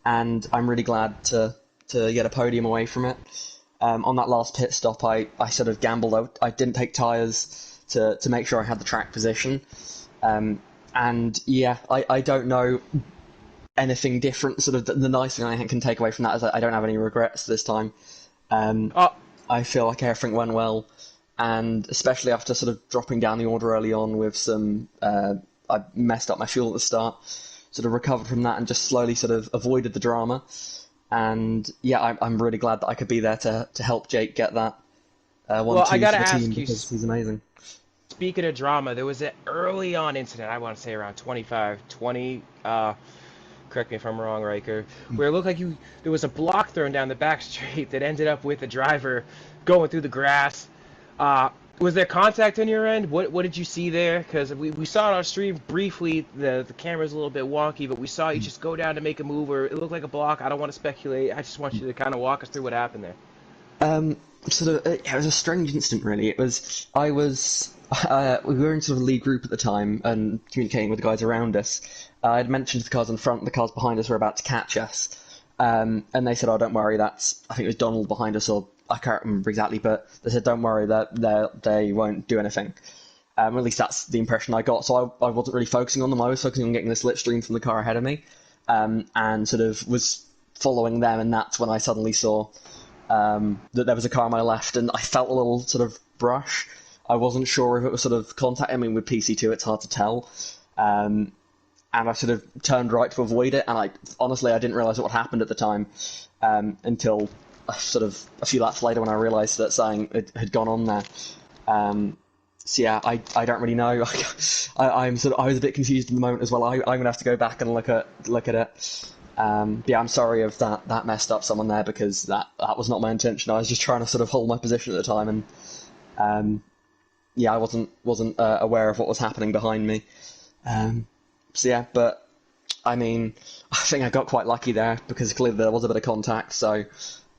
And I'm really glad to get a podium away from it. On that last pit stop, I sort of gambled. I didn't take tyres to make sure I had the track position. And yeah, I don't know anything different. Sort of the nice thing I can take away from that is I don't have any regrets this time. Oh, I feel like everything went well, and especially after sort of dropping down the order early on with some, I messed up my fuel at the start, sort of recovered from that and just slowly sort of avoided the drama. And yeah, I'm really glad that I could be there to help Jake get that 1-2 well, I for gotta the ask team you. because he's amazing. Speaking of drama, there was an early on incident. I want to say around 20. Correct me if I'm wrong, Riker. Where it looked like there was a block thrown down the back straight that ended up with the driver going through the grass. Was there contact on your end? What did you see there? Because we saw it on stream briefly. The camera's a little bit wonky, but we saw you just go down to make a move, or it looked like a block. I don't want to speculate. I just want you to kind of walk us through what happened there. It was a strange incident, really. It was we were in sort of a lead group at the time and communicating with the guys around us. I had mentioned to the cars in front, the cars behind us were about to catch us, and they said, "Oh, don't worry, I think it was Donald behind us, or I can't remember exactly, but they said, don't worry, that they won't do anything." At least that's the impression I got. So I wasn't really focusing on them. I was focusing on getting the slipstream from the car ahead of me, and sort of was following them. And that's when I suddenly saw that there was a car on my left, and I felt a little sort of brush. I wasn't sure if it was sort of contact. I mean, with PC2, it's hard to tell. And I sort of turned right to avoid it, and I didn't realise what happened at the time until sort of a few laps later when I realised that something had gone on there. So yeah, I don't really know. I was a bit confused in the moment as well. I'm gonna have to go back and look at it. Yeah, I'm sorry if that messed up someone there, because that was not my intention. I was just trying to sort of hold my position at the time, and yeah, I wasn't aware of what was happening behind me. So yeah, but I mean, I think I got quite lucky there because clearly there was a bit of contact. So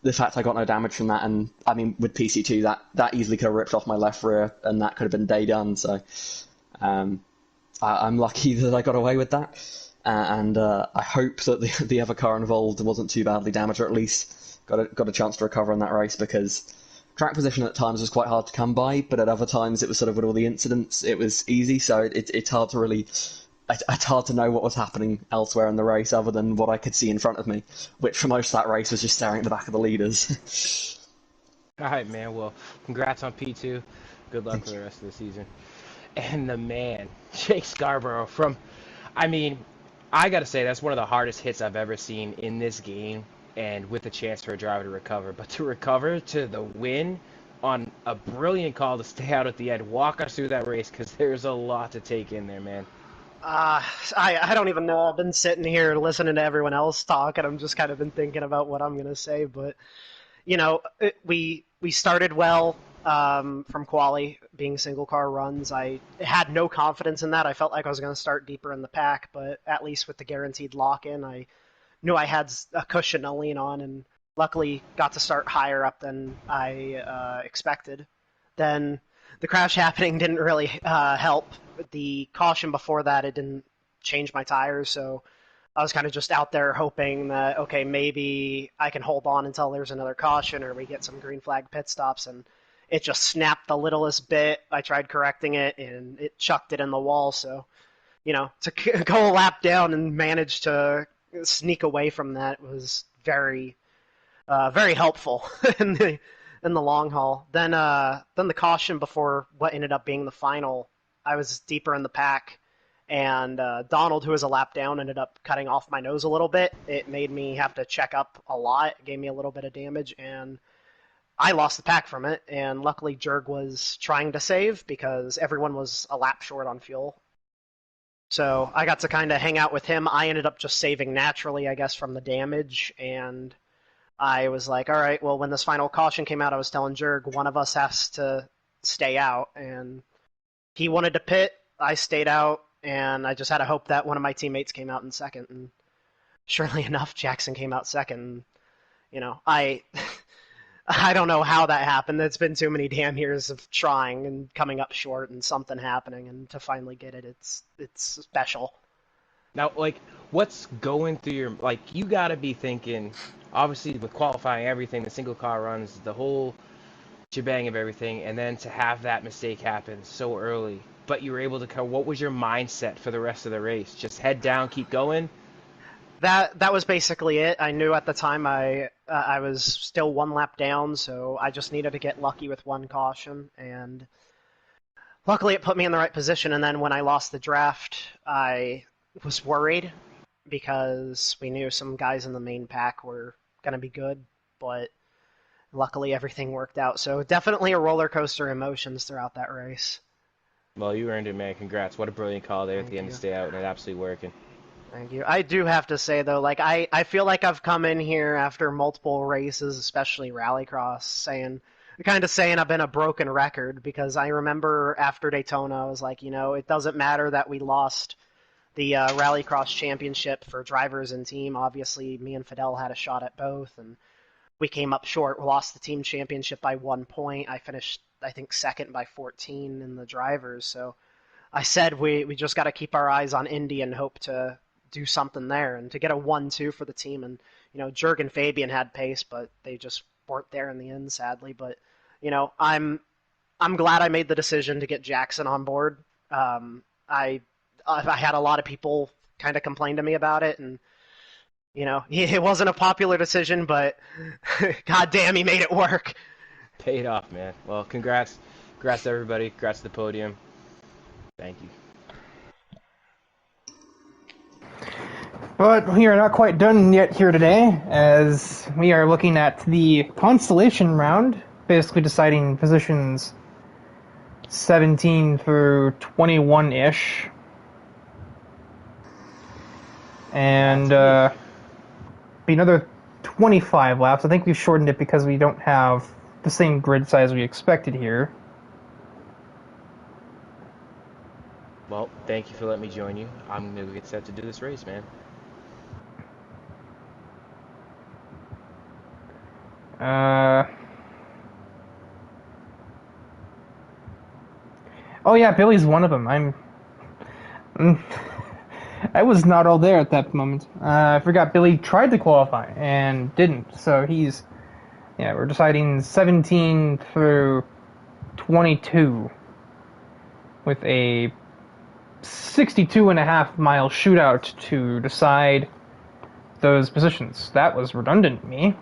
the fact I got no damage from that, and I mean with PC2 that easily could have ripped off my left rear, and that could have been day done. So I'm lucky that I got away with that, and I hope that the other car involved wasn't too badly damaged, or at least got a chance to recover in that race, because track position at times was quite hard to come by, but at other times it was sort of with all the incidents it was easy. So it's hard to really. It's hard to know what was happening elsewhere in the race other than what I could see in front of me, which for most of that race was just staring at the back of the leaders. All right, man. Well, congrats on P2. Good luck for the rest of the season. And the man, Jake Scarborough I mean, I got to say, that's one of the hardest hits I've ever seen in this game, and with a chance for a driver to recover. But to recover to the win on a brilliant call to stay out at the end, walk us through that race, because there's a lot to take in there, man. I don't even know. I've been sitting here listening to everyone else talk, and I'm just kind of been thinking about what I'm going to say. But, we started well from quali, being single car runs. I had no confidence in that. I felt like I was going to start deeper in the pack, but at least with the guaranteed lock-in, I knew I had a cushion to lean on, and luckily got to start higher up than I expected. Then the crash happening didn't really help. The caution before that, it didn't change my tires, so I was kind of just out there hoping that, okay, maybe I can hold on until there's another caution or we get some green flag pit stops, and it just snapped the littlest bit. I tried correcting it, and it chucked it in the wall, so, to go a lap down and manage to sneak away from that was very, very helpful in the long haul. Then the caution before what ended up being the final, I was deeper in the pack, and Donald, who was a lap down, ended up cutting off my nose a little bit. It made me have to check up a lot. It gave me a little bit of damage, and I lost the pack from it. And luckily, Jurg was trying to save because everyone was a lap short on fuel. So I got to kind of hang out with him. I ended up just saving naturally, I guess, from the damage, and I was like, all right, well, when this final caution came out, I was telling Jurg, one of us has to stay out, and he wanted to pit, I stayed out, and I just had to hope that one of my teammates came out in second, and surely enough, Jackson came out second. I don't know how that happened. It's been too many damn years of trying and coming up short and something happening, and to finally get it, it's special. Now, what's going through your, you got to be thinking, obviously, with qualifying everything, the single car runs, the whole shebang of everything, and then to have that mistake happen so early, but you were able to come. What was your mindset for the rest of the race? Just head down, keep going. That was basically it. I knew at the time I was still one lap down, so I just needed to get lucky with one caution, and luckily it put me in the right position. And then when I lost the draft, I was worried because we knew some guys in the main pack were going to be good, but luckily everything worked out. So definitely a roller coaster of emotions throughout that race. Well, you earned it, man. Congrats. What a brilliant call there at Thank the end to you. stay out, and it absolutely working. Thank you. I do have to say though, like I feel like I've come in here after multiple races, especially Rallycross, saying I've been a broken record because I remember after Daytona, I was like, it doesn't matter that we lost the Rallycross championship for drivers and team. Obviously, me and Fidel had a shot at both, and we came up short. We lost the team championship by 1 point. I finished, I think, second by 14 in the drivers. So I said we just got to keep our eyes on Indy and hope to do something there and to get a 1-2 for the team. And Jurg and Fabian had pace, but they just weren't there in the end, sadly. But I'm glad I made the decision to get Jackson on board. I had a lot of people kind of complain to me about it, and it wasn't a popular decision, but goddamn, he made it work. Paid off, man. Well, congrats. Congrats to everybody. Congrats to the podium. Thank you. But we are not quite done yet here today, as we are looking at the consolation round, basically deciding positions 17 through 21-ish. And be another 25 laps. I think we've shortened it because we don't have the same grid size we expected here. Well, thank you for letting me join you. I'm going to get set to do this race, man. Oh yeah, Billy's one of them. I was not all there at that moment. I forgot Billy tried to qualify and didn't. So we're deciding 17 through 22 with a 62.5-mile shootout to decide those positions. That was redundant, me.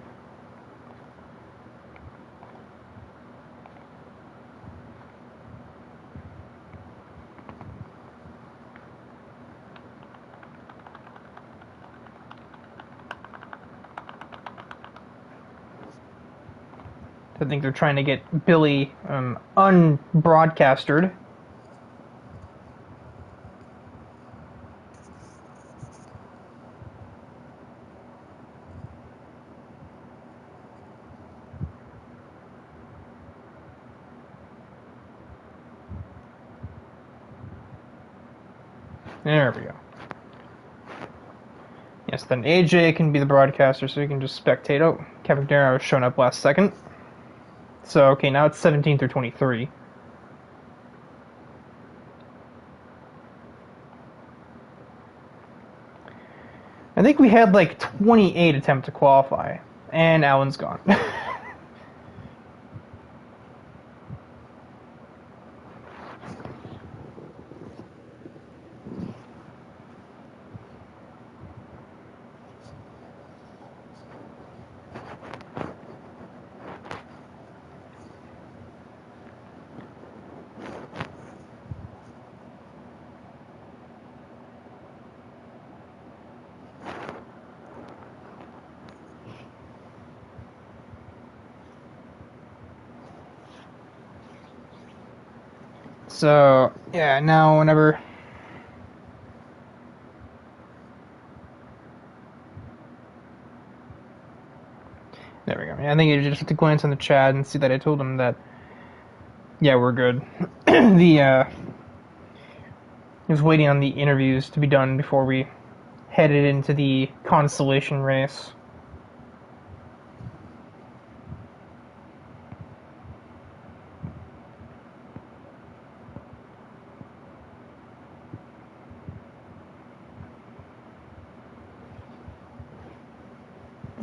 I think they're trying to get Billy unbroadcastered. There we go. Yes, then AJ can be the broadcaster, so he can just spectate. Oh, Kevin Darrow has shown up last second. So, okay, now it's 17 through 23. I think we had like 28 attempt to qualify, and Alan's gone. So, yeah, now whenever... There we go. Yeah, I think you just have to glance on the chat and see that I told him that, yeah, we're good. He was waiting on the interviews to be done before we headed into the consolation race.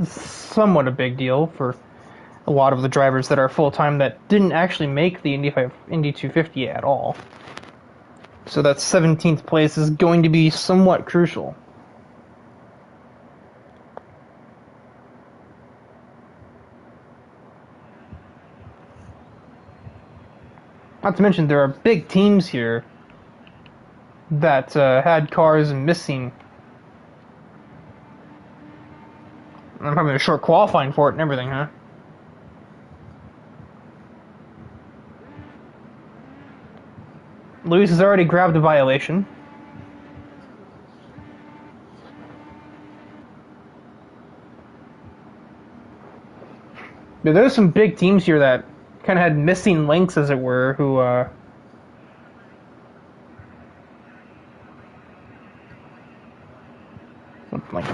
Somewhat a big deal for a lot of the drivers that are full-time that didn't actually make the Indy 250 at all. So that 17th place is going to be somewhat crucial. Not to mention there are big teams here that had cars missing. I'm having a short qualifying for it and everything, huh? Luis has already grabbed a violation. Yeah, there's some big teams here that kind of had missing links, as it were, who like,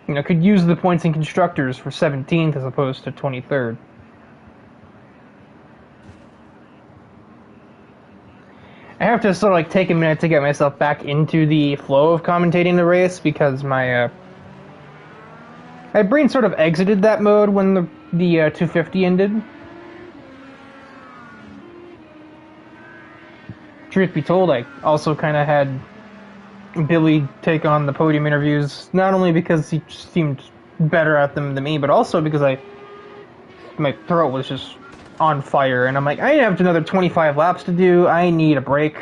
you know, could use the points in constructors for 17th as opposed to 23rd. I have to sort of like take a minute to get myself back into the flow of commentating the race because my brain sort of exited that mode when the 250 ended. Truth be told, I also kind of had Billy take on the podium interviews, not only because he seemed better at them than me, but also because my throat was just on fire, and I'm like, I have another 25 laps to do, I need a break.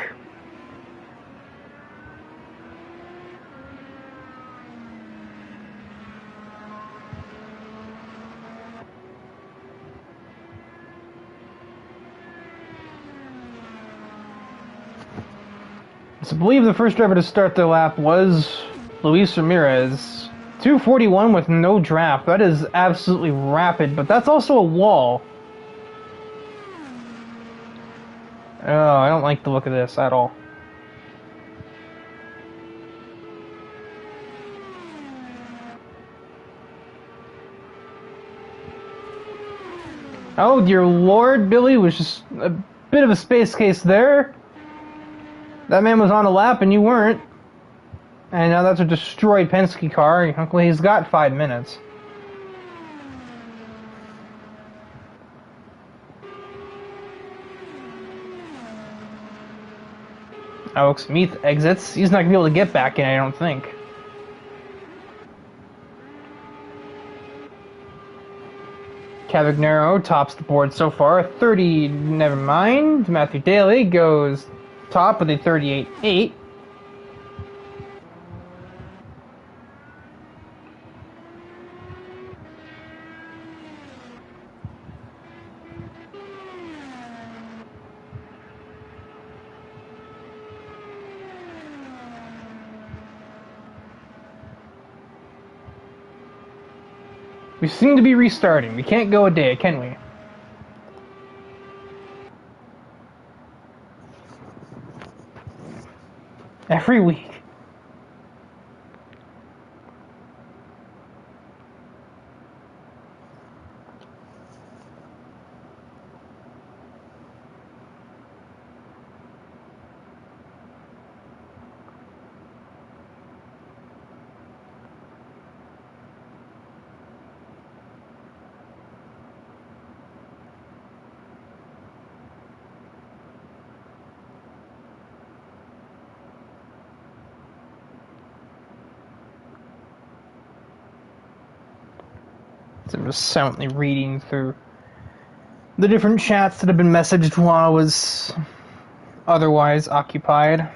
So I believe the first driver to start their lap was Luis Ramirez. 241 with no draft. That is absolutely rapid, but that's also a wall. Oh, I don't like the look of this at all. Oh, dear Lord, Billy was just a bit of a space case there. That man was on a lap and you weren't. And now that's a destroyed Penske car. Well, he's got 5 minutes. Alex Meath exits. He's not going to be able to get back in, I don't think. Cavagnaro tops the board so far. 30, never mind. Matthew Daly goes top with a 38.8. We seem to be restarting. We can't go a day, can we? Every week. So I'm just silently reading through the different chats that have been messaged while I was otherwise occupied.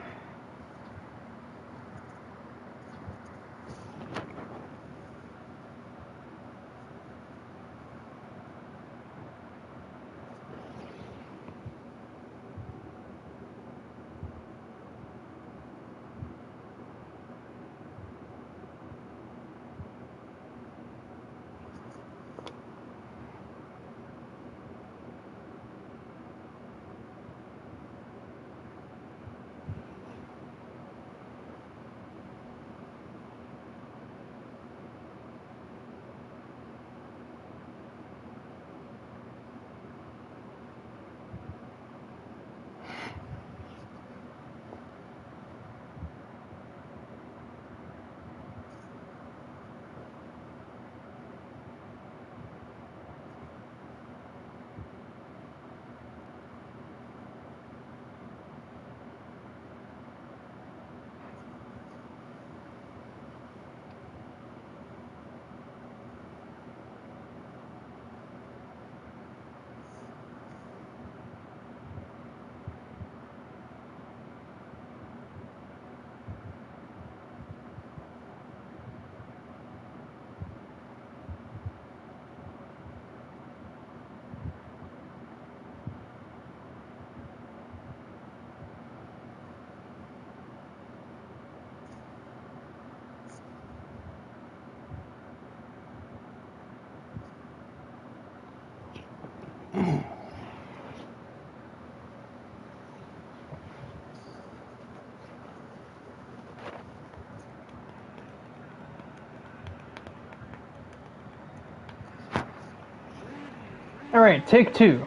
Alright, take two.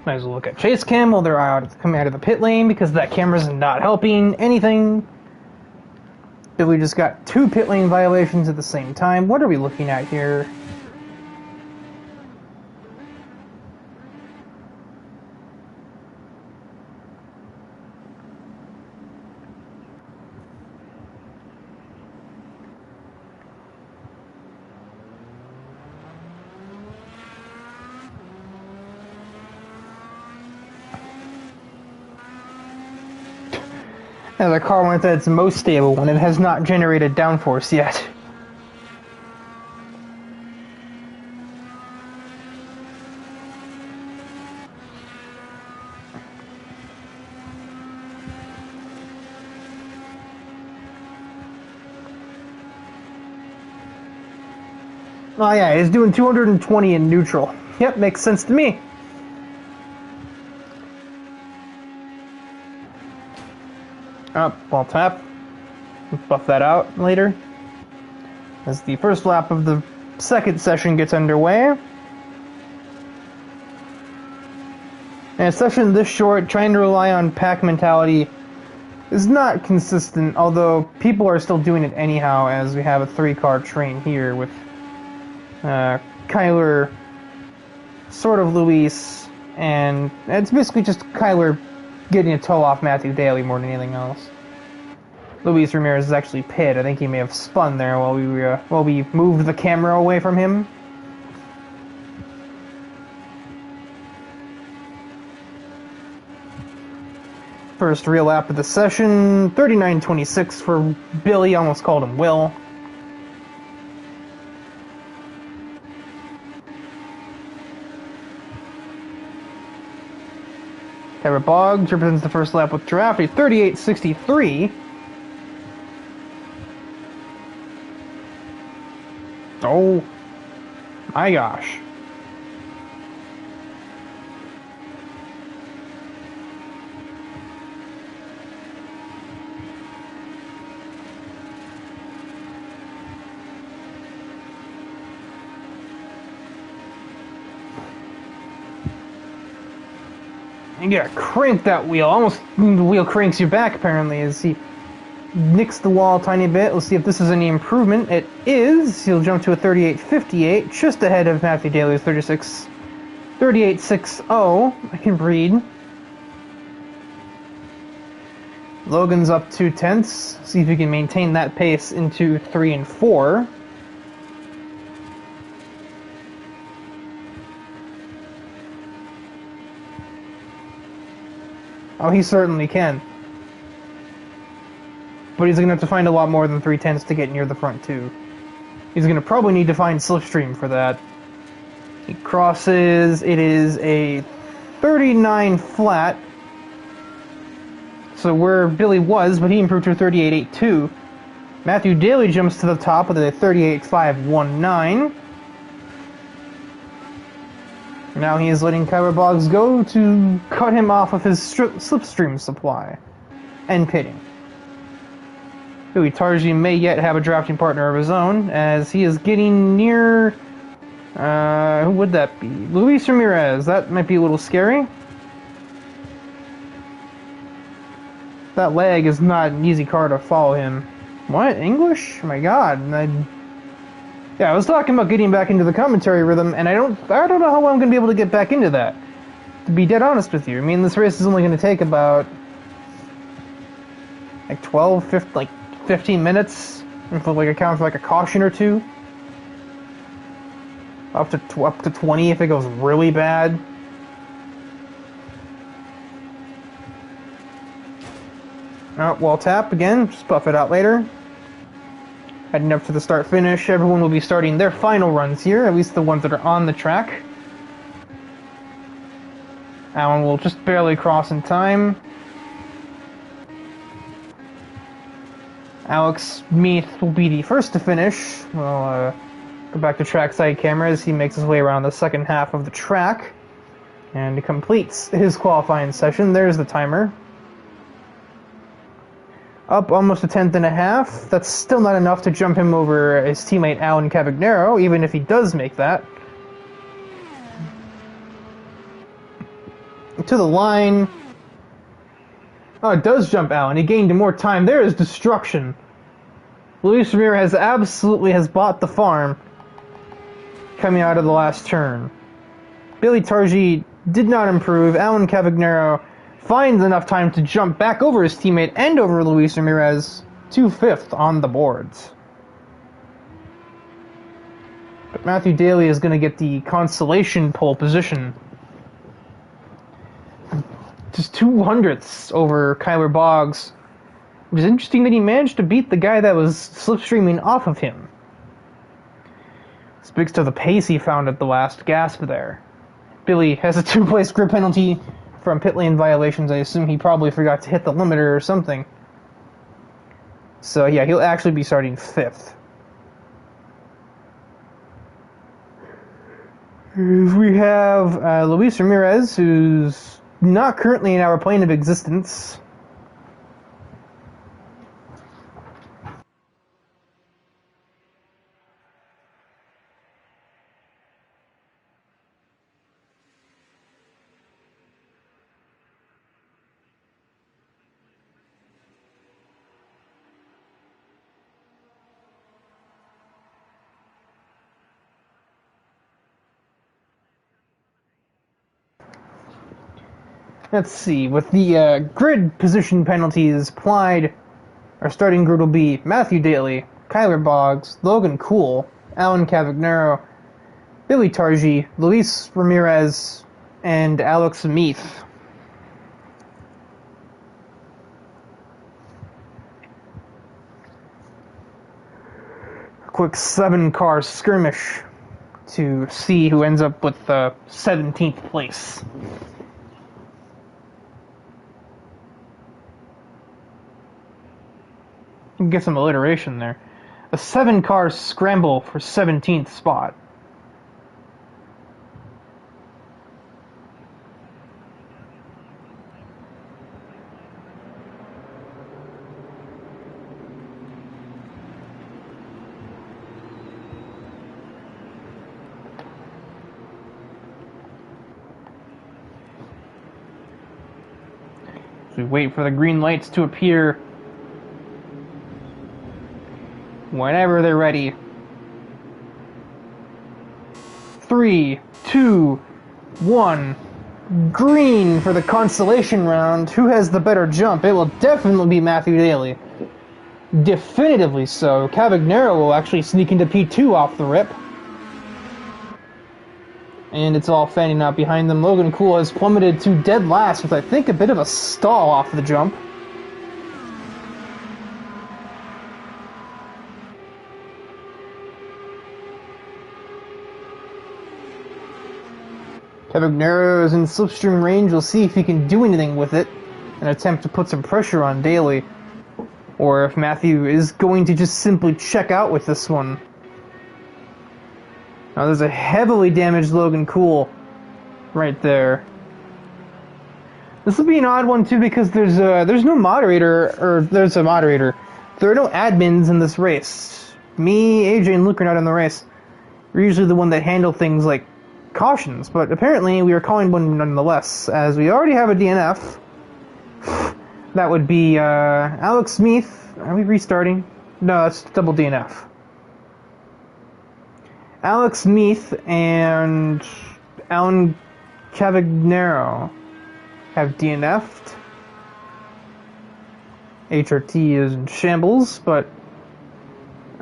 Might as well look at chase cam while they're coming out of the pit lane, because that camera's not helping anything. If we just got two pit lane violations at the same time, what are we looking at here? The car went at its most stable when it has not generated downforce yet. Oh yeah, it's doing 220 in neutral. Yep, makes sense to me. Ball tap. Buff that out later. As the first lap of the second session gets underway. And a session this short, trying to rely on pack mentality is not consistent, although people are still doing it anyhow, as we have a 3-car train here with Kyler, sort of Luis, and it's basically just Kyler getting a toe off Matthew Daly more than anything else. Luis Ramirez is actually pit. I think he may have spun there while we moved the camera away from him. First real lap of the session, 39.26 for Billy. Almost called him Will. Tyler Boggs represents the first lap with Giraffe, 38.63. Oh my gosh. You gotta crank that wheel. Almost the wheel cranks you back, apparently, as he nicks the wall a tiny bit. Let's see if this is any improvement. It is. He'll jump to a 38.58, just ahead of Matthew Daly's 38.60. I can read. Logan's up 2/10. See if he can maintain that pace into 3 and 4. Oh, he certainly can. But he's going to have to find a lot more than 3/10 to get near the front two. He's going to probably need to find Slipstream for that. He crosses. It is a 39 flat. So where Billy was, but he improved to a 38.82. Matthew Daly jumps to the top with a 38.519. Now he is letting Kyler Boggs go to cut him off of his slipstream supply and pitting. Billy Tarji may yet have a drafting partner of his own, as he is getting near... who would that be? Luis Ramirez. That might be a little scary. That leg is not an easy car to follow him. What? English? Oh my god. Yeah, I was talking about getting back into the commentary rhythm, and I don't know how I'm going to be able to get back into that. To be dead honest with you. I mean, this race is only going to take about... like 15 minutes, if I account for like a caution or two. Up to 20 if it goes really bad. Wall tap again, just buff it out later. Heading up to the start finish, everyone will be starting their final runs here, at least the ones that are on the track. Alan will just barely cross in time. Alex Meath will be the first to finish. We'll go back to trackside cameras. He makes his way around the second half of the track and completes his qualifying session. There's the timer. Up almost a tenth and a half. That's still not enough to jump him over his teammate Alan Cavagnaro, even if he does make that. To the line. Oh, it does jump Alan. He gained more time. There is destruction. Luis Ramirez absolutely has bought the farm coming out of the last turn. Billy Targi did not improve. Alan Cavagnaro finds enough time to jump back over his teammate and over Luis Ramirez to 5th on the boards. But Matthew Daly is going to get the consolation pole position. Just 2/100ths over Kyler Boggs. It was interesting that he managed to beat the guy that was slipstreaming off of him. Speaks to the pace he found at the last gasp there. Billy has a 2-place grid penalty from pit lane violations. I assume he probably forgot to hit the limiter or something. So yeah, he'll actually be starting 5th. We have Luis Ramirez, who's not currently in our plane of existence. Let's see, with the grid position penalties applied, our starting grid will be Matthew Daly, Kyler Boggs, Logan Cool, Alan Cavagnaro, Billy Targi, Luis Ramirez, and Alex Meath. A quick 7-car skirmish to see who ends up with 17th place. Get some alliteration there. A 7-car scramble for 17th spot. So we wait for the green lights to appear. Whenever they're ready. 3, 2, 1. Green for the consolation round. Who has the better jump? It will definitely be Matthew Daly. Definitively so. Cavagnaro will actually sneak into P2 off the rip. And it's all fanning out behind them. Logan Cool has plummeted to dead last with, I think, a bit of a stall off the jump. Cavagnaro is in slipstream range. We'll see if he can do anything with it and attempt to put some pressure on Daly. Or if Matthew is going to just simply check out with this one. Now there's a heavily damaged Logan Cool right there. This will be an odd one too because there's no moderator, or there's a moderator. There are no admins in this race. Me, AJ, and Luke are not in the race. We're usually the one that handle things like cautions, but apparently we are calling one nonetheless, as we already have a DNF. That would be Alex Meath. Are we restarting? No, it's double DNF. Alex Meath and Alan Cavagnaro have DNF'd. HRT is in shambles, but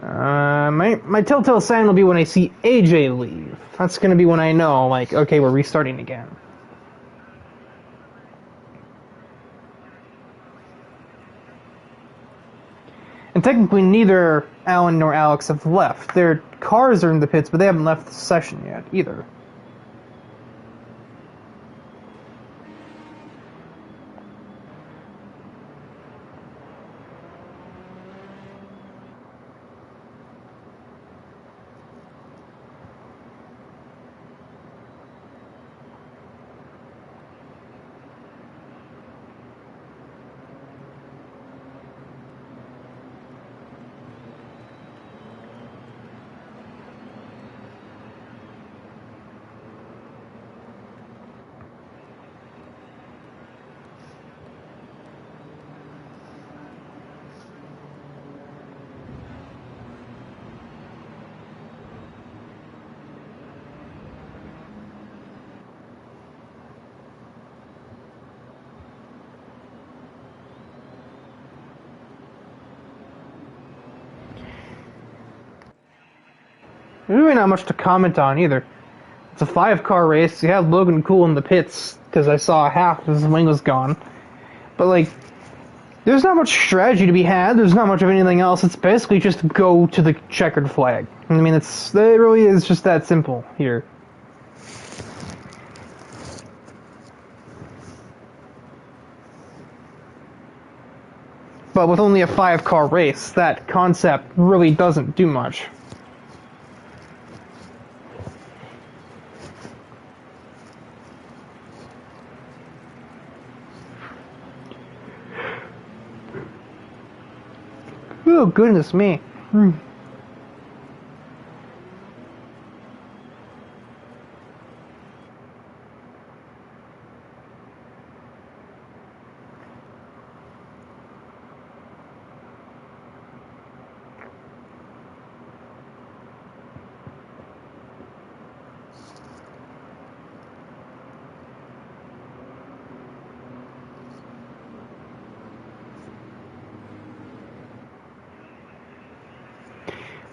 my telltale sign will be when I see AJ leave. That's going to be when I know, like, okay, we're restarting again. And technically neither Alan nor Alex have left. Their cars are in the pits, but they haven't left the session yet, either. There's really not much to comment on either. It's a 5-car race. You have Logan Cool in the pits, because I saw half of his wing was gone. But, like, there's not much strategy to be had. There's not much of anything else. It's basically just go to the checkered flag. I mean, it really is just that simple here. But with only a 5-car race, that concept really doesn't do much. Oh, goodness me.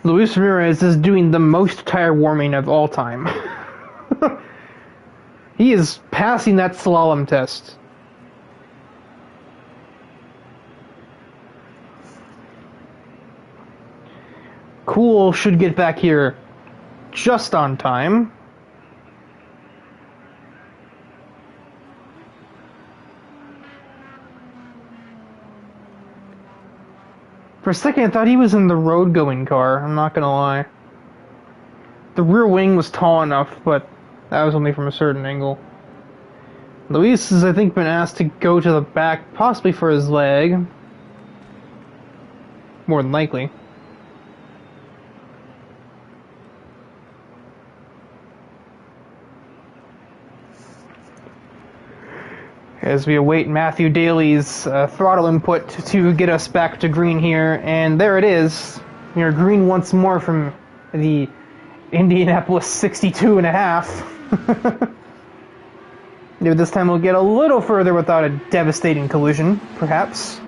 Luis Ramirez is doing the most tire warming of all time. He is passing that slalom test. Cool should get back here just on time. For a second, I thought he was in the road-going car, I'm not gonna lie. The rear wing was tall enough, but that was only from a certain angle. Luis has, I think, been asked to go to the back, possibly for his leg. More than likely. As we await Matthew Daly's throttle input to get us back to green here, and there it is. We are green once more from the Indianapolis 62.5. Maybe this time we'll get a little further without a devastating collision, perhaps.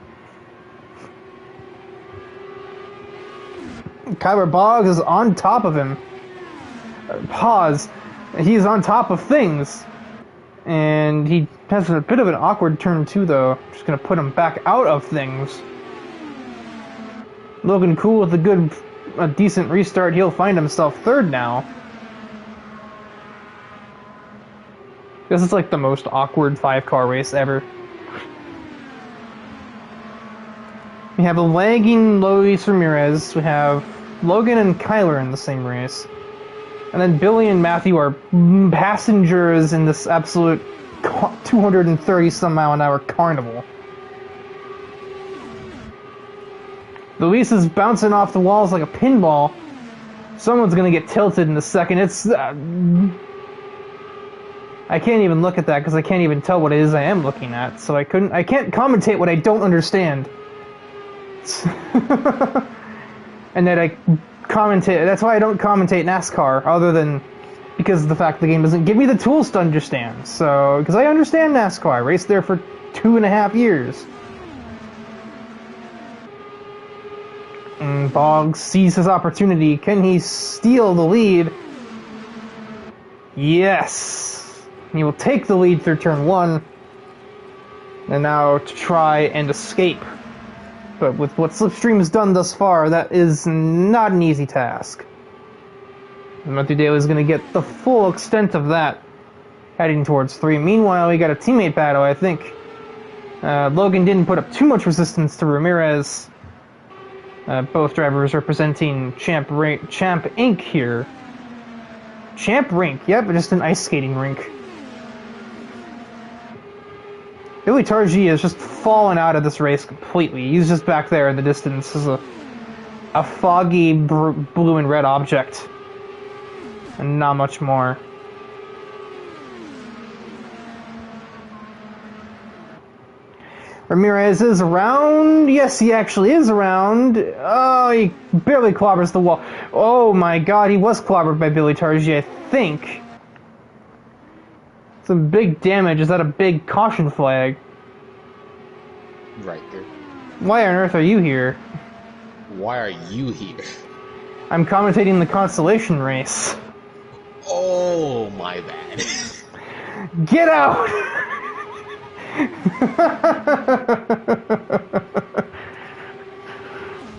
Kyler Boggs is on top of him. Pause. He's on top of things. And he has a bit of an awkward turn too, though. Just gonna put him back out of things. Logan Cool with a decent restart. He'll find himself third now. This is like the most awkward 5-car race ever. We have a lagging Luis Ramirez. We have Logan and Kyler in the same race. And then Billy and Matthew are passengers in this absolute 230-some-mile-an-hour carnival. Luis is bouncing off the walls like a pinball. Someone's gonna get tilted in a second. It's... I can't even look at that because I can't even tell what it is I am looking at. So I can't commentate what I don't understand. And then I commentate. That's why I don't commentate NASCAR, other than because of the fact the game doesn't give me the tools to understand. So, because I understand NASCAR, I raced there for 2.5 years. And Boggs sees his opportunity. Can he steal the lead? Yes. He will take the lead through turn 1. And now to try and escape. But with what Slipstream has done thus far, that is not an easy task. Matthew Daly is going to get the full extent of that, heading towards 3. Meanwhile, we got a teammate battle, I think. Logan didn't put up too much resistance to Ramirez. Both drivers representing Champ Inc. here. Champ Rink, yep, just an ice skating rink. Billy Targi has just fallen out of this race completely. He's just back there in the distance as a foggy blue and red object. And not much more. Ramirez is around. Yes, he actually is around. Oh, he barely clobbers the wall. Oh my god, he was clobbered by Billy Targi, I think. Some big damage. Is that a big caution flag? Right there. Why on earth are you here? Why are you here? I'm commentating the consolation race. Oh, my bad. Get out!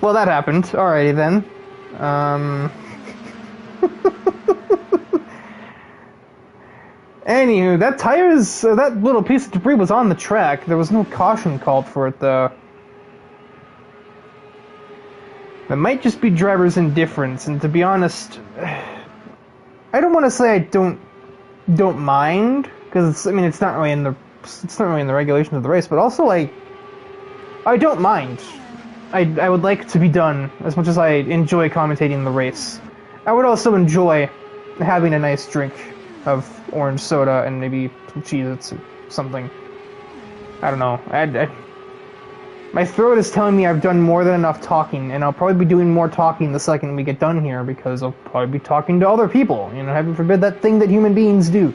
Well, that happened. Alrighty then. Anywho, that little piece of debris was on the track. There was no caution called for it, though. It might just be driver's indifference, and to be honest, I don't want to say I don't mind, because it's not really in the regulations of the race, but also I don't mind. I would like to be done as much as I enjoy commentating the race. I would also enjoy having a nice drink of orange soda and maybe some Cheez-Its or something. I don't know. My throat is telling me I've done more than enough talking, and I'll probably be doing more talking the second we get done here, because I'll probably be talking to other people. Heaven forbid that thing that human beings do.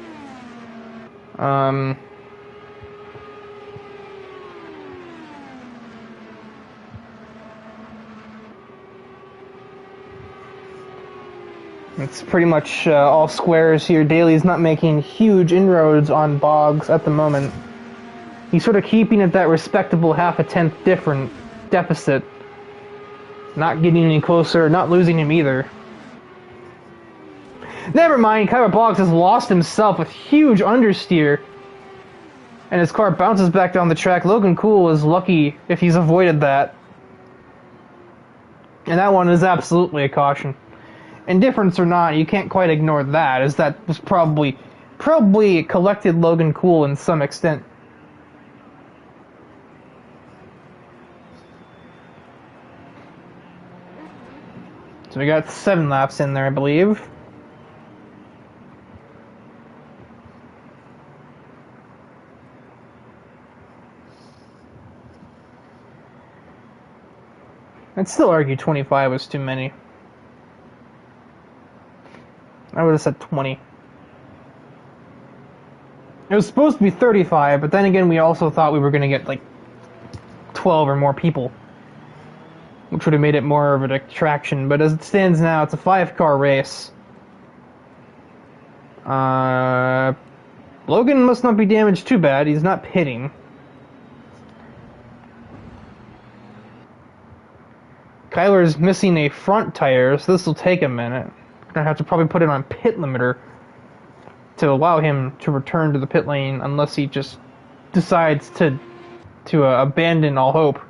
It's pretty much all squares here. Daly's not making huge inroads on Boggs at the moment. He's sort of keeping it that respectable half a tenth different deficit. Not getting any closer, not losing him either. Never mind, Kyler Boggs has lost himself with huge understeer. And his car bounces back down the track. Logan Cool is lucky if he's avoided that. And that one is absolutely a caution. Indifference or not, you can't quite ignore that, as that was probably collected Logan Cool in some extent. So we got 7 laps in there, I believe. I'd still argue 25 was too many. I would have said 20. It was supposed to be 35, but then again we also thought we were going to get like 12 or more people, which would have made it more of an attraction. But as it stands now, it's a 5-car race. Logan must not be damaged too bad. He's not pitting. Kyler's missing a front tire, so this will take a minute. Gonna have to probably put it on pit limiter to allow him to return to the pit lane, unless he just decides to abandon all hope.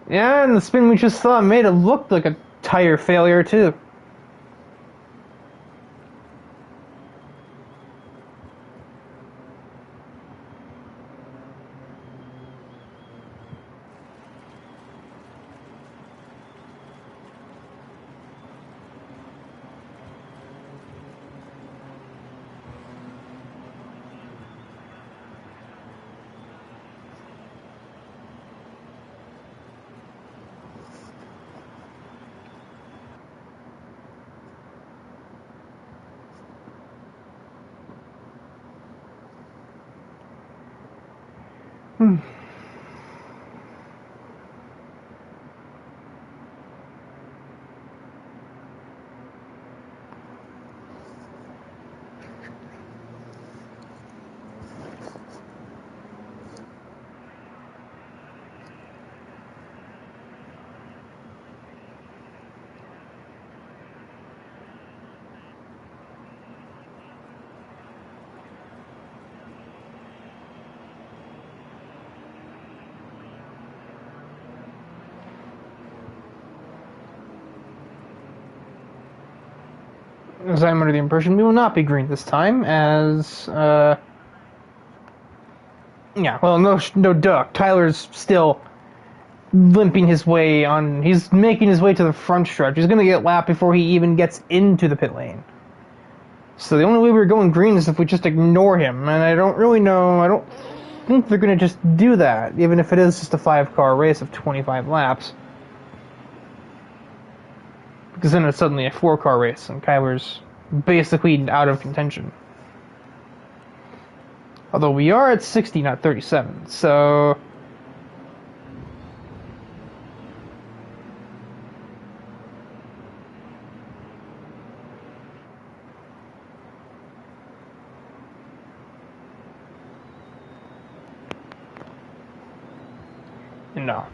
Yeah, and the spin we just saw made it look like a tire failure too. As I'm under the impression we will not be green this time, as, yeah, well, no duck. Tyler's still limping his way on, he's making his way to the front stretch. He's gonna get lapped before he even gets into the pit lane. So the only way we're going green is if we just ignore him, and I don't really know, I don't think they're gonna just do that, even if it is just a 5-car race of 25 laps. because then it's suddenly a 4-car race, and Kyler's basically out of contention. Although we are at 60, not 37, so... No.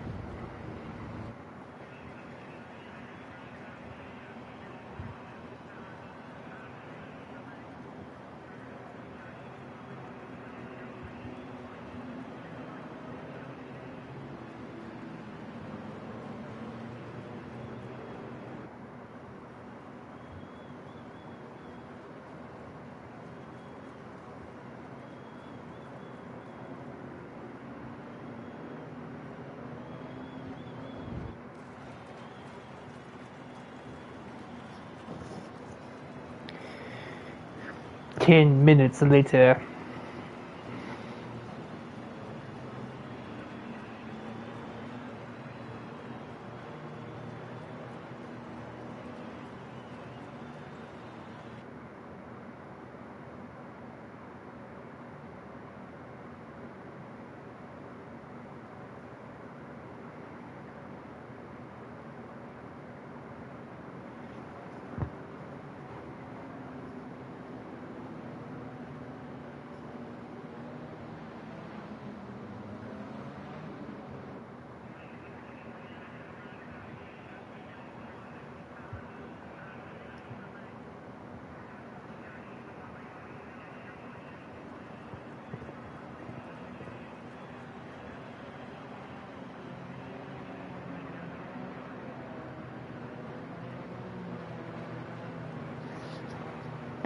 Ten minutes later.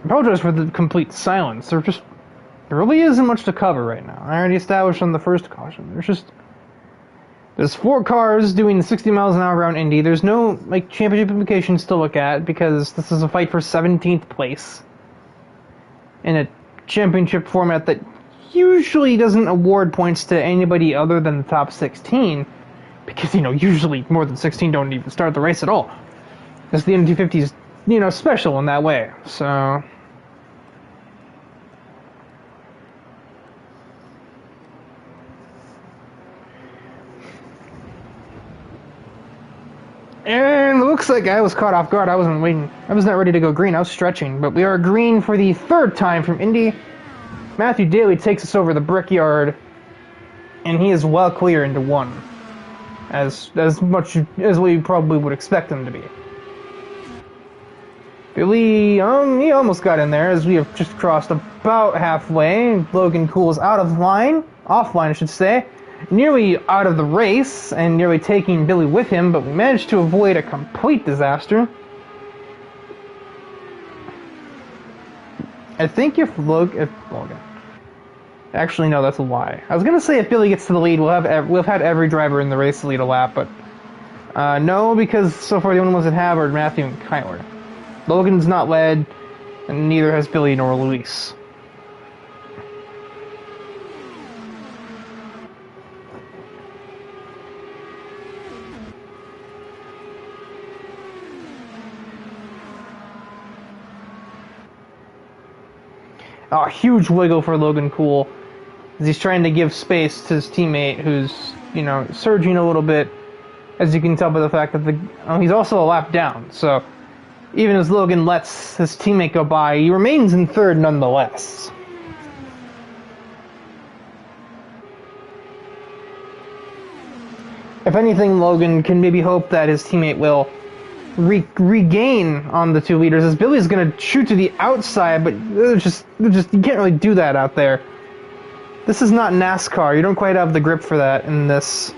I apologize for the complete silence. There really isn't much to cover right now. I already established on the first caution. There's 4 cars doing 60 miles an hour around Indy. There's no championship implications to look at because this is a fight for 17th place in a championship format that usually doesn't award points to anybody other than the top 16 because, usually more than 16 don't even start the race at all. Because the Indy 250 is, special in that way. So... And it looks like I was caught off guard. I wasn't waiting. I was not ready to go green. I was stretching. But we are green for the 3rd time from Indy. Matthew Daly takes us over the Brickyard. And he is well clear into 1. As much as we probably would expect him to be. Billy, he almost got in there as we have just crossed about halfway. Logan Cool is offline, I should say. Nearly out of the race and nearly taking Billy with him, but we managed to avoid a complete disaster. I think if Logan... Actually, no, that's a lie. I was going to say if Billy gets to the lead, we'll have had every driver in the race lead a lap, but... no, because so far the only ones that have are Matthew and Kyler. Logan's not led, and neither has Billy nor Luis. Oh, huge wiggle for Logan Cool as he's trying to give space to his teammate who's, surging a little bit, as you can tell by the fact that he's also a lap down. So even as Logan lets his teammate go by, he remains in 3rd nonetheless. If anything, Logan can maybe hope that his teammate will regain on the 2 leaders, as Billy's going to shoot to the outside, but you can't really do that out there. This is not NASCAR. You don't quite have the grip for that in this.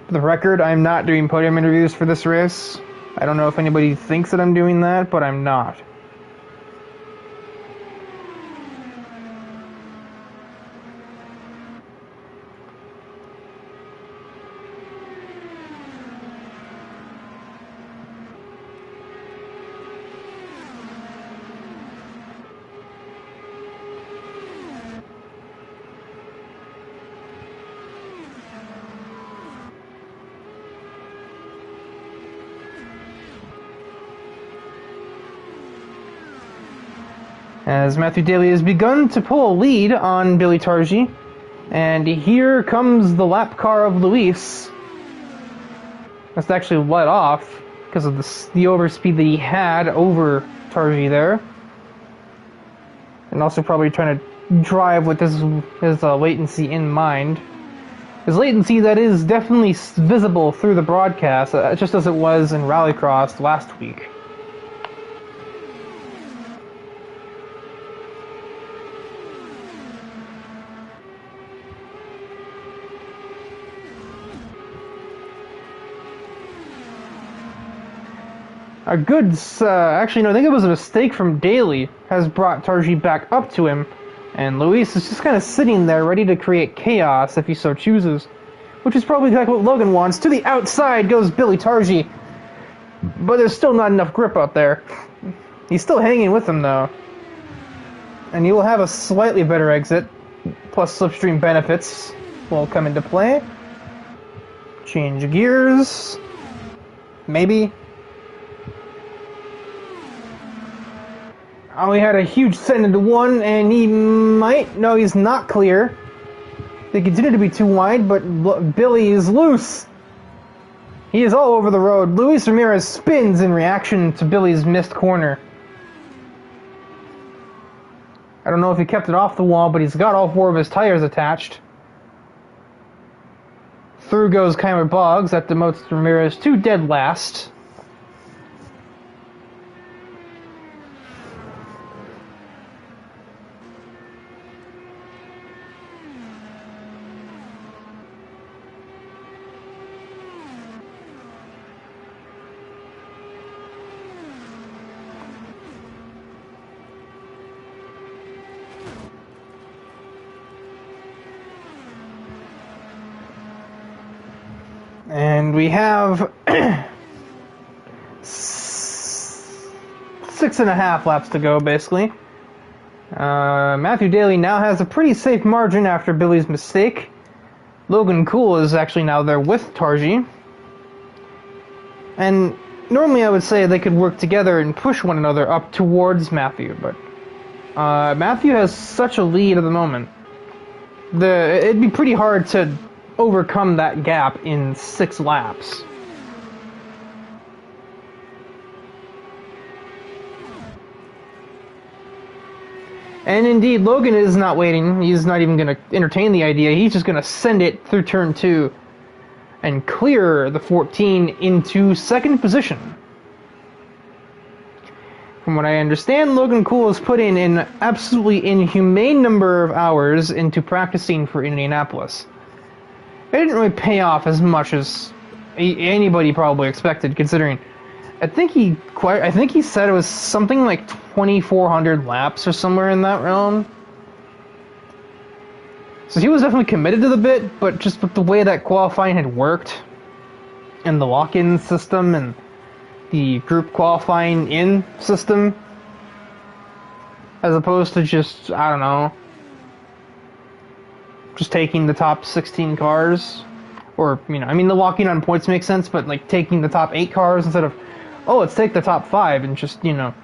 For the record, I'm not doing podium interviews for this race. I don't know if anybody thinks that I'm doing that, but I'm not. as Matthew Daly has begun to pull a lead on Billy Targi. And here comes the lap car of Luis. That's actually let off because of the overspeed that he had over Targi there. And also probably trying to drive with his latency in mind. His latency that is definitely visible through the broadcast, just as it was in Rallycross last week. A good, actually no, I think it was a mistake from Daly, has brought Targi back up to him, and Luis is just kind of sitting there ready to create chaos if he so chooses, which is probably exactly what Logan wants. To the outside goes Billy Targi, but there's still not enough grip out there. He's still hanging with him though, and he will have a slightly better exit, plus slipstream benefits will come into play. Change gears, maybe. Oh, he had a huge send into one, and he might... No, he's not clear. They continue to be too wide, but Billy is loose. He is all over the road. Luis Ramirez spins in reaction to Billy's missed corner. I don't know if he kept it off the wall, but he's got all 4 of his tires attached. Through goes Kyler Boggs. That demotes Ramirez to dead last. And we have 6.5 laps to go, basically. Matthew Daly now has a pretty safe margin after Billy's mistake. Logan Cool is actually now there with Targi. And normally I would say they could work together and push one another up towards Matthew, but Matthew has such a lead at the moment. It'd be pretty hard to overcome that gap in 6 laps. And indeed, Logan is not waiting. He's not even going to entertain the idea. He's just going to send it through turn 2 and clear the 14 into 2nd position. From what I understand, Logan Cool has put in an absolutely inhumane number of hours into practicing for Indianapolis. It didn't really pay off as much as anybody probably expected, considering I think he said it was something like 2,400 laps or somewhere in that realm. So he was definitely committed to the bit, but just with the way that qualifying had worked, and the lock-in system, and the group qualifying in system, as opposed to just, I don't know, just taking the top 16 cars, or, you know, I mean, the locking on points makes sense, but, like, taking the top 8 cars instead of, oh, let's take the top 5 and just, you know,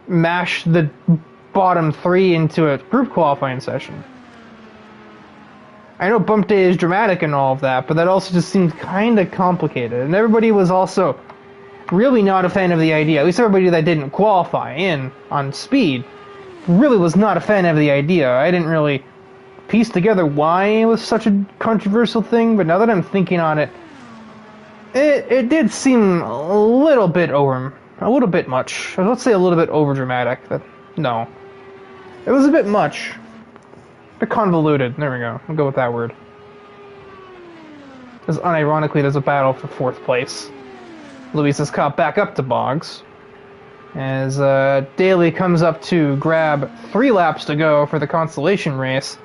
mash the bottom 3 into a group qualifying session. I know bump day is dramatic and all of that, but that also just seemed kind of complicated, and everybody was also really not a fan of the idea. At least everybody that didn't qualify in on speed really was not a fan of the idea. I didn't really piece together why it was such a controversial thing, but now that I'm thinking on it, it did seem a little bit much. Let's say a little bit over dramatic. No, it was a bit much. A bit convoluted. There we go. I'll go with that word. As unironically, there's a battle for 4th place. Luis is caught back up to Boggs as Daly comes up to grab 3 laps to go for the consolation race.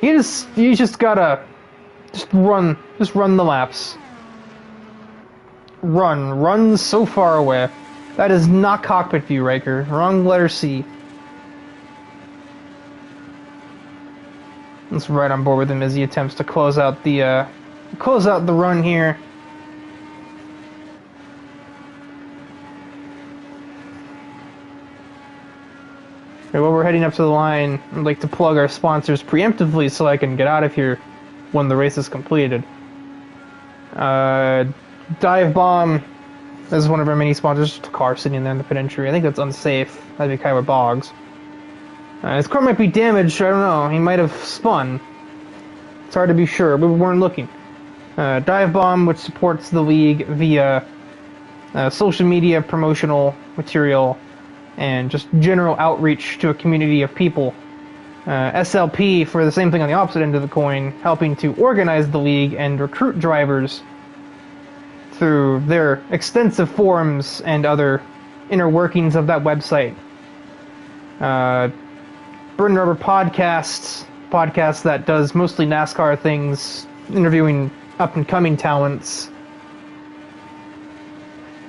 You just gotta run the laps. Run so far away. That is not cockpit view, Riker. Wrong letter C. Let's right on board with him as he attempts to close out the run here. And while we're heading up to the line, I'd like to plug our sponsors preemptively so I can get out of here when the race is completed. DIVEBOMB is one of our many sponsors. Just a car sitting there in the pit entry. I think that's unsafe. That'd be Kyler Boggs. His car might be damaged. I don't know. He might have spun. It's hard to be sure. We weren't looking. DIVEBOMB, which supports the league via social media, promotional material, and just general outreach to a community of people. SLP for the same thing on the opposite end of the coin, helping to organize the league and recruit drivers through their extensive forums and other inner workings of that website. Burn Rubber podcast that does mostly NASCAR things, interviewing up-and-coming talents.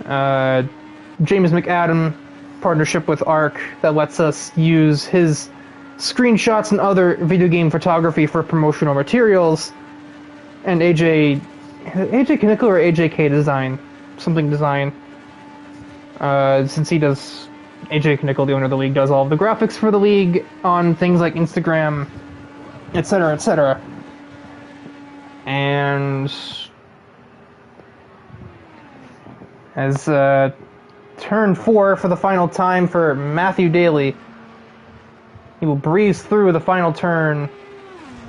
James McAdam, partnership with ARC, that lets us use his screenshots and other video game photography for promotional materials. And AJ Knickel or AJK Design, since he does, AJ Knickel, the owner of the league, does all of the graphics for the league on things like Instagram, etc., etc. And as turn 4 for the final time for Matthew Daly, he will breeze through the final turn,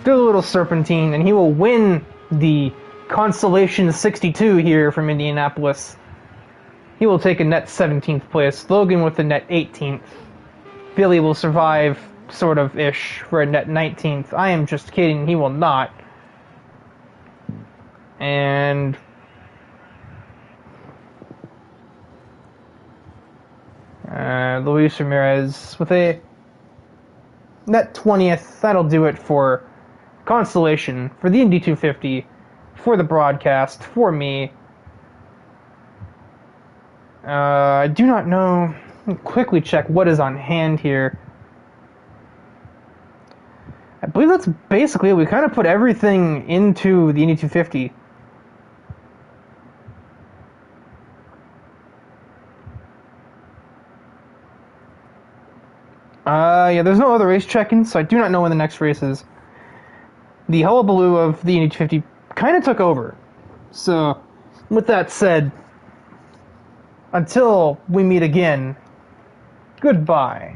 do a little serpentine, and he will win the Constellation 62 here from Indianapolis. He will take a net 17th place. Logan with a net 18th. Billy will survive, sort of ish, for a net 19th. I am just kidding, he will not. And Luis Ramirez with a net 20th. That'll do it for Constellation, for the Indy 250, for the broadcast, for me. I do not know. Let me quickly check what is on hand here. I believe that's basically it. We kind of put everything into the Indy 250. Yeah, there's no other race check-ins, so I do not know when the next race is. The hullabaloo of the Indy 250 kind of took over. So, with that said, until we meet again, goodbye.